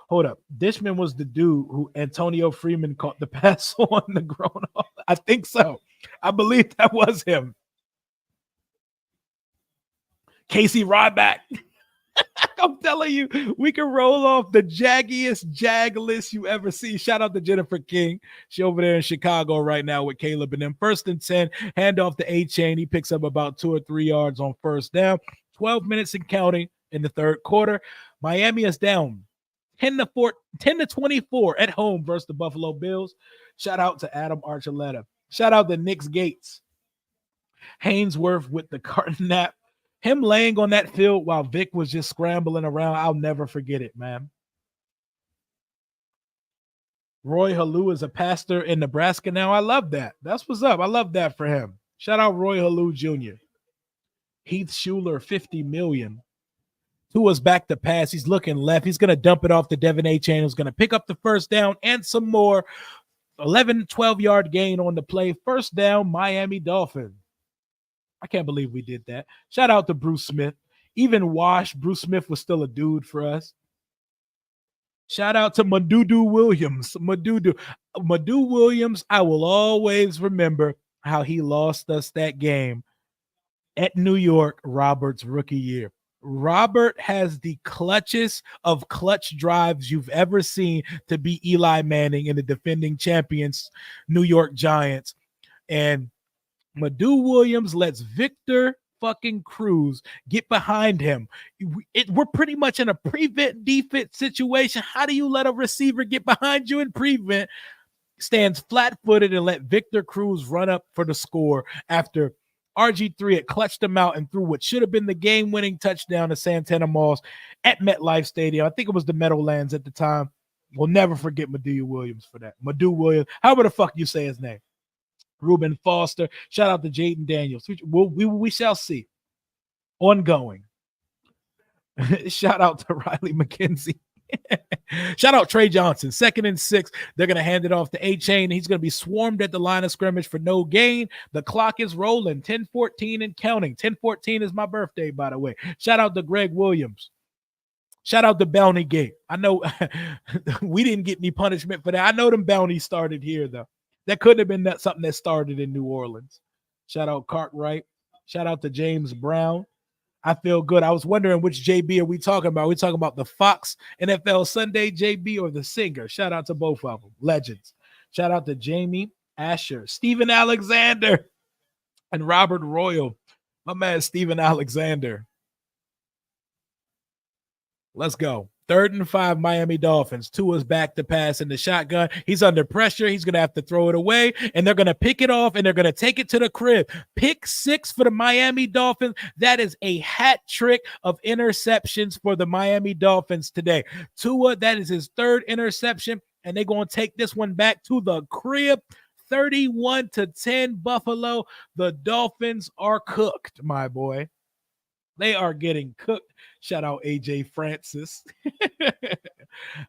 Speaker 1: Hold up. Dishman was the dude who Antonio Freeman caught the pass on the grown off. I think so. I believe that was him. Casey Ryback. I'm telling you, we can roll off the jaggiest jag list you ever see. Shout out to Jennifer King. She over there in Chicago right now with Caleb. And then 1st and 10, hand off to A-Chain. He picks up about 2 or 3 yards on 1st down. 12 minutes and counting in the 3rd quarter. Miami is down 10 to 24 at home versus the Buffalo Bills. Shout out to Adam Archuleta. Shout out to Nick Gates. Hainsworth with the carton nap. Him laying on that field while Vic was just scrambling around. I'll never forget it, man. Roy Halou is a pastor in Nebraska now. I love that. That's what's up. I love that for him. Shout out Roy Halou Jr. Heath Schuler, $50 million. Tua's back to pass. He's looking left. He's going to dump it off to Devin A-Chain, who's going to pick up the 1st down and some more. 11, 12-yard gain on the play. 1st down, Miami Dolphins. I can't believe we did that. Shout out to Bruce Smith. Even Wash, Bruce Smith was still a dude for us. Shout out to Madudu Williams. Madudu Williams, I will always remember how he lost us that game at New York, Robert's rookie year. Robert has the clutchest of clutch drives you've ever seen to beat Eli Manning and the defending champions, New York Giants. And Madu Williams lets Victor fucking Cruz get behind him. We're pretty much in a prevent defense situation. How do you let a receiver get behind you in prevent? Stands flat-footed and let Victor Cruz run up for the score after RG3 had clutched him out and threw what should have been the game-winning touchdown to Santana Moss at MetLife Stadium. I think it was the Meadowlands at the time. We'll never forget Madu Williams for that. Madu Williams. However the fuck you say his name. Reuben Foster. Shout out to Jaden Daniels. We shall see. Ongoing. Shout out to Riley McKenzie. Shout out Trey Johnson. 2nd and 6. They're going to hand it off to A-Chain. He's going to be swarmed at the line of scrimmage for no gain. The clock is rolling. 10-14 and counting. 10-14 is my birthday, by the way. Shout out to Greg Williams. Shout out to Bounty Gate. I know we didn't get any punishment for that. I know them bounties started here, though. That couldn't have been something that started in New Orleans. Shout out Cartwright. Shout out to James Brown. I feel good. I was wondering which JB are we talking about? Are we talking about the Fox NFL Sunday JB or the singer? Shout out to both of them. Legends. Shout out to Jamie Asher, Steven Alexander, and Robert Royal. My man, Steven Alexander. Let's go. 3rd and 5, Miami Dolphins. Tua's back to pass in the shotgun. He's under pressure. He's going to have to throw it away, and they're going to pick it off, and they're going to take it to the crib. Pick 6 for the Miami Dolphins. That is a hat trick of interceptions for the Miami Dolphins today. Tua, that is his 3rd interception, and they're going to take this one back to the crib. 31-10 Buffalo. The Dolphins are cooked, my boy. They are getting cooked. Shout out AJ Francis.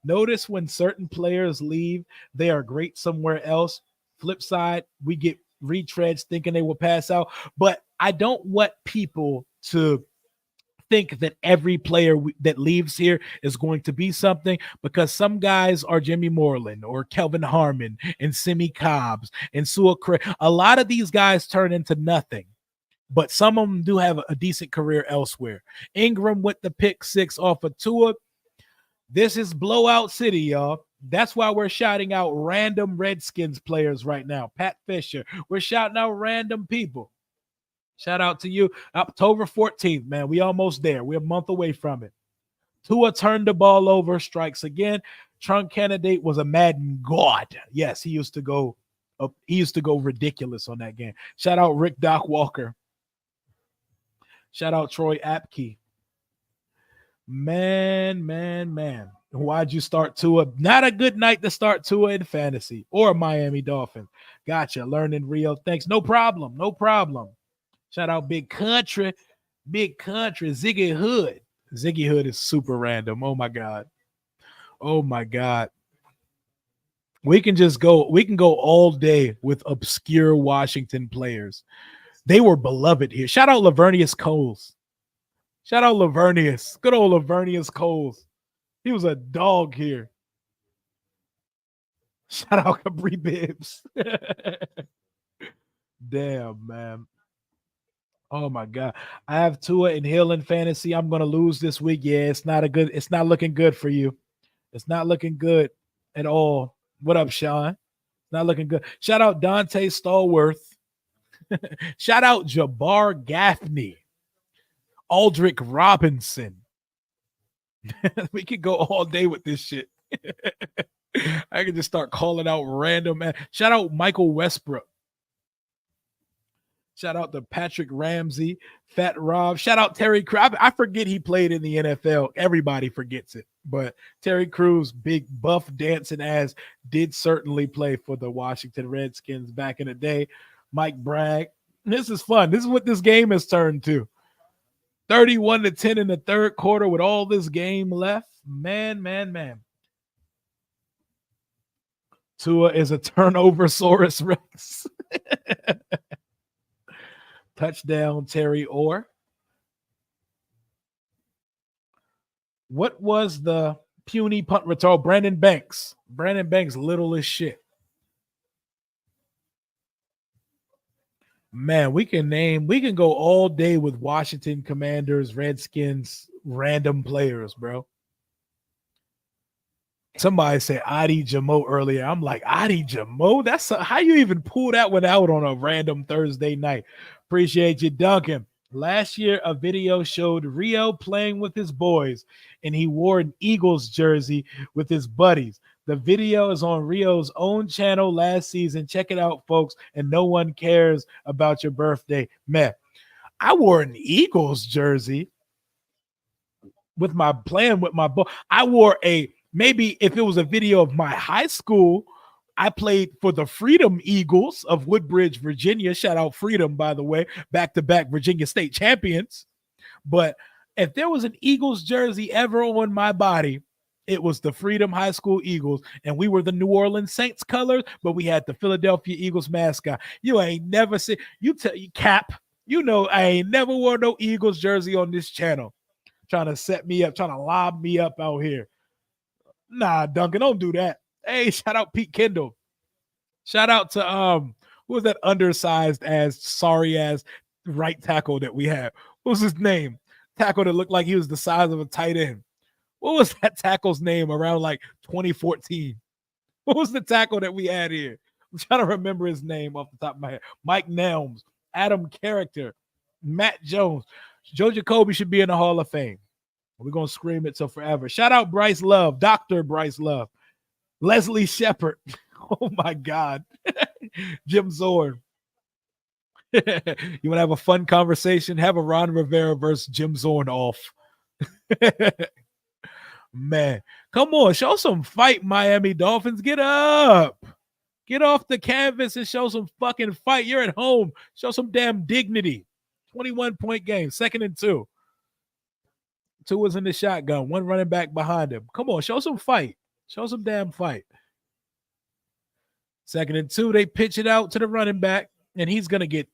Speaker 1: Notice when certain players leave, they are great somewhere else. Flip side, we get retreads thinking they will pass out. But I don't want people to think that every player that leaves here is going to be something, because some guys are Jimmy Moreland or Kelvin Harmon and Simi Cobbs and Sua Craig. A lot of these guys turn into nothing. But some of them do have a decent career elsewhere. Ingram with the pick 6 off of Tua. This is blowout city, y'all. That's why we're shouting out random Redskins players right now. Pat Fisher. We're shouting out random people. Shout out to you. October 14th, man. We almost there. We're a month away from it. Tua turned the ball over, strikes again. Trunk candidate was a Madden god. Yes, he used to go ridiculous on that game. Shout out Rick Doc Walker. Shout out Troy Apke. Man. Why'd you start Tua? Not a good night to start Tua in fantasy or Miami Dolphins. Gotcha. Learning Rio. Thanks. No problem. Shout out Big Country. Ziggy Hood. Ziggy Hood is super random. Oh my God. We can go all day with obscure Washington players. They were beloved here. Shout out Lavernius Coles. Good old Lavernius Coles. He was a dog here. Shout out Capri Bibbs. Damn, man. Oh my God. I have Tua and Hill in fantasy. I'm gonna lose this week. Yeah, it's not looking good for you. It's not looking good at all. What up, Sean? Not looking good. Shout out Dante Stallworth. Shout out Jabbar Gaffney, Aldrick Robinson. We could go all day with this shit. I could just start calling out random. Shout out Michael Westbrook. Shout out to Patrick Ramsey, Fat Rob. Shout out Terry Crews. I forget he played in the NFL. Everybody forgets it. But Terry Crews, big buff dancing ass, did certainly play for the Washington Redskins back in the day. Mike Bragg. This is fun. This is what this game has turned to. 31-10 in the 3rd quarter with all this game left. Man. Tua is a turnover Saurus Rex. Touchdown, Terry Orr. What was the puny punt return? Brandon Banks. Little as shit. Man, we can go all day with Washington Commanders, Redskins, random players, bro. Somebody said Adi Jamo earlier. I'm like, Adi Jamo? How you even pull that one out on a random Thursday night? Appreciate you, Duncan. Last year, a video showed Rio playing with his boys, and he wore an Eagles jersey with his buddies. The video is on Rio's own channel last season. Check it out, folks. And no one cares about your birthday. Man, I wore an Eagles jersey with my playing with my boy. I wore maybe if it was a video of my high school, I played for the Freedom Eagles of Woodbridge, Virginia. Shout out Freedom, by the way, back-to-back Virginia State champions. But if there was an Eagles jersey ever on my body, it was the Freedom High School Eagles, and we were the New Orleans Saints colors, but we had the Philadelphia Eagles mascot. You ain't never seen you Cap. You know I ain't never wore no Eagles jersey on this channel. Trying to set me up, trying to lob me up out here. Nah, Duncan, don't do that. Hey, shout out Pete Kendall. Shout out to who was that undersized as sorry ass right tackle that we had? What was his name? Tackle that looked like he was the size of a tight end. What was that tackle's name around like 2014? What was the tackle that we had here? I'm trying to remember his name off the top of my head. Mike Nelms, Adam Character, Matt Jones. Joe Jacoby should be in the Hall of Fame. We're going to scream it till forever. Shout out Bryce Love, Dr. Bryce Love, Leslie Shepard. Oh, my God. Jim Zorn. You want to have a fun conversation? Have a Ron Rivera versus Jim Zorn off. Man, come on. Show some fight, Miami Dolphins. Get up. Get off the canvas and show some fucking fight. You're at home. Show some damn dignity. 21-point game, 2nd and 2. 2 was in the shotgun, 1 running back behind him. Come on, show some fight. Show some damn fight. 2nd and 2, they pitch it out to the running back, and he's going to get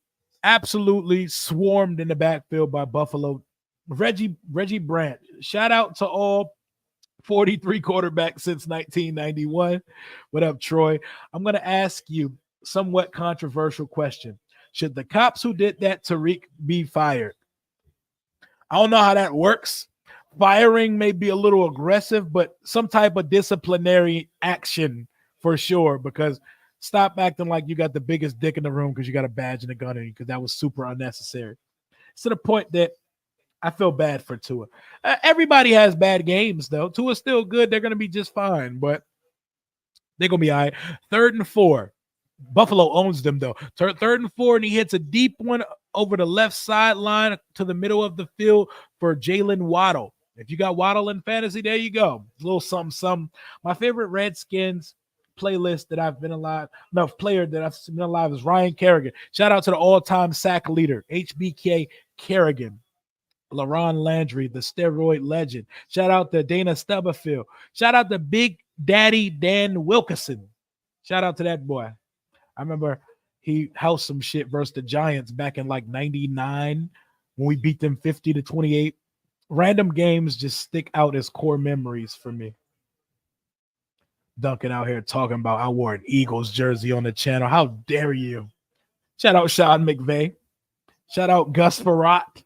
Speaker 1: absolutely swarmed in the backfield by Buffalo. Reggie Branch. Shout out to all 43 quarterbacks since 1991. What up, Troy? I'm going to ask you a somewhat controversial question. Should the cops who did that to Tariq be fired? I don't know how that works. Firing may be a little aggressive, but some type of disciplinary action for sure, because stop acting like you got the biggest dick in the room because you got a badge and a gun in you, because that was super unnecessary. It's to the point that I feel bad for Tua. Everybody has bad games, though. Tua's still good. They're going to be just fine, but they're going to be all right. 3rd and 4. Buffalo owns them, though. 3rd and 4, and he hits a deep one over the left sideline to the middle of the field for Jalen Waddle. If you got Waddle in fantasy, there you go. A little something. My favorite Redskins playlist that I've been alive, player that I've been alive is Ryan Kerrigan. Shout out to the all-time sack leader, HBK Kerrigan. LaRon Landry, the steroid legend. Shout out to Dana Stubblefield. Shout out to Big Daddy Dan Wilkerson. Shout out to that boy. I remember he housed some shit versus the Giants back in like 99 when we beat them 50-28. Random games just stick out as core memories for me. Duncan out here talking about I wore an Eagles jersey on the channel. How dare you? Shout out Sean McVay. Shout out Gus Farrat.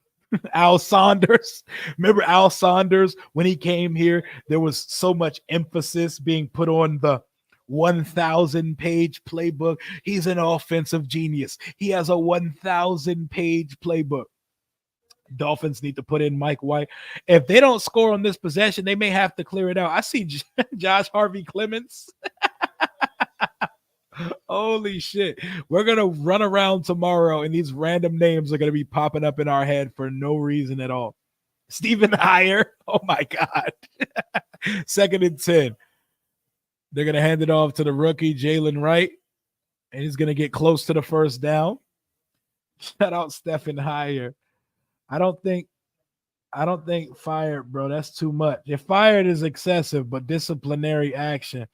Speaker 1: Al Saunders. Remember Al Saunders when he came here? There was so much emphasis being put on the 1,000-page playbook. He's an offensive genius. He has a 1,000-page playbook. Dolphins need to put in Mike White. If they don't score on this possession, they may have to clear it out. I see Josh Harvey Clements. Holy shit. We're going to run around tomorrow, and these random names are going to be popping up in our head for no reason at all. Stephen Heyer. Oh, my God. 2nd and 10. They're going to hand it off to the rookie, Jalen Wright, and he's going to get close to the 1st down. Shout out Stephen Heyer. I don't think fired, bro. That's too much. If fired is excessive, but disciplinary action.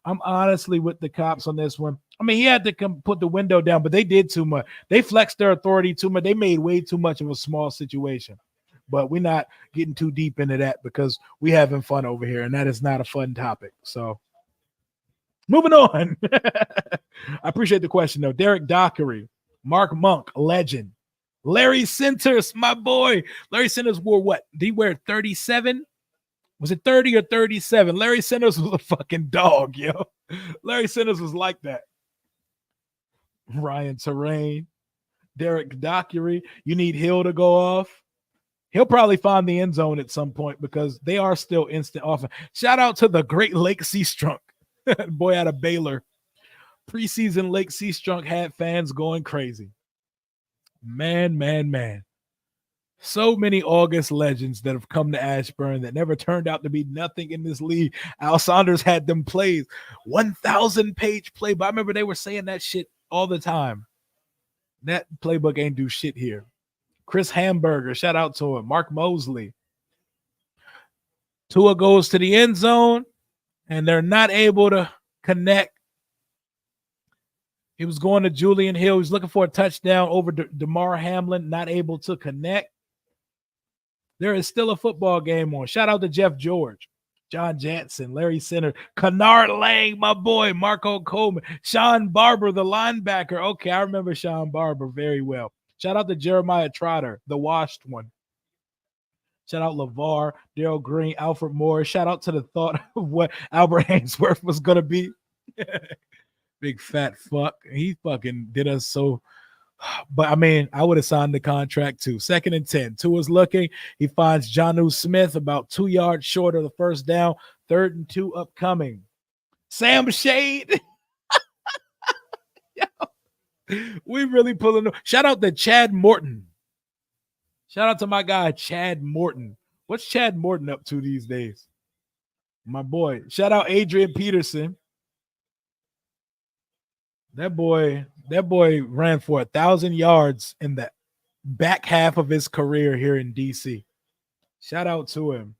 Speaker 1: I'm honestly with the cops on this one. I mean, he had to come put the window down, but they did too much. They flexed their authority too much. They made way too much of a small situation. But we're not getting too deep into that because we're having fun over here, and that is not a fun topic. So moving on. I appreciate the question, though. Derek Dockery. Mark Monk, legend. Larry Centers, my boy. Larry Centers wore what? Did he wear 37? Was it 30 or 37? Larry Centers was a fucking dog, yo. Larry Centers was like that. Ryan Terrain, Derek Dockery. You need Hill to go off. He'll probably find the end zone at some point because they are still instant offense. Shout out to the Great Lake Sea Strunk. Boy out of Baylor. Preseason Lake Sea Strunk had fans going crazy. Man. So many August legends that have come to Ashburn that never turned out to be nothing in this league. Al Saunders had them plays, 1,000-page play. But I remember they were saying that shit all the time. That playbook ain't do shit here. Chris Hamburger, shout out to him. Mark Mosley. Tua goes to the end zone, and they're not able to connect. He was going to Julian Hill. He's looking for a touchdown over DeMar Hamlin, not able to connect. There is still a football game on. Shout out to Jeff George, John Jansen, Larry Center, Kennard Lang, my boy, Marco Coleman, Sean Barber, the linebacker. Okay, I remember Sean Barber very well. Shout out to Jeremiah Trotter, the washed one. Shout out LeVar, Daryl Green, Alfred Moore. Shout out to the thought of what Albert Ainsworth was going to be. Big fat fuck. He fucking did us so. But, I mean, I would have signed the contract too. 2nd and 10. Tua's looking. He finds Jonnu Smith about 2 yards short of the first down. 3rd and 2 upcoming. Sam Shade. We really pulling. Shout out to Chad Morton. Shout out to my guy, Chad Morton. What's Chad Morton up to these days? My boy. Shout out Adrian Peterson. That boy ran for 1,000 yards in the back half of his career here in DC. Shout out to him.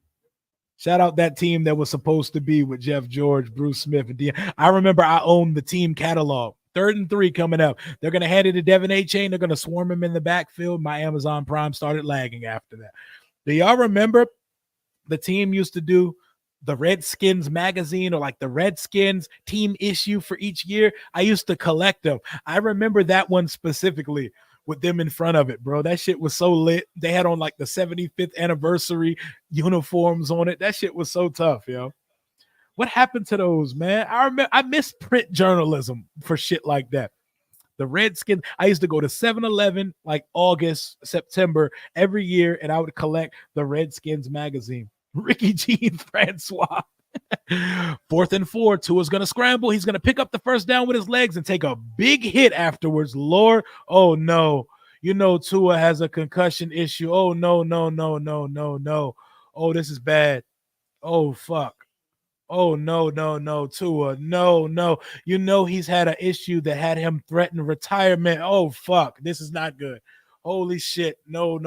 Speaker 1: Shout out that team that was supposed to be with Jeff George, Bruce Smith, and Dion. I remember I owned the team catalog. 3rd and 3 coming up. They're going to hand it to Devin A. Chain. They're going to swarm him in the backfield. My Amazon Prime started lagging after that. Do y'all remember the team used to do the Redskins magazine or like the Redskins team issue for each year? I used to collect them. I remember that one specifically with them in front of it, bro. That shit was so lit. They had on like the 75th anniversary uniforms on it. That shit was so tough, yo. What happened to those, man? I miss print journalism for shit like that. The Redskins, I used to go to 7-Eleven like August, September every year, and I would collect the Redskins magazine. Ricky Jean Francois. 4th and 4. Tua's going to scramble. He's going to pick up the first down with his legs and take a big hit afterwards. Lord, oh no. You know Tua has a concussion issue. Oh, no. Oh, this is bad. Oh, fuck. Oh, no, Tua. No. You know he's had an issue that had him threaten retirement. Oh, fuck. This is not good. Holy shit. No.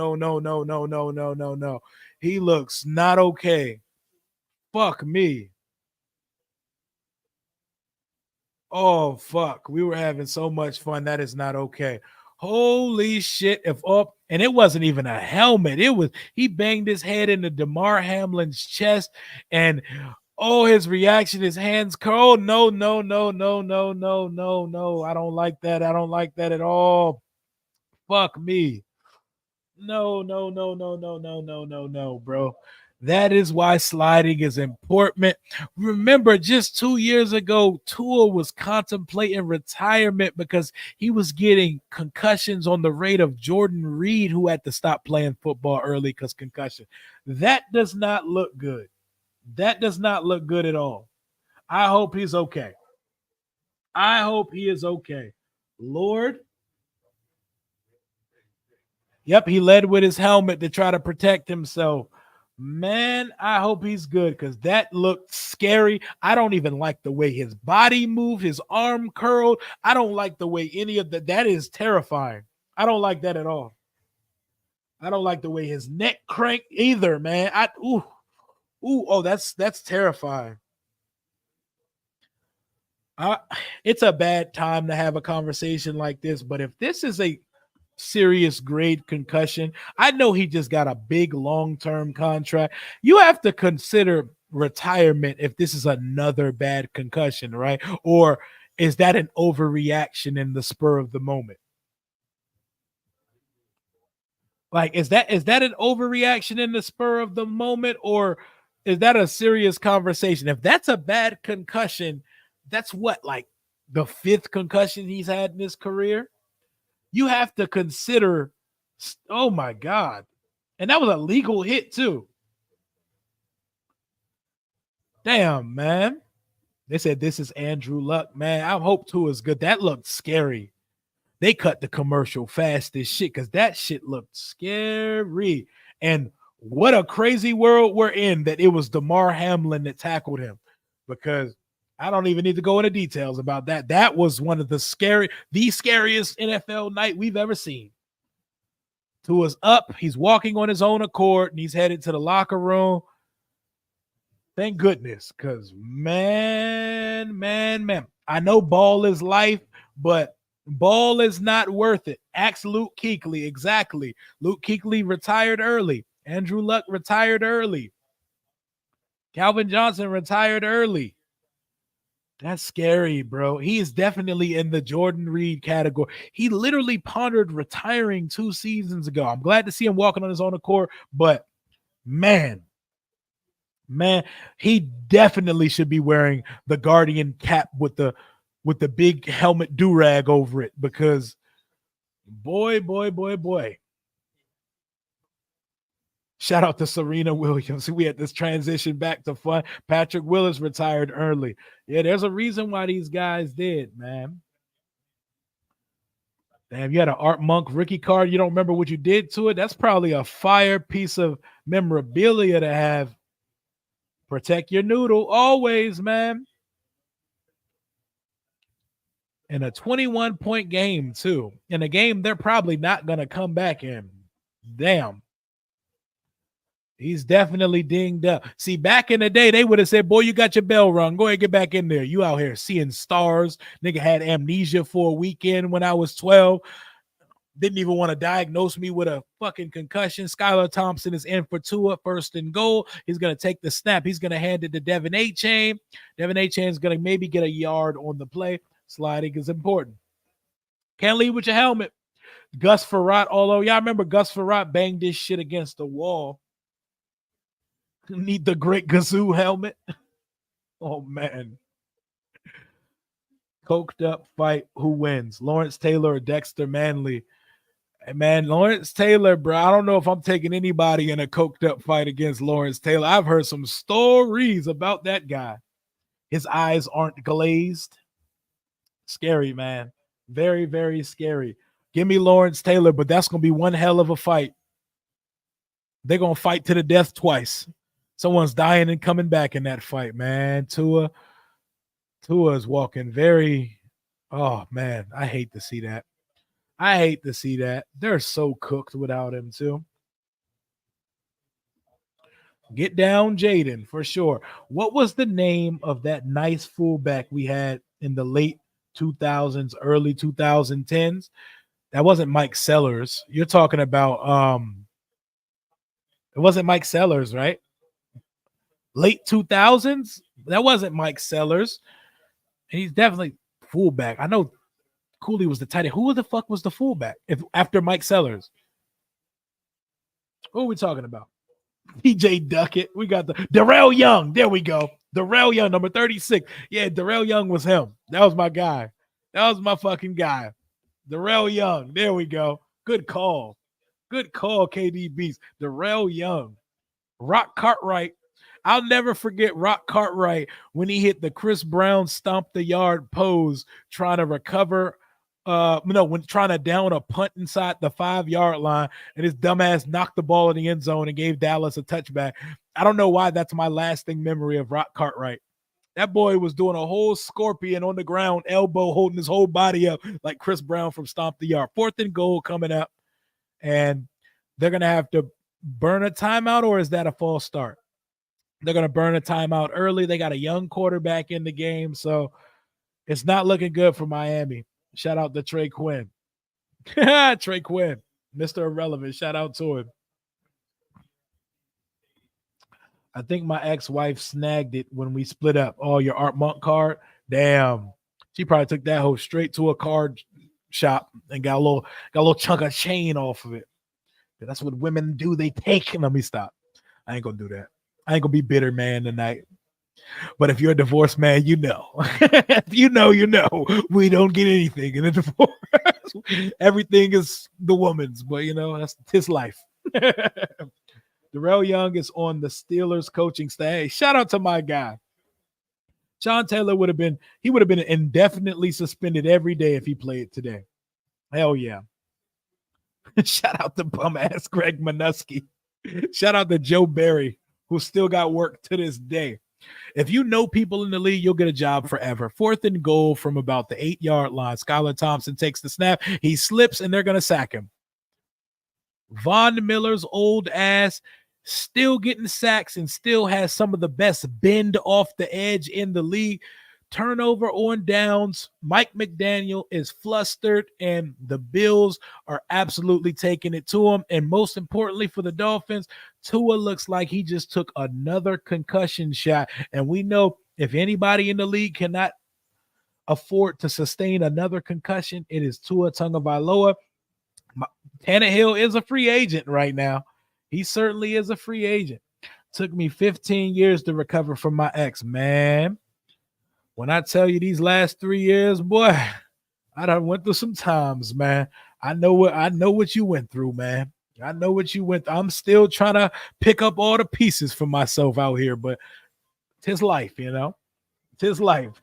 Speaker 1: He looks not okay. Fuck me. Oh, fuck. We were having so much fun. That is not okay. Holy shit. And it wasn't even a helmet. He banged his head into DeMar Hamlin's chest and his reaction, his hands curled. No. I don't like that. I don't like that at all. Fuck me. No, bro. That is why sliding is important. Remember, just 2 years ago, Tua was contemplating retirement because he was getting concussions on the rate of Jordan Reed, who had to stop playing football early because concussion. That does not look good. That does not look good at all. I hope he's okay. I hope he is okay. Lord. Yep, he led with his helmet to try to protect himself. Man, I hope he's good because that looked scary. I don't even like the way his body moved, his arm curled. I don't like the way any of that. That is terrifying. I don't like that at all. I don't like the way his neck cranked either, man. That's terrifying. It's a bad time to have a conversation like this, but if this is a serious grade concussion, I know he just got a big long-term contract. You have to consider retirement if this is another bad concussion, right? Or is that an overreaction in the spur of the moment? Like, is that an overreaction in the spur of the moment, or is that a serious conversation? If that's a bad concussion, that's what, like, the fifth concussion he's had in his career. You have to consider, oh my God. And that was a legal hit too. Damn, man. They said this is Andrew Luck, man. I hope Tua is good. That looked scary. They cut the commercial fast as shit because that shit looked scary. And what a crazy world we're in that it was Damar Hamlin that tackled him, because I don't even need to go into details about that. That was one of the scariest NFL night we've ever seen. Tua's up. He's walking on his own accord, and he's headed to the locker room. Thank goodness, because man, I know ball is life, but ball is not worth it. Ask Luke Kuechly. Exactly. Luke Kuechly retired early. Andrew Luck retired early. Calvin Johnson retired early. That's scary, bro. He is definitely in the Jordan Reed category. He literally pondered retiring 2 seasons ago. I'm glad to see him walking on his own accord, but man, he definitely should be wearing the Guardian cap with the big helmet do-rag over it, because boy. Shout out to Serena Williams. We had this transition back to fun. Patrick Willis retired early. Yeah, there's a reason why these guys did, man. Damn, you had an Art Monk rookie card. You don't remember what you did to it? That's probably a fire piece of memorabilia to have. Protect your noodle always, man. In a 21-point game, too. In a game they're probably not going to come back in. Damn. He's definitely dinged up. See, back in the day, they would have said, boy, you got your bell rung. Go ahead, get back in there. You out here seeing stars. Nigga had amnesia for a weekend when I was 12. Didn't even want to diagnose me with a fucking concussion. Skylar Thompson is in for Tua, first and goal. He's going to take the snap. He's going to hand it to Devin Achane. Devin Achane is going to maybe get a yard on the play. Sliding is important. Can't leave with your helmet. Gus Frerotte, although y'all remember Gus Frerotte banged this shit against the wall. Need the great Gazoo helmet. Oh, man. Coked up fight. Who wins? Lawrence Taylor or Dexter Manley? Man, Lawrence Taylor, bro. I don't know if I'm taking anybody in a coked up fight against Lawrence Taylor. I've heard some stories about that guy. His eyes aren't glazed. Scary, man. Very, very scary. Give me Lawrence Taylor, but that's going to be one hell of a fight. They're going to fight to the death twice. Someone's dying and coming back in that fight, man. Tua is walking very, oh, man, I hate to see that. They're so cooked without him, too. Get down, Jaden, for sure. What was the name of that nice fullback we had in the late 2000s, early 2010s? That wasn't Mike Sellers. You're talking about, it wasn't Mike Sellers, right? Late 2000s? That wasn't Mike Sellers. He's definitely fullback. I know Cooley was the tight end. Who the fuck was the fullback after Mike Sellers? Who are we talking about? PJ Duckett. We got the Darrell Young. There we go. Darrell Young, number 36. Yeah, Darrell Young was him. That was my guy. That was my fucking guy. Darrell Young. There we go. Good call. Good call, KD Beast. Darrell Young. Rock Cartwright. I'll never forget Rock Cartwright when he hit the Chris Brown stomp the yard pose trying to recover. When trying to down a punt inside the 5-yard line, and his dumbass knocked the ball in the end zone and gave Dallas a touchback. I don't know why that's my lasting memory of Rock Cartwright. That boy was doing a whole scorpion on the ground, elbow holding his whole body up like Chris Brown from Stomp the Yard. 4th and goal coming up, and they're going to have to burn a timeout, or is that a false start? They're going to burn a timeout early. They got a young quarterback in the game, so it's not looking good for Miami. Shout out to Trey Quinn. Trey Quinn, Mr. Irrelevant. Shout out to him. I think my ex-wife snagged it when we split up. Oh, your Art Monk card? Damn. She probably took that hoe straight to a card shop and got a little chunk of chain off of it. That's what women do. They take. Let me stop. I ain't gonna do that. I ain't gonna be bitter man tonight. But if you're a divorced man, you know. If you know, you know. We don't get anything in a divorce. Everything is the woman's, but that's his life. Darrell Young is on the Steelers coaching staff. Hey, shout out to my guy. Sean Taylor would have been indefinitely suspended every day if he played today. Hell yeah. Shout out to bum ass Greg Minuski. Shout out to Joe Barry, who still got work to this day. If you know people in the league, you'll get a job forever. 4th and goal from about the 8-yard line. Skylar Thompson takes the snap. He slips, and they're going to sack him. Von Miller's old ass still getting sacks and still has some of the best bend off the edge in the league. Turnover on downs. Mike McDaniel is flustered, and the Bills are absolutely taking it to him. And most importantly for the Dolphins, Tua looks like he just took another concussion shot. And we know if anybody in the league cannot afford to sustain another concussion, it is Tua Tagovailoa. Tannehill is a free agent right now. He certainly is a free agent. Took me 15 years to recover from my ex, man. When I tell you these last 3 years, boy, I done went through some times, man. I know what you went through, man. I know what you went through. I'm still trying to pick up all the pieces for myself out here, but it's his life, It's his life.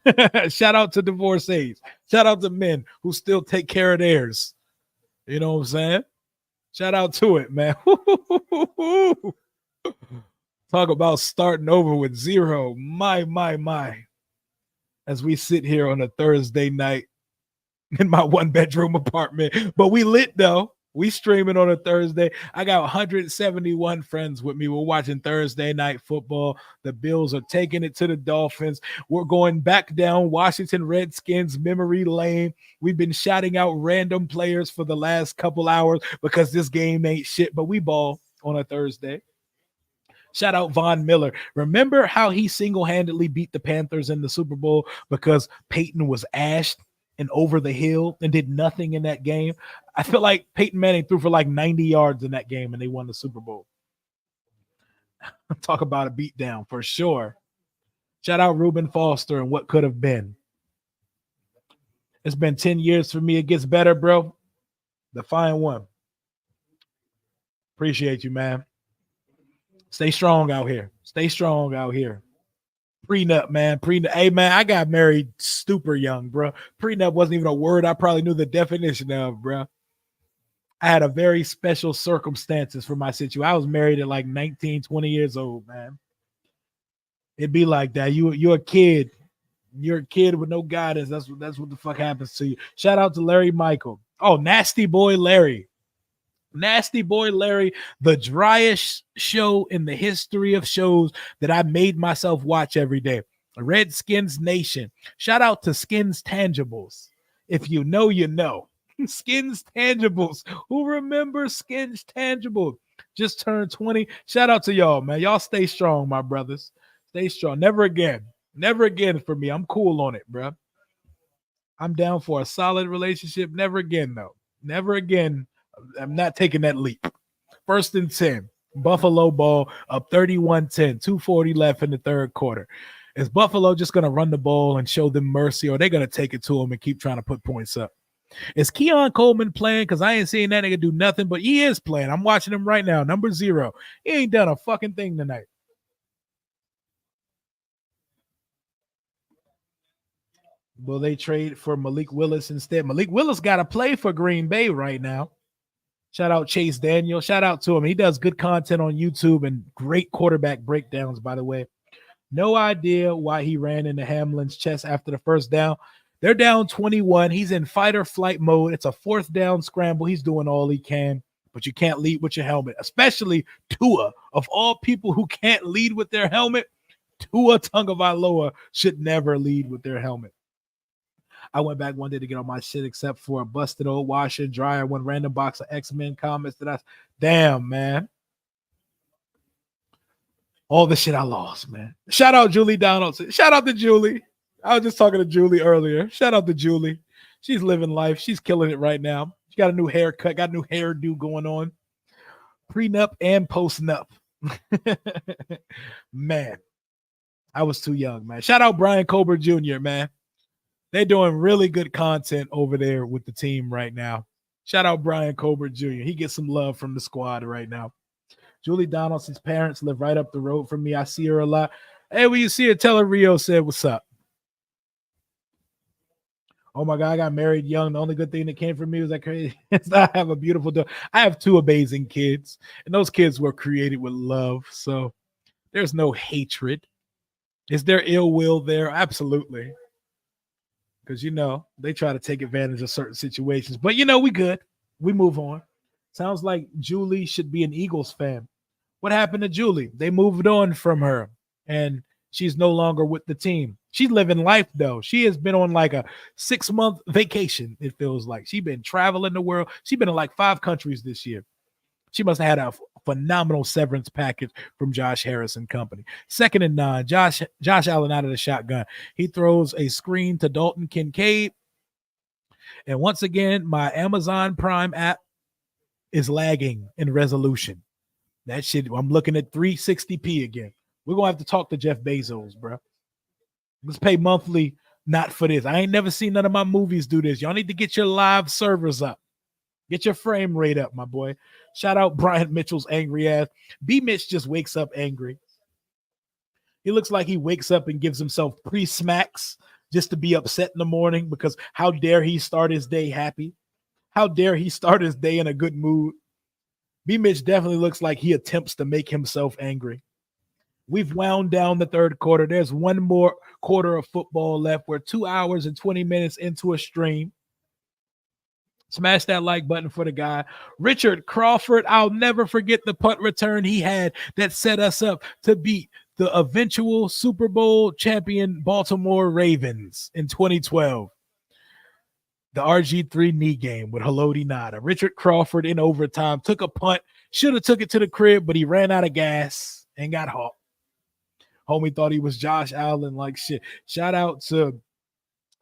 Speaker 1: Shout out to divorcees. Shout out to men who still take care of theirs. You know what I'm saying? Shout out to it, man. Talk about starting over with zero. My. As we sit here on a Thursday night in my 1-bedroom apartment. But we lit, though. We streaming on a Thursday. I got 171 friends with me. We're watching Thursday night football. The Bills are taking it to the Dolphins. We're going back down Washington Redskins memory lane. We've been shouting out random players for the last couple hours because this game ain't shit, but we ball on a Thursday. Shout out Von Miller. Remember how he single-handedly beat the Panthers in the Super Bowl because Peyton was ashed and over the hill and did nothing in that game? I feel like Peyton Manning threw for like 90 yards in that game and they won the Super Bowl. Talk about a beatdown for sure. Shout out Reuben Foster and what could have been. It's been 10 years for me. It gets better, bro. The fine one. Appreciate you, man. Stay strong out here. Stay strong out here. Prenup, man. Prenup. Hey, man, I got married super young, bro. Prenup wasn't even a word I probably knew the definition of, bro. I had a very special circumstances for my situation. I was married at like 19, 20 years old, man. It'd be like that. You're a kid. You're a kid with no guidance. That's what the fuck happens to you. Shout out to Larry Michael. Oh, Nasty Boy Larry. Nasty Boy Larry, the driest show in the history of shows that I made myself watch every day. Redskins Nation. Shout out to Skins Tangibles. If you know, you know. Skins Tangibles. Who remembers Skins Tangible? Just turned 20. Shout out to y'all, man. Y'all stay strong, my brothers. Stay strong. Never again. Never again for me. I'm cool on it, bro. I'm down for a solid relationship. Never again, though. Never again. I'm not taking that leap. 1st and 10. Buffalo ball up 31-10. 2:40 left in the third quarter. Is Buffalo just going to run the ball and show them mercy, or are they going to take it to them and keep trying to put points up? Is Keon Coleman playing? Because I ain't seeing that nigga do nothing, but he is playing. I'm watching him right now. Number 0. He ain't done a fucking thing tonight. Will they trade for Malik Willis instead? Malik Willis got to play for Green Bay right now. Shout out Chase Daniel. Shout out to him. He does good content on YouTube and great quarterback breakdowns, by the way. No idea why he ran into Hamlin's chest after the first down. They're down 21. He's in fight or flight mode. It's a 4th down scramble. He's doing all he can, but you can't lead with your helmet, especially Tua. Of all people who can't lead with their helmet, Tua Tagovailoa should never lead with their helmet. I went back one day to get on my shit except for a busted old washer and dryer, one random box of X-Men comics that damn, man. All the shit I lost, man. Shout out Julie Donaldson. Shout out to Julie. I was just talking to Julie earlier. Shout out to Julie. She's living life. She's killing it right now. She got a new haircut, got a new hairdo going on. Prenup and post-nup. Man, I was too young, man. Shout out Brian Colbert Jr., man. They're doing really good content over there with the team right now. Shout out Brian Colbert Jr. He gets some love from the squad right now. Julie Donaldson's parents live right up the road from me. I see her a lot. Hey, when you see her, tell her Rio said what's up. Oh my God, I got married young. The only good thing that came from me was that crazy. I have a beautiful daughter. I have two amazing kids, and those kids were created with love. So there's no hatred. Is there ill will there? Absolutely. Because, they try to take advantage of certain situations. But, we good. We move on. Sounds like Julie should be an Eagles fan. What happened to Julie? They moved on from her, and she's no longer with the team. She's living life, though. She has been on like a 6-month vacation, it feels like. She's been traveling the world. She's been in like 5 countries this year. She must have had a phenomenal severance package from Josh Harris and company. 2nd and 9, Josh Allen out of the shotgun. He throws a screen to Dalton Kincaid. And once again, my Amazon Prime app is lagging in resolution. That shit, I'm looking at 360p again. We're going to have to talk to Jeff Bezos, bro. Let's pay monthly, not for this. I ain't never seen none of my movies do this. Y'all need to get your live servers up. Get your frame rate up, my boy. Shout out Brian Mitchell's angry ass. B. Mitch just wakes up angry. He looks like he wakes up and gives himself pre-smacks just to be upset in the morning because how dare he start his day happy? How dare he start his day in a good mood? B. Mitch definitely looks like he attempts to make himself angry. We've wound down the third quarter. There's one more quarter of football left. We're 2 hours and 20 minutes into a stream. Smash that like button for the guy. Richard Crawford, I'll never forget the punt return he had that set us up to beat the eventual Super Bowl champion Baltimore Ravens in 2012. The RG3 knee game with Haloti Ngata. Richard Crawford in overtime took a punt, should have took it to the crib, but he ran out of gas and got hawked. Homie thought he was Josh Allen like shit. Shout out to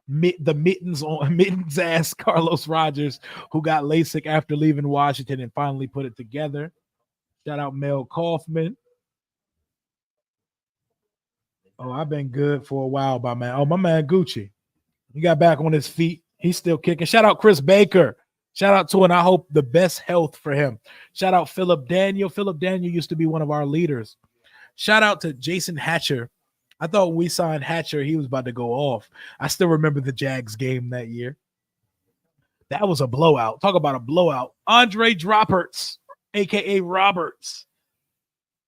Speaker 1: the mittens ass Carlos Rogers, who got LASIK after leaving Washington and finally put it together. Shout out Mel Kaufman. Oh, I've been good for a while, my man. Oh, my man Gucci. He got back on his feet. He's still kicking. Shout out Chris Baker. Shout out to, and I hope the best health for him. Shout out Philip Daniel. Philip Daniel used to be one of our leaders. Shout out to Jason Hatcher. I thought when we signed Hatcher, he was about to go off. I still remember the Jags game that year. That was a blowout. Talk about a blowout. Andre Dropperts, a.k.a. Roberts.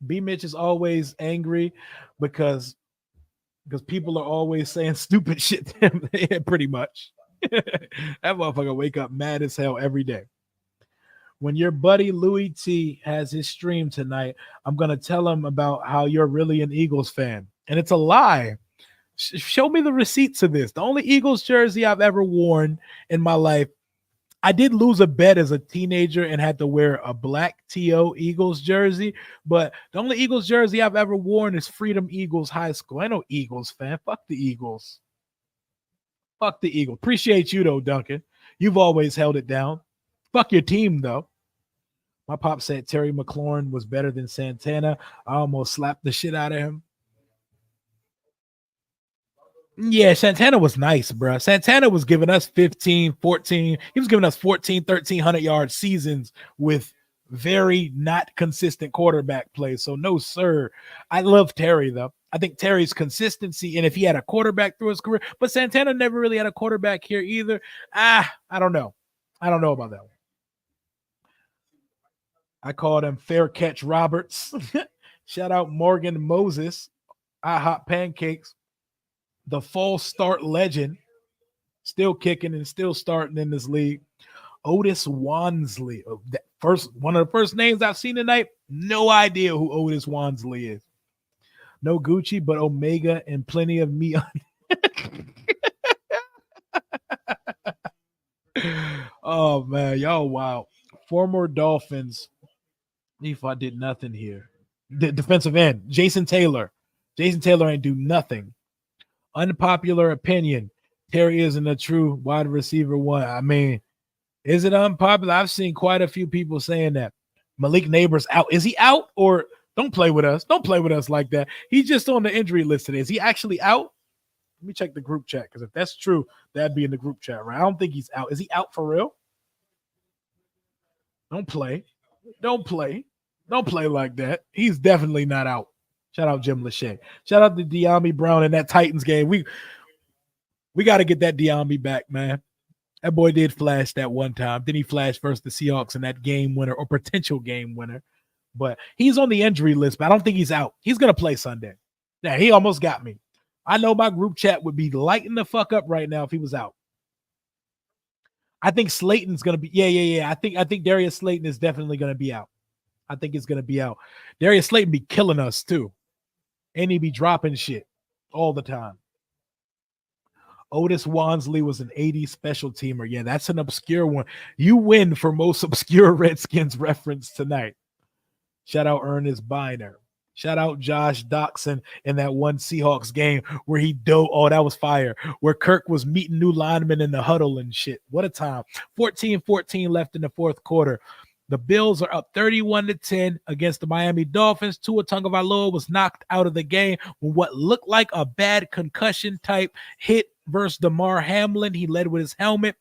Speaker 1: B. Mitch is always angry because people are always saying stupid shit to him. Yeah, pretty much. That motherfucker wake up mad as hell every day. When your buddy Louis T has his stream tonight, I'm going to tell him about how you're really an Eagles fan. And it's a lie. Show me the receipts of this. The only Eagles jersey I've ever worn in my life, I did lose a bet as a teenager and had to wear a black TO Eagles jersey. But the only Eagles jersey I've ever worn is Freedom Eagles High School. I know Eagles fan. Fuck the Eagles. Fuck the Eagles. Appreciate you, though, Duncan. You've always held it down. Fuck your team, though. My pop said Terry McLaurin was better than Santana. I almost slapped the shit out of him. Yeah, Santana was nice, bro. Santana was giving us 15, 14. He was giving us 14, 1,300-yard seasons with very not consistent quarterback play. So, no, sir. I love Terry, though. I think Terry's consistency, and if he had a quarterback through his career, but Santana never really had a quarterback here either. I don't know. I don't know about that one. I called him Fair Catch Roberts. Shout out Morgan Moses. Hot Pancakes. The false start legend. Still kicking and still starting in this league. Otis Wansley. One of the first names I've seen tonight. No idea who Otis Wansley is. No Gucci, but Omega and plenty of me. Oh, man. Y'all, wow. Former Dolphins. If I did nothing here. The defensive end, Jason Taylor. Jason Taylor ain't do nothing. Unpopular opinion. Terry isn't a true wide receiver one. I mean, is it unpopular? I've seen quite a few people saying that. Malik Neighbors out. Is he out or don't play with us? Don't play with us like that. He's just on the injury list today. Is he actually out? Let me check the group chat because if that's true, that'd be in the group chat, right? I don't think he's out. Is he out for real? Don't play. Don't play. Don't play like that. He's definitely not out. Shout out Jim Lachey. Shout out to De'Ami Brown in that Titans game. We got to get that De'Ami back, man. That boy did flash that one time. Then he flashed versus the Seahawks in that game winner or potential game winner. But he's on the injury list, but I don't think he's out. He's going to play Sunday. Yeah, he almost got me. I know my group chat would be lighting the fuck up right now if he was out. I think Slayton's going to be – yeah. I think Darius Slayton is definitely going to be out. I think it's going to be out. Darius Slayton be killing us too. And he be dropping shit all the time. Otis Wansley was an 80s special teamer. Yeah, that's an obscure one. You win for most obscure Redskins reference tonight. Shout out Ernest Biner. Shout out Josh Doxson in that one Seahawks game where he dove. Oh, that was fire. Where Kirk was meeting new linemen in the huddle and shit. What a time. 14-14 left in the fourth quarter. The Bills are up 31-10 against the Miami Dolphins. Tua Tagovailoa was knocked out of the game with what looked like a bad concussion type hit versus Damar Hamlin. He led with his helmet.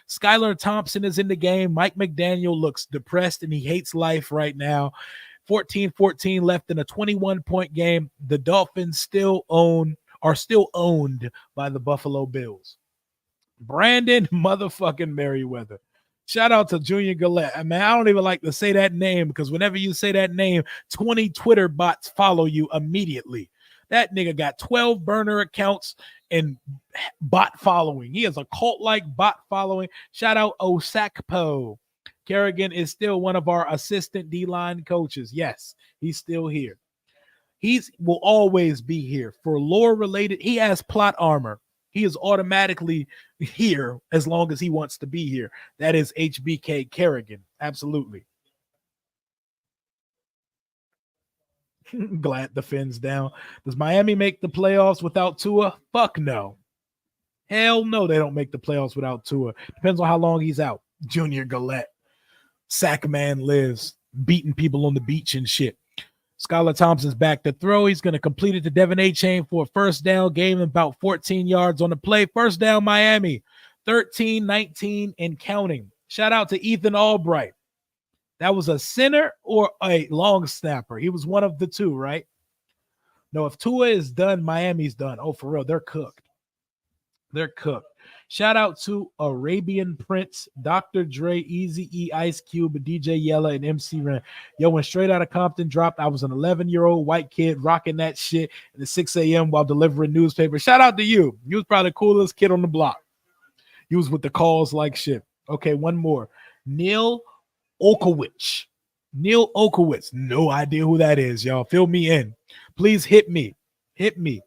Speaker 1: Skylar Thompson is in the game. Mike McDaniel looks depressed and he hates life right now. 14-14 left in a 21-point game. The Dolphins are still owned by the Buffalo Bills. Brandon motherfucking Merriweather. Shout out to Junior Gillette. I mean, I don't even like to say that name because whenever you say that name, 20 Twitter bots follow you immediately. That nigga got 12 burner accounts and bot following. He has a cult-like bot following. Shout out Osakpo. Kerrigan is still one of our assistant D-line coaches. Yes, he's still here. He will always be here. For lore-related, he has plot armor. He is automatically here as long as he wants to be here. That is HBK Kerrigan. Absolutely. Glad the Fins down. Does Miami make the playoffs without Tua? Fuck no. Hell no, they don't make the playoffs without Tua. Depends on how long he's out. Junior Gillette. Sack man lives, beating people on the beach and shit. Skylar Thompson's back to throw. He's going to complete it to Devin Achane for a first down, game about 14 yards on the play. First down, Miami. 13-19 and counting. Shout out to Ethan Albright. That was a center or a long snapper. He was one of the two, right? No, if Tua is done, Miami's done. Oh, for real, they're cooked. They're cooked. Shout out to Arabian Prince, Dr. Dre, Eazy-E, Ice Cube, DJ Yella, and MC Ren. Yo, when Straight Outta Compton dropped, I was an 11-year-old white kid rocking that shit at 6 a.m. while delivering newspapers. Shout out to you. You was probably the coolest kid on the block. You was with the calls like shit. Okay, one more. Neil Okowicz. Neil Okowicz. No idea who that is, y'all. Fill me in. Please hit me. Hit me.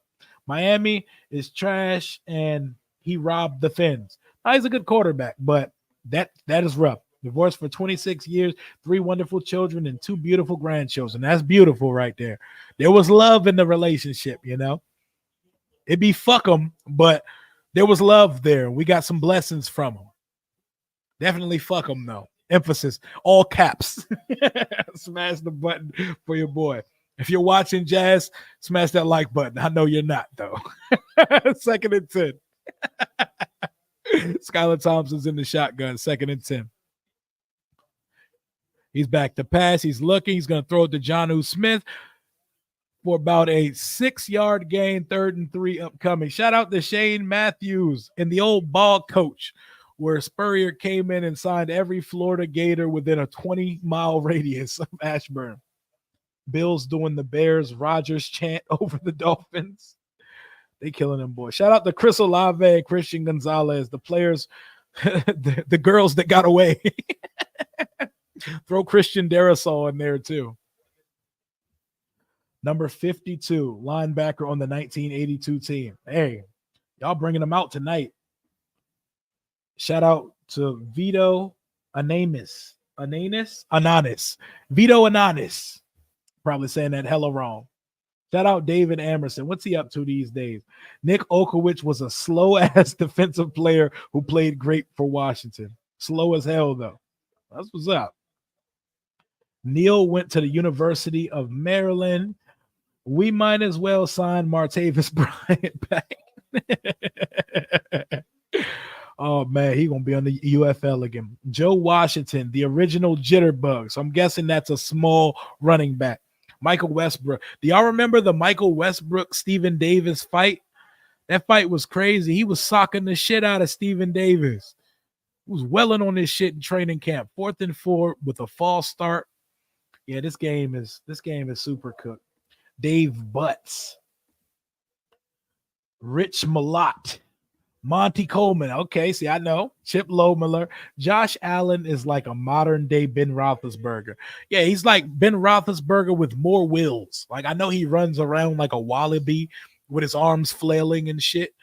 Speaker 1: Miami is trash and he robbed the Fins. Now, he's a good quarterback, but that is rough. Divorced for 26 years, 3 wonderful children, and 2 beautiful grandchildren. That's beautiful right there. There was love in the relationship, you know. It'd be fuck them, but there was love there. We got some blessings from them. Definitely fuck them, though. Emphasis, all caps. Smash the button for your boy. If you're watching, Jazz, smash that like button. I know you're not, though. 2nd and 10. Skylar Thompson's in the shotgun, 2nd and 10. He's back to pass. He's looking. He's going to throw it to Jonnu Smith for about a 6-yard gain, 3rd and 3 upcoming. Shout out to Shane Matthews and the old ball coach, where Spurrier came in and signed every Florida Gator within a 20-mile radius of Ashburn. Bills doing the Bears Rodgers chant over the Dolphins. They killing them, boys. Shout out to Chris Olave and Christian Gonzalez, the players, the girls that got away. Throw Christian Darrisaw in there, too. Number 52, linebacker on the 1982 team. Hey, y'all bringing them out tonight. Shout out to Vito Ananis. Vito Ananis. Probably saying that hella wrong. Shout out David Amerson. What's he up to these days? Nick Okowicz was a slow-ass defensive player who played great for Washington. Slow as hell, though. That's what's up. Neil went to the University of Maryland. We might as well sign Martavis Bryant back. Oh man, he gonna be on the UFL again. Joe Washington, the original Jitterbug. So I'm guessing that's a small running back. Michael Westbrook. Do y'all remember the Michael Westbrook Stephen Davis fight? That fight was crazy. He was socking the shit out of Stephen Davis. He was welling on this shit in training camp. 4th and 4 with a false start. Yeah, this game is super cooked. Dave Butts, Rich Malott, Monty Coleman. Okay, see, I know. Chip Lohmiller. Josh Allen is like a modern day Ben Roethlisberger. Yeah, he's like Ben Roethlisberger with more wheels. Like, I know he runs around like a wallaby with his arms flailing and shit.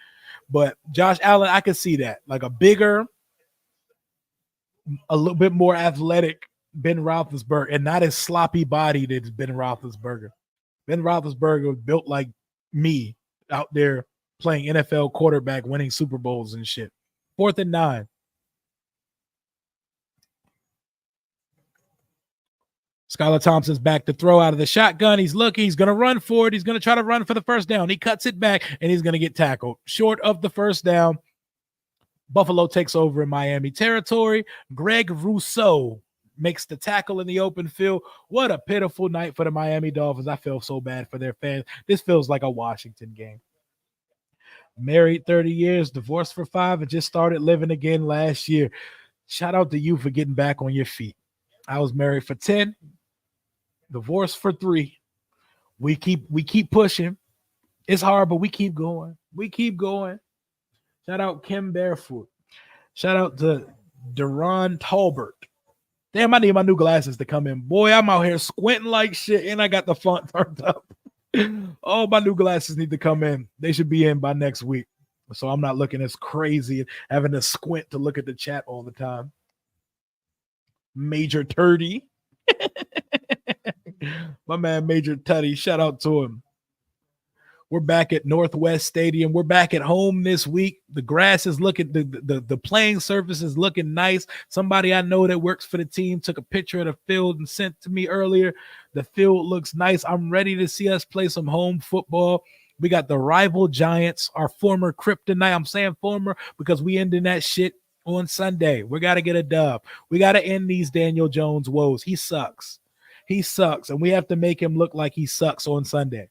Speaker 1: But Josh Allen, I could see that. Like a bigger, a little bit more athletic Ben Roethlisberger, and not as sloppy bodied as Ben Roethlisberger. Ben Roethlisberger was built like me out there playing NFL quarterback, winning Super Bowls and shit. 4th and 9. Skylar Thompson's back to throw out of the shotgun. He's looking. He's going to run for it. He's going to try to run for the first down. He cuts it back, and he's going to get tackled. Short of the first down. Buffalo takes over in Miami territory. Greg Rousseau makes the tackle in the open field. What a pitiful night for the Miami Dolphins. I feel so bad for their fans. This feels like a Washington game. Married 30 years, divorced for 5, and just started living again last year. Shout out to you for getting back on your feet. I was married for 10, divorced for 3. We keep pushing. It's hard, but we keep going. We keep going. Shout out Kim Barefoot. Shout out to Deron Talbert. Damn, I need my new glasses to come in. Boy, I'm out here squinting like shit, and I got the font turned up. Oh, my new glasses need to come in. They should be in by next week. So I'm not looking as crazy and having to squint to look at the chat all the time. Major Turdy. My man Major Tutty. Shout out to him. We're back at Northwest Stadium. We're back at home this week. The grass is looking, the playing surface is looking nice. Somebody I know that works for the team took a picture of the field and sent to me earlier. The field looks nice. I'm ready to see us play some home football. We got the rival Giants, our former kryptonite. I'm saying former because we ending that shit on Sunday. We got to get a dub. We got to end these Daniel Jones woes. He sucks. He sucks, and we have to make him look like he sucks on Sunday.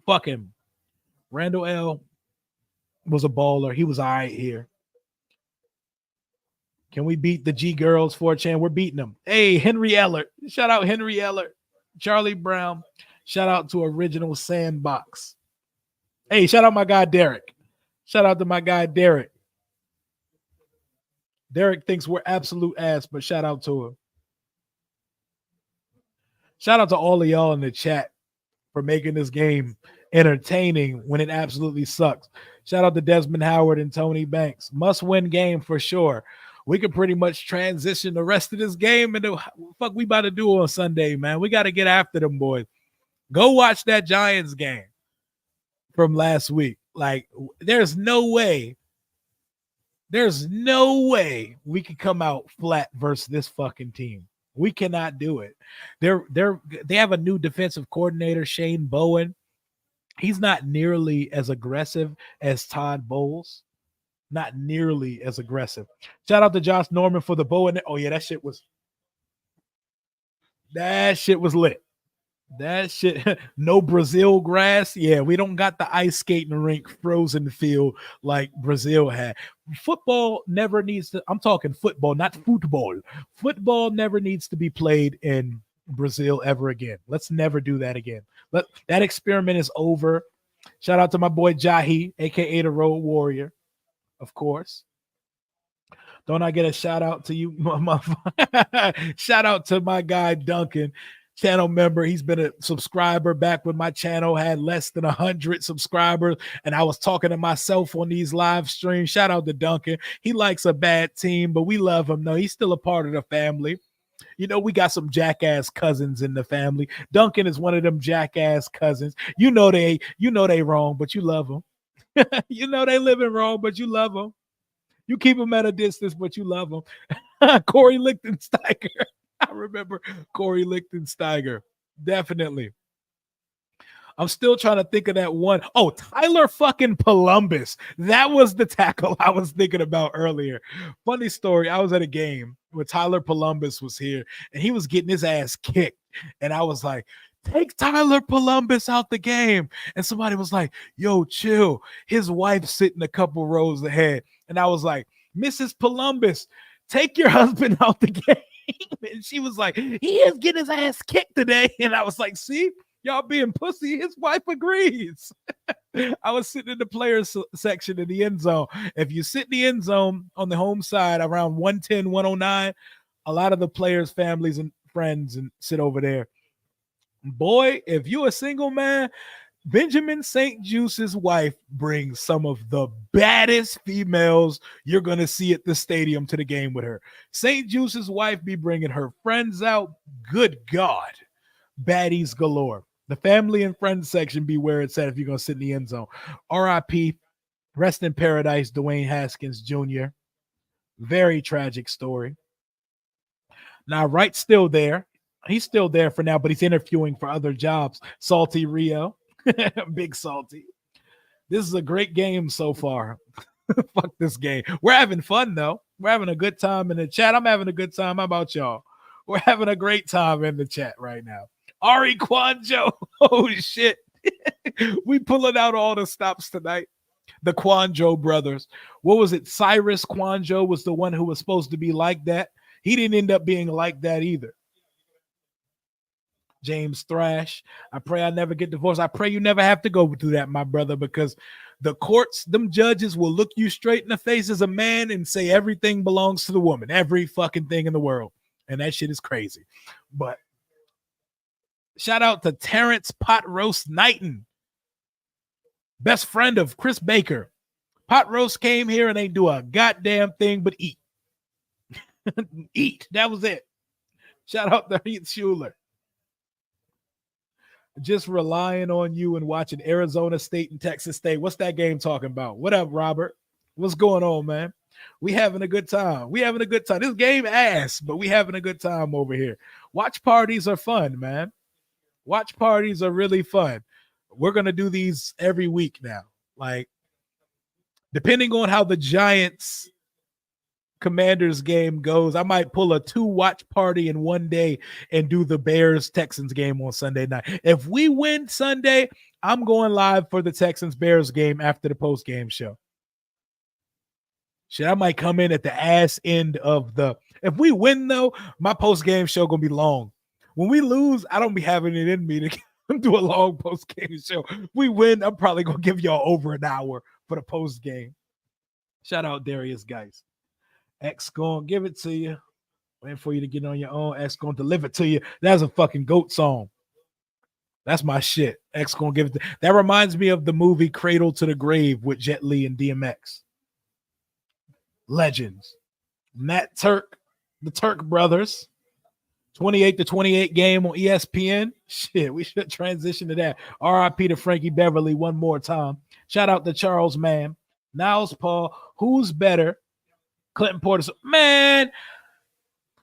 Speaker 1: Fuck him. Randall L. was a baller. He was all right here. Can we beat the G girls for a chance? We're beating them. Hey, Henry Eller. Shout out Henry Eller. Charlie Brown. Shout out to Original Sandbox. Hey, shout out my guy Derek. Shout out to my guy Derek. Derek thinks we're absolute ass, but shout out to him. Shout out to all of y'all in the chat for making this game entertaining when it absolutely sucks. Shout out to Desmond Howard and Tony Banks. Must-win game for sure. We could pretty much transition the rest of this game into what the fuck we about to do on Sunday, man. We got to get after them boys. Go watch that Giants game from last week. Like, there's no way we could come out flat versus this fucking team. We cannot do it. They have a new defensive coordinator, Shane Bowen. He's not nearly as aggressive as Todd Bowles. Not nearly as aggressive. Shout out to Josh Norman for the Bowen. Oh yeah, that shit was lit. That shit, no Brazil grass. Yeah, we don't got the ice skating rink frozen field like Brazil had. Football never needs to, I'm talking football, not football. Football never needs to be played in Brazil ever again. Let's never do that again. That experiment is over. Shout out to my boy Jahi, aka the Road Warrior, of course. Don't I get a shout out to you? Shout out to my guy Duncan. Channel member. He's been a subscriber back when my channel had less than 100 subscribers, and I was talking to myself on these live streams. Shout out to Duncan. He likes a bad team, but we love him. No, he's still a part of the family. You know, we got some jackass cousins in the family. Duncan is one of them jackass cousins. You know they wrong, but you love them. You know they living wrong, but you love them. You keep them at a distance, but you love them. Corey Lichtensteiger. I remember Corey Lichtensteiger. Definitely. I'm still trying to think of that one. Oh, Tyler fucking Columbus. That was the tackle I was thinking about earlier. Funny story. I was at a game where Tyler Columbus was here and he was getting his ass kicked. And I was like, take Tyler Columbus out the game. And somebody was like, yo, chill. His wife's sitting a couple rows ahead. And I was like, Mrs. Columbus, take your husband out the game. And she was like, he is getting his ass kicked today. And I was like, see? Y'all being pussy. His wife agrees. I was sitting in the players section in the end zone. If you sit in the end zone on the home side around 110, 109, a lot of the players' families and friends and sit over there. Boy, if you're a single man, Benjamin St. Juice's wife brings some of the baddest females you're going to see at the stadium to the game with her. St. Juice's wife be bringing her friends out. Good God. Baddies galore. The family and friends section be where it's at if you're going to sit in the end zone. RIP, rest in paradise, Dwayne Haskins Jr. Very tragic story. Now, Wright's still there. He's still there for now, but he's interviewing for other jobs. Salty Rio. Big Salty. This is a great game so far. Fuck this game. We're having fun, though. We're having a good time in the chat. I'm having a good time. How about y'all? We're having a great time in the chat right now. Ari Quanjo. Oh, shit. We pulling out all the stops tonight. The Quanjo brothers. What was it? Cyrus Quanjo was the one who was supposed to be like that. He didn't end up being like that either. James Thrash. I pray I never get divorced. I pray you never have to go through that, my brother, because the courts, them judges will look you straight in the face as a man and say everything belongs to the woman. Every fucking thing in the world. And that shit is crazy. But shout out to Terrence Pot Roast Knighton, best friend of Chris Baker. Pot Roast came here and ain't do a goddamn thing but eat. Eat. That was it. Shout out to Heath Schuler. Just relying on you and watching Arizona State and Texas State. What's that game talking about? What up, Robert? What's going on, man? We having a good time. We having a good time. This game ass, but we having a good time over here. Watch parties are fun, man. Watch parties are really fun. We're going to do these every week now. Like, depending on how the Giants Commanders game goes, I might pull a 2-watch party in one day and do the Bears Texans game on Sunday night. If we win Sunday, I'm going live for the Texans Bears game after the post game show. Shit, I might come in at the ass end of the. If we win though, my post game show gonna be long. When we lose, I don't be having it in me to do a long post game show. If we win, I'm probably gonna give y'all over an hour for the post game. Shout out Darius Geis. X gonna give it to you. Waiting for you to get on your own. X gonna deliver it to you. That's a fucking GOAT song. That's my shit. X gonna give it. That reminds me of the movie Cradle to the Grave with Jet Li and DMX. Legends. Matt Turk, the Turk brothers. 28-28 game on ESPN. Shit, we should transition to that. RIP to Frankie Beverly one more time. Shout out to Charles Mann. Niles Paul. Who's better? Clinton Portis. Man,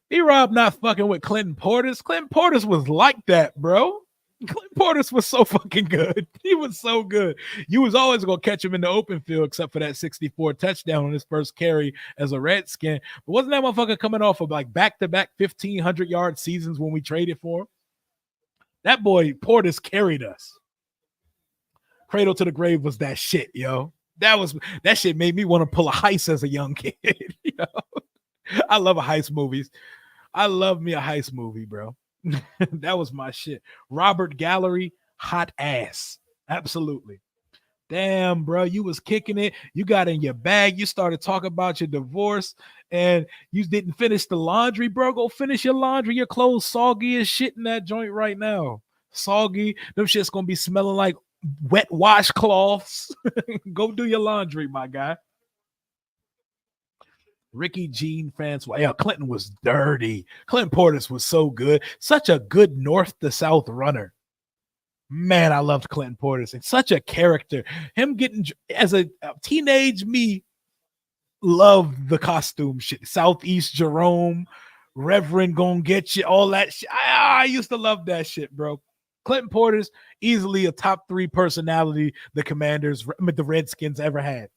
Speaker 1: B-Rob not fucking with Clinton Portis. Clinton Portis was like that, bro. Clinton Portis was so fucking good. He was so good. You was always going to catch him in the open field except for that 64 touchdown on his first carry as a Redskin. But wasn't that motherfucker coming off of like back-to-back 1,500-yard seasons when we traded for him? That boy Portis carried us. Cradle to the Grave was that shit, yo. That shit made me want to pull a heist as a young kid. You know? I love a heist movies. I love me a heist movie, bro. That was my shit. Robert Gallery, hot ass. Absolutely. Damn, bro. You was kicking it. You got in your bag. You started talking about your divorce and you didn't finish the laundry, bro. Go finish your laundry. Your clothes soggy as shit in that joint right now. Soggy. Them shit's going to be smelling like wet washcloths. Go do your laundry, my guy. Ricky Jean Francois. Yeah, Clinton was dirty. Clinton Portis was so good. Such a good north to south runner. Man, I loved Clinton Portis. And such a character. Him getting, as a teenage me, loved the costume shit. Southeast Jerome, Reverend gonna get you, all that shit. I used to love that shit, bro. Clinton Porter's easily a top 3 personality the Redskins ever had.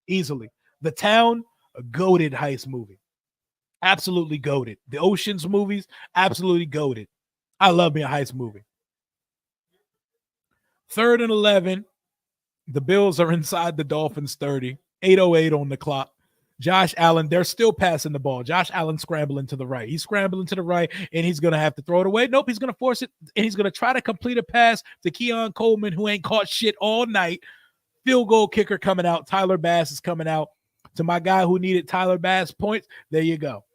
Speaker 1: Easily. The Town, a goated heist movie. Absolutely goated. The Oceans movies, absolutely goated. I love me a heist movie. 3rd and 11. The Bills are inside the Dolphins 30. 8:08 on the clock. Josh Allen, they're still passing the ball. Josh Allen scrambling to the right. He's scrambling to the right, and he's going to have to throw it away. Nope, he's going to force it, and he's going to try to complete a pass to Keon Coleman, who ain't caught shit all night. Field goal kicker coming out. Tyler Bass is coming out. To my guy who needed Tyler Bass points, there you go.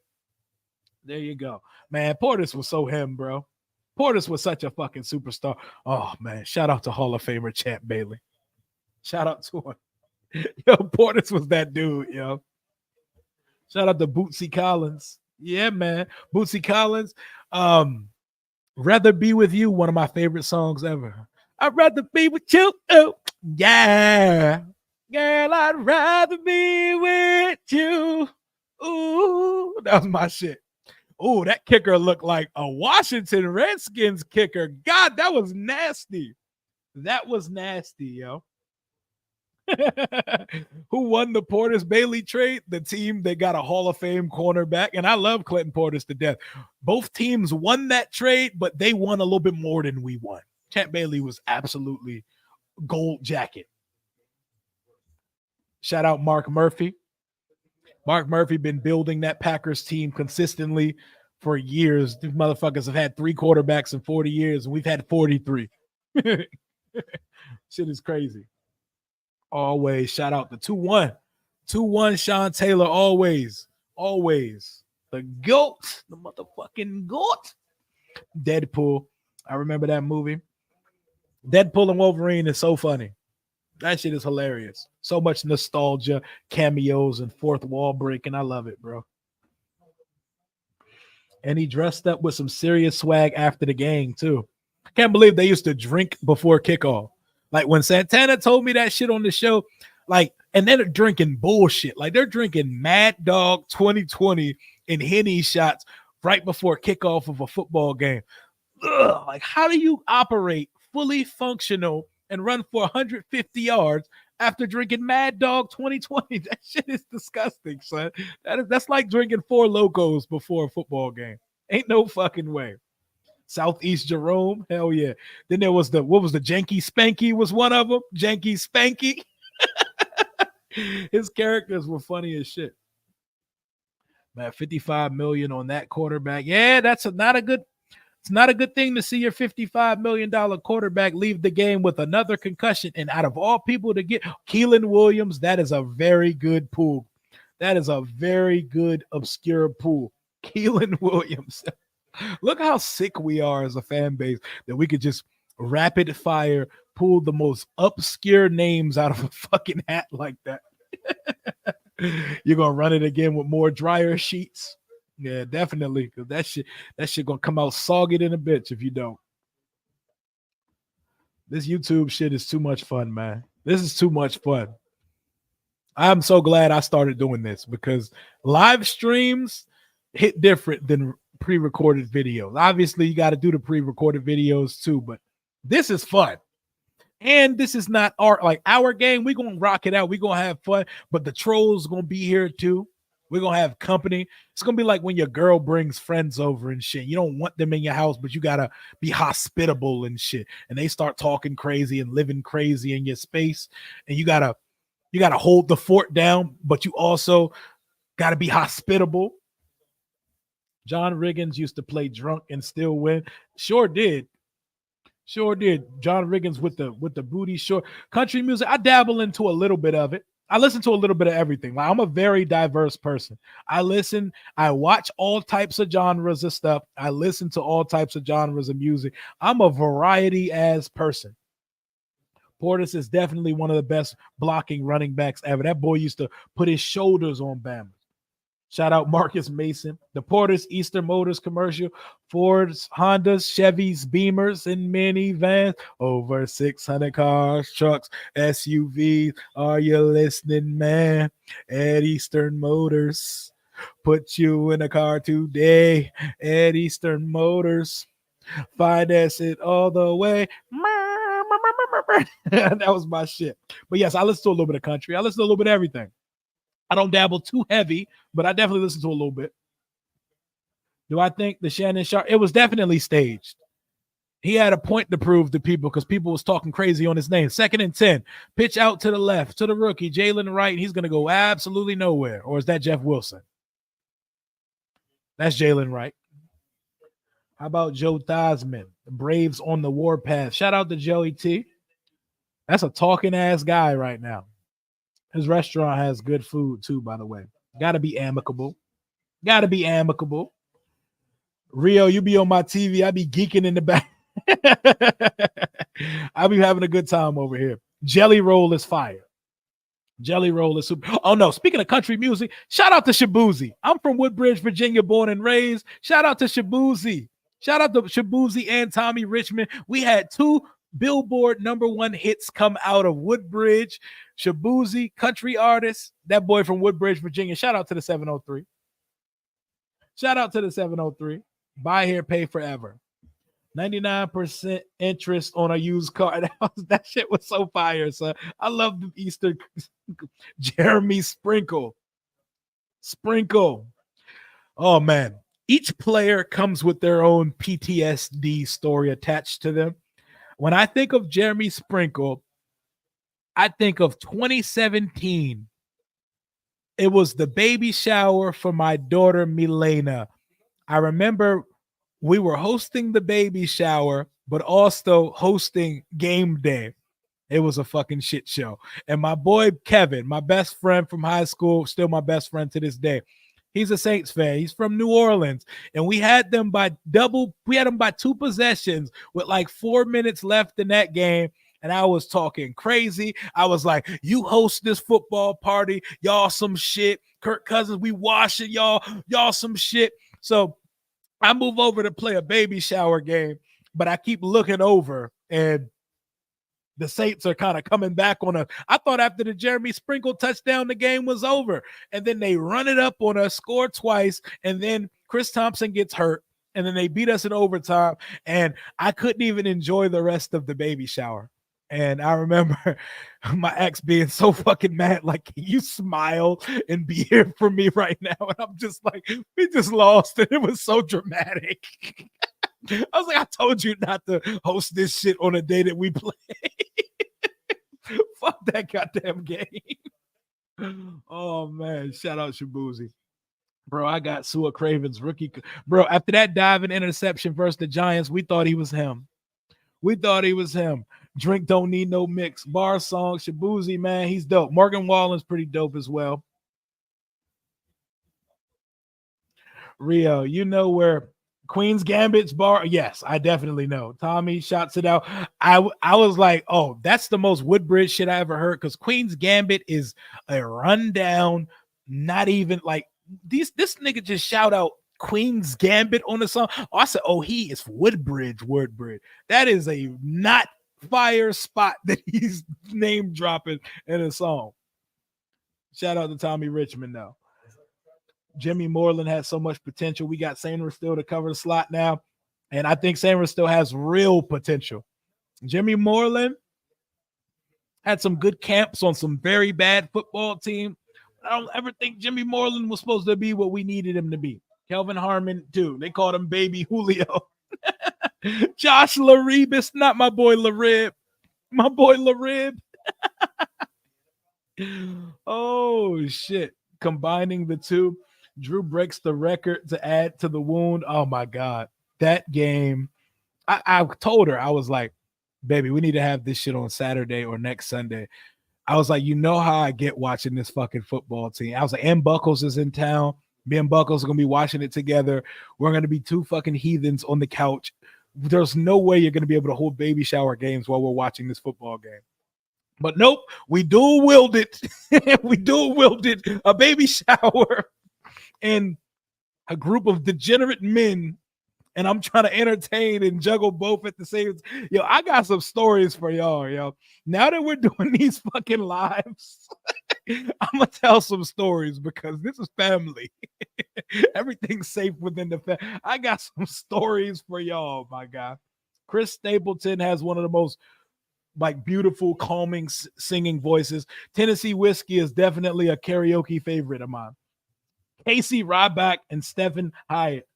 Speaker 1: There you go. Man, Portis was so him, bro. Portis was such a fucking superstar. Oh, man, shout out to Hall of Famer Champ Bailey. Shout out to him. Yo, Portis was that dude, yo. Shout out to Bootsy Collins. Yeah, man. Bootsy Collins. Rather Be With You, one of my favorite songs ever. I'd rather be with you. Oh, yeah. Girl, I'd rather be with you. Ooh, that was my shit. Ooh, that kicker looked like a Washington Redskins kicker. God, that was nasty. That was nasty, yo. Who won the Portis Bailey trade? The team that got a Hall of Fame cornerback. And I love Clinton Portis to death. Both teams won that trade, but they won a little bit more than we won. Champ Bailey was absolutely gold jacket. Shout out Mark Murphy. Mark Murphy been building that Packers team consistently for years. These motherfuckers have had 3 quarterbacks in 40 years, and we've had 43. Shit is crazy. Always shout out the 2-1. 2-1 Sean Taylor, always. The GOAT, the motherfucking GOAT. Deadpool. I remember that movie. Deadpool and Wolverine is so funny. That shit is hilarious. So much nostalgia, cameos, and fourth wall breaking. I love it, bro. And he dressed up with some serious swag after the game, too. I can't believe they used to drink before kickoff. Like when Santana told me that shit on the show, like, and then they're drinking bullshit. Like they're drinking Mad Dog 2020 and Henny shots right before kickoff of a football game. Ugh, like, how do you operate fully functional and run for 150 yards after drinking Mad Dog 2020? That shit is disgusting, son. That's like drinking 4 Locos before a football game. Ain't no fucking way. Southeast Jerome, hell yeah. Then there was the Janky Spanky was one of them. Janky Spanky. His characters were funny as shit. Man, $55 million on that quarterback. Yeah, it's not a good thing to see your $55 million quarterback leave the game with another concussion. And out of all people to get Keelan Williams, that is a very good pool. That is a very good obscure pool. Keelan Williams. Look how sick we are as a fan base that we could just rapid fire pull the most obscure names out of a fucking hat like that. You're gonna run it again with more dryer sheets. Yeah, definitely. Because that shit gonna come out soggy in a bitch if you don't. This YouTube shit is too much fun, man. This is too much fun. I'm so glad I started doing this because live streams hit different than pre-recorded videos. Obviously, you got to do the pre-recorded videos too, but this is fun. And this is not our game. We're gonna rock it out. We're gonna have fun, but the trolls gonna be here too. We're gonna have company. It's gonna be like when your girl brings friends over and shit. You don't want them in your house, but you gotta be hospitable and shit. And they start talking crazy and living crazy in your space. And you gotta hold the fort down, but you also gotta be hospitable. John Riggins used to play drunk and still win. Sure did. John Riggins with the booty short. Country music, I dabble into a little bit of it. I listen to a little bit of everything. Like, I'm a very diverse person. I watch all types of genres of stuff. I listen to all types of genres of music. I'm a variety as person. Portis is definitely one of the best blocking running backs ever. That boy used to put his shoulders on Bama. Shout out Marcus Mason. The Portis Eastern Motors commercial. Fords, Hondas, Chevys, Beamers, and minivans. Over 600 cars, trucks, SUVs. Are you listening, man? At Eastern Motors. Put you in a car today at Eastern Motors. Finance it all the way. That was my shit. But yes, I listen to a little bit of country. I listen to a little bit of everything. I don't dabble too heavy, but I definitely listen to a little bit. Do I think the Shannon Sharp? It was definitely staged. He had a point to prove to people because people was talking crazy on his name. 2nd and 10. Pitch out to the left to the rookie, Jalen Wright. He's going to go absolutely nowhere. Or is that Jeff Wilson? That's Jalen Wright. How about Joe Theismann? The Braves on the warpath. Shout out to Joey T. That's a talking ass guy right now. His restaurant has good food too, by the way. Got to be amicable. Got to be amicable. Rio, you be on my TV. I be geeking in the back. I be having a good time over here. Jelly Roll is fire. Jelly Roll is super. Oh no, speaking of country music, shout out to Shabuzi. I'm from Woodbridge, Virginia, born and raised. Shout out to Shabuzi. Shout out to Shabuzi and Tommy Richmond. We had 2 Billboard #1 hits come out of Woodbridge. Shabuzi, country artist. That boy from Woodbridge, Virginia. Shout out to the 703. Shout out to the 703. Buy here, pay forever. 99% interest on a used car. That shit was so fire, son. I love the Easter. Jeremy Sprinkle. Oh, man. Each player comes with their own PTSD story attached to them. When I think of Jeremy Sprinkle, I think of 2017. It was the baby shower for my daughter, Milena. I remember we were hosting the baby shower, but also hosting game day. It was a fucking shit show. And my boy, Kevin, my best friend from high school, still my best friend to this day. He's a Saints fan. He's from New Orleans. And we had them by 2 possessions with like 4 minutes left in that game. And I was talking crazy. I was like, you host this football party. Y'all some shit. Kirk Cousins, we washing y'all. Y'all some shit. So I move over to play a baby shower game, but I keep looking over and the Saints are kind of coming back on us. I thought after the Jeremy Sprinkle touchdown, the game was over. And then they run it up on us, score twice, and then Chris Thompson gets hurt, and then they beat us in overtime, and I couldn't even enjoy the rest of the baby shower. And I remember my ex being so fucking mad, like, can you smile and be here for me right now? And I'm just like, we just lost, and it was so dramatic. I was like, I told you not to host this shit on a day that we play. Fuck that goddamn game. Oh, man. Shout out Shabuzi. Bro, I got Sua Craven's rookie. Bro, after that diving interception versus the Giants, we thought he was him. Drink don't need no mix. Bar song, Shabuzi, man, he's dope. Morgan Wallen's pretty dope as well. Rio, you know where Queen's Gambit's bar? Yes, I definitely know. Tommy shouts it out. I was like, oh, that's the most Woodbridge shit I ever heard, because Queen's Gambit is a rundown, not even like this nigga just shout out Queen's Gambit on the song. Oh, I said, oh, he is Woodbridge. That is a not fire spot that he's name dropping in a song. Shout out to Tommy Richmond, though. Jimmy Moreland has so much potential. We got Sainer still to cover the slot now, and I think Sainer still has real potential. Jimmy Moreland had some good camps on some very bad football team. I don't ever think Jimmy Moreland was supposed to be what we needed him to be. Kelvin Harmon, too. They called him Baby Julio. Josh Laribis, not my boy Larib. My boy Larib. Oh, shit. Combining the two. Drew breaks the record to add to the wound. Oh, my God. That game, I told her, I was like, baby, we need to have this shit on Saturday or next Sunday. I was like, you know how I get watching this fucking football team. I was like, M. Buckles is in town. Me and Buckles are going to be watching it together. We're going to be two fucking heathens on the couch. There's no way you're going to be able to hold baby shower games while we're watching this football game. But nope, we dual wielded. We dual wielded a baby shower and a group of degenerate men, and I'm trying to entertain and juggle both at the same time. Yo, I got some stories for y'all, yo. Now that we're doing these fucking lives, I'm gonna tell some stories because this is family. Everything's safe within the family. I got some stories for y'all, my guy. Chris Stapleton has one of the most like beautiful, calming singing voices. Tennessee Whiskey is definitely a karaoke favorite of mine. Casey Ryback and Stephen Hyatt.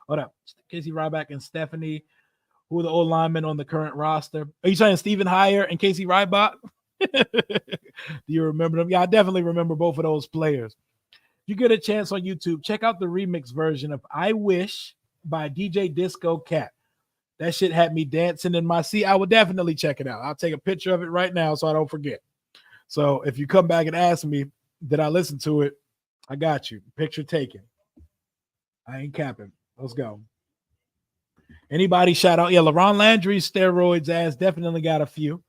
Speaker 1: Hold up. Casey Ryback and Stephanie, who are the old linemen on the current roster. Are you saying Stephen Hyatt and Casey Ryback? Do you remember them? Yeah, I definitely remember both of those players. If you get a chance on YouTube, check out the remix version of I Wish by DJ Disco Cat. That shit had me dancing in my seat. I would definitely check it out. I'll take a picture of it right now so I don't forget. So if you come back and ask me, did I listen to it? I got you. Picture taken. I ain't capping. Let's go. Anybody shout out? Yeah, LaRon Landry's steroids ass definitely got a few.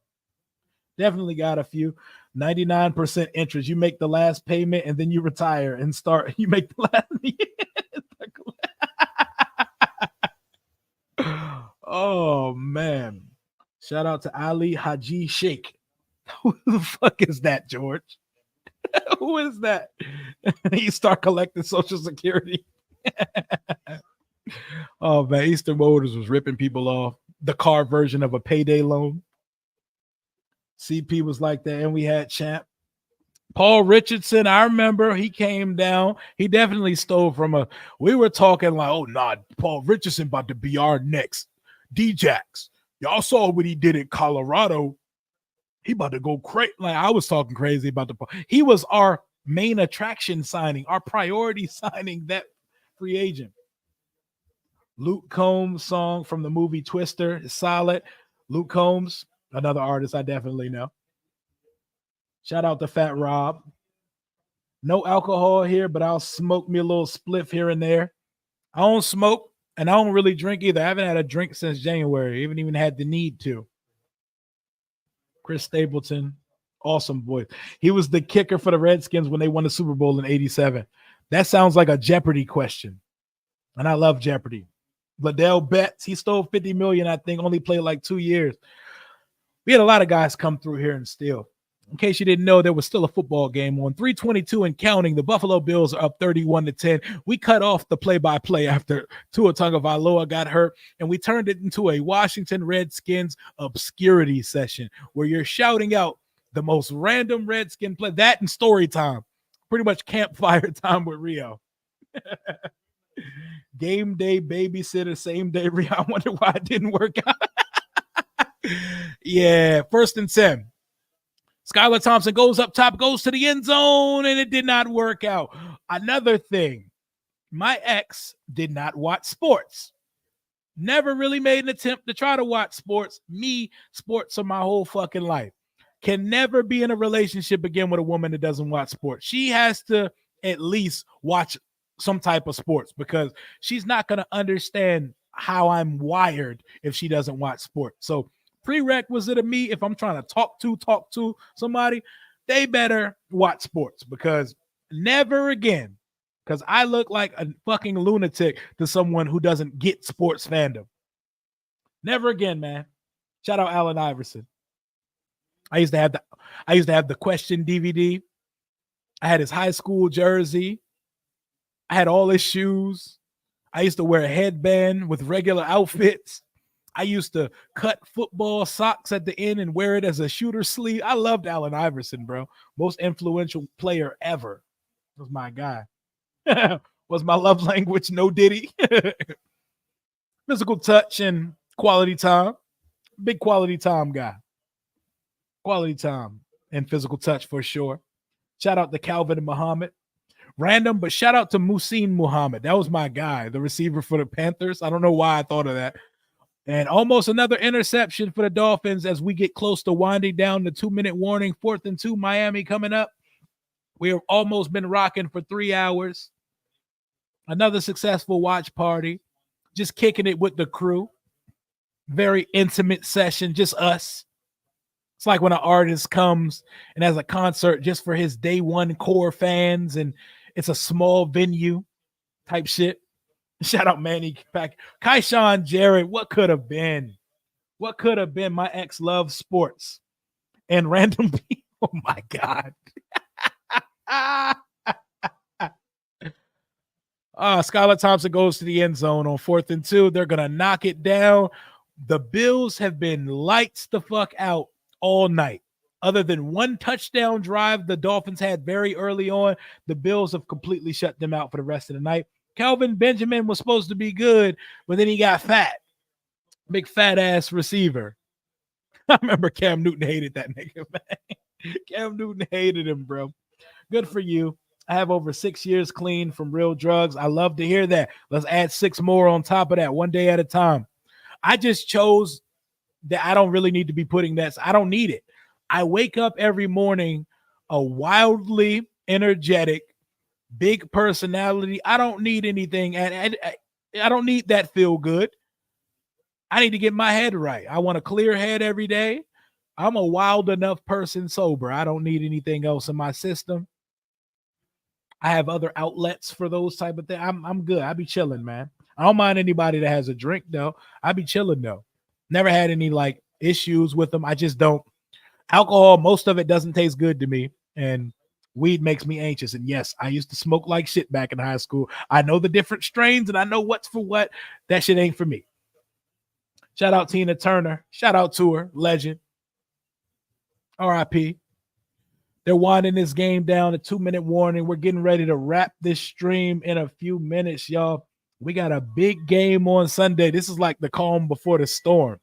Speaker 1: Definitely got a few. 99% interest. You make the last payment and then you retire and start. You make the last. Oh, man. Shout out to Ali Haji Sheikh. Who the fuck is that, George? Who is that? You start collecting Social Security. Oh, man. Eastern Motors was ripping people off. The car version of a payday loan. CP was like that, and we had Champ. Paul Richardson, I remember he came down. He definitely stole from we were talking like, oh, nah, Paul Richardson about to be our next D-Jax. Y'all saw what he did in Colorado. He about to go crazy. Like, I was talking crazy about he was our main attraction signing, our priority signing, that free agent. Luke Combs' song from the movie Twister is solid. Luke Combs, another artist I definitely know. Shout out to Fat Rob. No alcohol here, but I'll smoke me a little spliff here and there. I don't smoke, and I don't really drink either. I haven't had a drink since January. I haven't even had the need to. Chris Stapleton, awesome boy. He was the kicker for the Redskins when they won the Super Bowl in '87. That sounds like a Jeopardy question, and I love Jeopardy. Liddell Betts, he stole $50 million, I think, only played like 2 years. We had a lot of guys come through here and steal. In case you didn't know, there was still a football game on. 3:22 and counting. The Buffalo Bills are up 31-10. We cut off the play-by-play after Tua Tagovailoa got hurt, and we turned it into a Washington Redskins obscurity session where you're shouting out the most random Redskin play. That and story time. Pretty much campfire time with Rio. Game day babysitter, same day Rio. I wonder why it didn't work out. Yeah, 1st and 10. Skylar Thompson goes up top, goes to the end zone, and it did not work out. Another thing, my ex did not watch sports. Never really made an attempt to try to watch sports. Me, sports are my whole fucking life. Can never be in a relationship again with a woman that doesn't watch sports. She has to at least watch some type of sports because she's not going to understand how I'm wired if she doesn't watch sports. So prerequisite of me, if I'm trying to talk to somebody, they better watch sports because never again, because I look like a fucking lunatic to someone who doesn't get sports fandom. Never again, man. Shout out Allen Iverson. I used to have the Question DVD. I had his high school jersey. I had all his shoes. I used to wear a headband with regular outfits. I used to cut football socks at the end and wear it as a shooter sleeve. I loved Allen Iverson, bro. Most influential player ever. Was my guy. Was my love language no Diddy. Physical touch and quality time. Big quality time guy. Quality time and physical touch for sure. Shout out to Calvin and Muhammad. Random, but shout out to Muhsin Muhammad. That was my guy, the receiver for the Panthers. I don't know why I thought of that. And almost another interception for the Dolphins as we get close to winding down the 2-minute warning. 4th and 2, Miami coming up. We have almost been rocking for 3 hours. Another successful watch party. Just kicking it with the crew. Very intimate session, just us. It's like when an artist comes and has a concert just for his day one core fans, and it's a small venue type shit. Shout out Manny Pack. Kaishan Jarrett, what could have been? What could have been? My ex loves sports and random people. Oh my God. Skylar Thompson goes to the end zone on 4th and 2. They're going to knock it down. The Bills have been lights the fuck out all night. Other than one touchdown drive the Dolphins had very early on, the Bills have completely shut them out for the rest of the night. Kelvin Benjamin was supposed to be good, but then he got fat. Big fat ass receiver. I remember Cam Newton hated that nigga, man. Cam Newton hated him, bro. Good for you. I have over 6 years clean from real drugs. I love to hear that. Let's add 6 more on top of that, one day at a time. I just chose that I don't really need to be putting that. I don't need it. I wake up every morning a wildly energetic, big personality. I don't need anything. And I don't need that feel good. I need to get my head right. I want a clear head every day. I'm a wild enough person sober. I don't need anything else in my system. I have other outlets for those type of things. I'm good. I be chilling, man. I don't mind anybody that has a drink, though. I be chilling, though. Never had any, like, issues with them. I just don't. Alcohol, most of it doesn't taste good to me. And weed makes me anxious. And yes, I used to smoke like shit back in high school. I know the different strains and I know what's for what. That shit ain't for me. Shout out Tina Turner. Shout out to her. Legend. RIP. They're winding this game down, a 2-minute warning. We're getting ready to wrap this stream in a few minutes, y'all. We got a big game on Sunday. This is like the calm before the storm.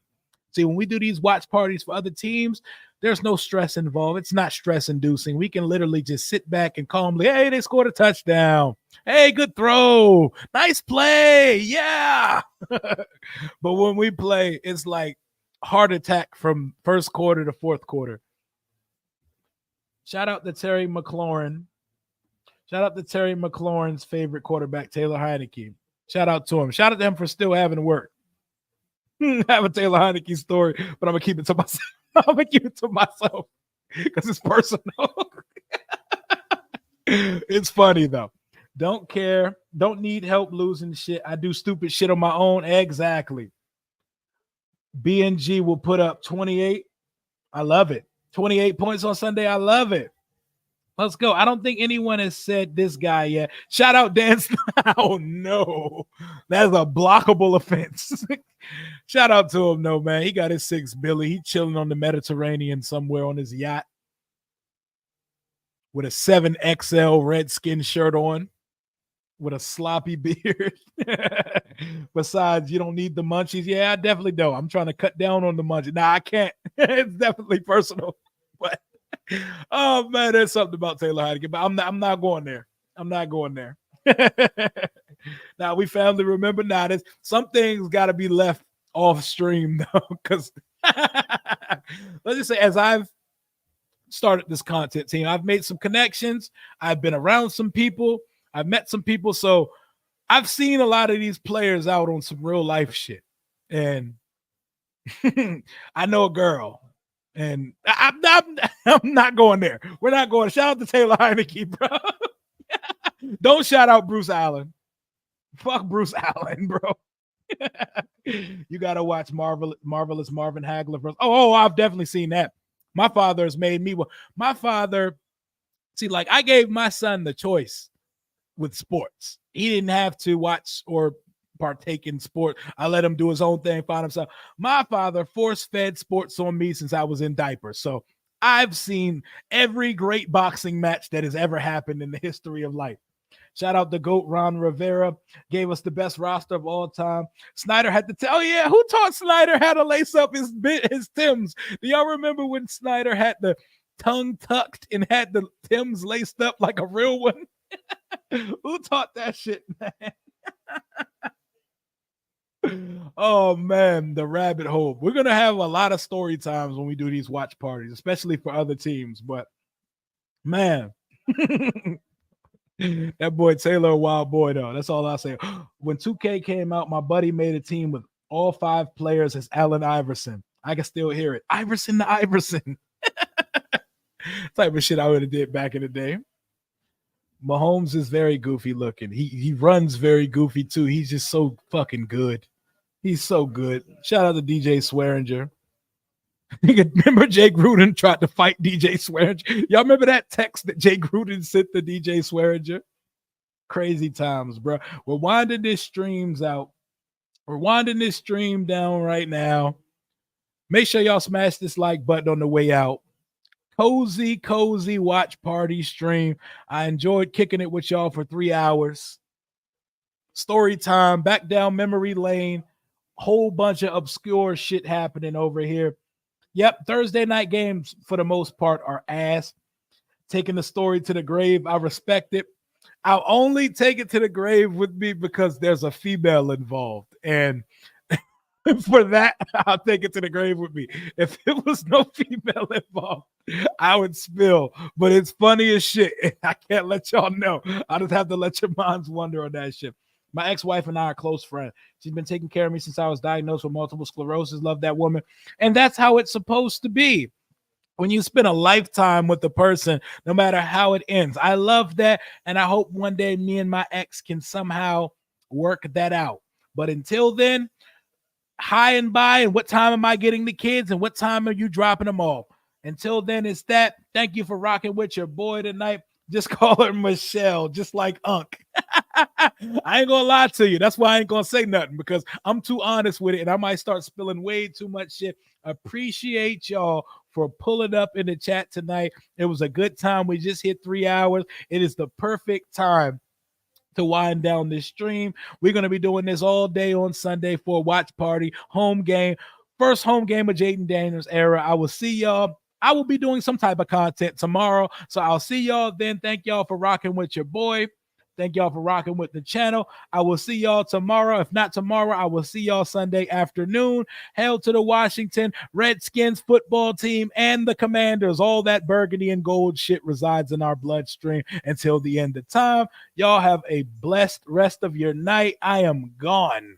Speaker 1: See, when we do these watch parties for other teams, there's no stress involved. It's not stress-inducing. We can literally just sit back and calmly, hey, they scored a touchdown. Hey, good throw. Nice play. Yeah. But when we play, it's like heart attack from first quarter to fourth quarter. Shout out to Terry McLaurin. Shout out to Terry McLaurin's favorite quarterback, Taylor Heineke. Shout out to him. Shout out to him for still having work. I have a Taylor Heineke story, but I'm going to keep it to myself. I'm going to keep it to myself because it's personal. It's funny, though. Don't care. Don't need help losing shit. I do stupid shit on my own. Exactly. BNG will put up 28. I love it. 28 points on Sunday. I love it. Let's go. I don't think anyone has said this guy yet. Shout out Dan. Oh, no. That's a blockable offense. Shout out to him, though, man. He got his 6 Billy. He chilling on the Mediterranean somewhere on his yacht with a 7XL Redskin shirt on with a sloppy beard. Besides, you don't need the munchies. Yeah, I definitely don't. I'm trying to cut down on the munchies. Nah, I can't. It's definitely personal. But oh man, there's something about Taylor Heineke, but I'm not going there. I'm not going there. Now we family remember now. There's some things got to be left off stream though, because let's just say as I've started this content team, I've made some connections. I've been around some people. I've met some people, so I've seen a lot of these players out on some real life shit, and I know a girl. And I'm not going there. We're not going. Shout out to Taylor Heineke, bro. Don't shout out Bruce Allen. Fuck Bruce Allen, bro. You got to watch Marvelous Marvin Hagler. Oh, I've definitely seen that. My father has made me. My father, see, like I gave my son the choice with sports. He didn't have to watch or partake in sport. I let him do his own thing, find himself. My father force-fed sports on me since I was in diapers. So I've seen every great boxing match that has ever happened in the history of life. Shout out to GOAT Ron Rivera. Gave us the best roster of all time. Snyder had to tell, yeah, who taught Snyder how to lace up his Timbs? Do y'all remember when Snyder had the tongue tucked and had the Timbs laced up like a real one? Who taught that shit, man? Oh man, the rabbit hole. We're gonna have a lot of story times when we do these watch parties, especially for other teams. But man, that boy Taylor, a wild boy though. That's all I say. When 2K came out, my buddy made a team with all 5 players as Allen Iverson. I can still hear it. Iverson to Iverson. Type of shit I would have did back in the day. Mahomes is very goofy looking. He runs very goofy too. He's just so fucking good. He's so good. Shout out to DJ Swearinger. Remember Jay Gruden tried to fight DJ Swearinger? Y'all remember that text that Jay Gruden sent to DJ Swearinger? Crazy times, bro. We're winding this streams out. We're winding this stream down right now. Make sure y'all smash this like button on the way out. Cozy watch party stream. I enjoyed kicking it with y'all for 3 hours. Story time, back down memory lane. Whole bunch of obscure shit happening over here. Yep, Thursday night games for the most part are ass. Taking the story to the grave, I respect it. I'll only take it to the grave with me because there's a female involved. And for that, I'll take it to the grave with me. If it was no female involved, I would spill. But it's funny as shit. I can't let y'all know. I just have to let your minds wonder on that shit. My ex-wife and I are close friends. She's been taking care of me since I was diagnosed with multiple sclerosis. Love that woman. And that's how it's supposed to be. When you spend a lifetime with the person, no matter how it ends. I love that. And I hope one day me and my ex can somehow work that out. But until then, high and by, and what time am I getting the kids, and what time are you dropping them off? Until then, it's that. Thank you for rocking with your boy tonight. Just call her Michelle, just like Unc. I ain't gonna lie to you. That's why I ain't gonna say nothing, because I'm too honest with it, and I might start spilling way too much shit. Appreciate y'all for pulling up in the chat tonight. It was a good time. We just hit 3 hours. It is the perfect time to wind down this stream. We're going to be doing this all day on Sunday for a watch party, home game, first home game of Jaden Daniels' era. I will see y'all. I will be doing some type of content tomorrow. So I'll see y'all then. Thank y'all for rocking with your boy. Thank y'all for rocking with the channel. I will see y'all tomorrow. If not tomorrow, I will see y'all Sunday afternoon. Hail to the Washington Redskins football team and the Commanders. All that burgundy and gold shit resides in our bloodstream until the end of time. Y'all have a blessed rest of your night. I am gone.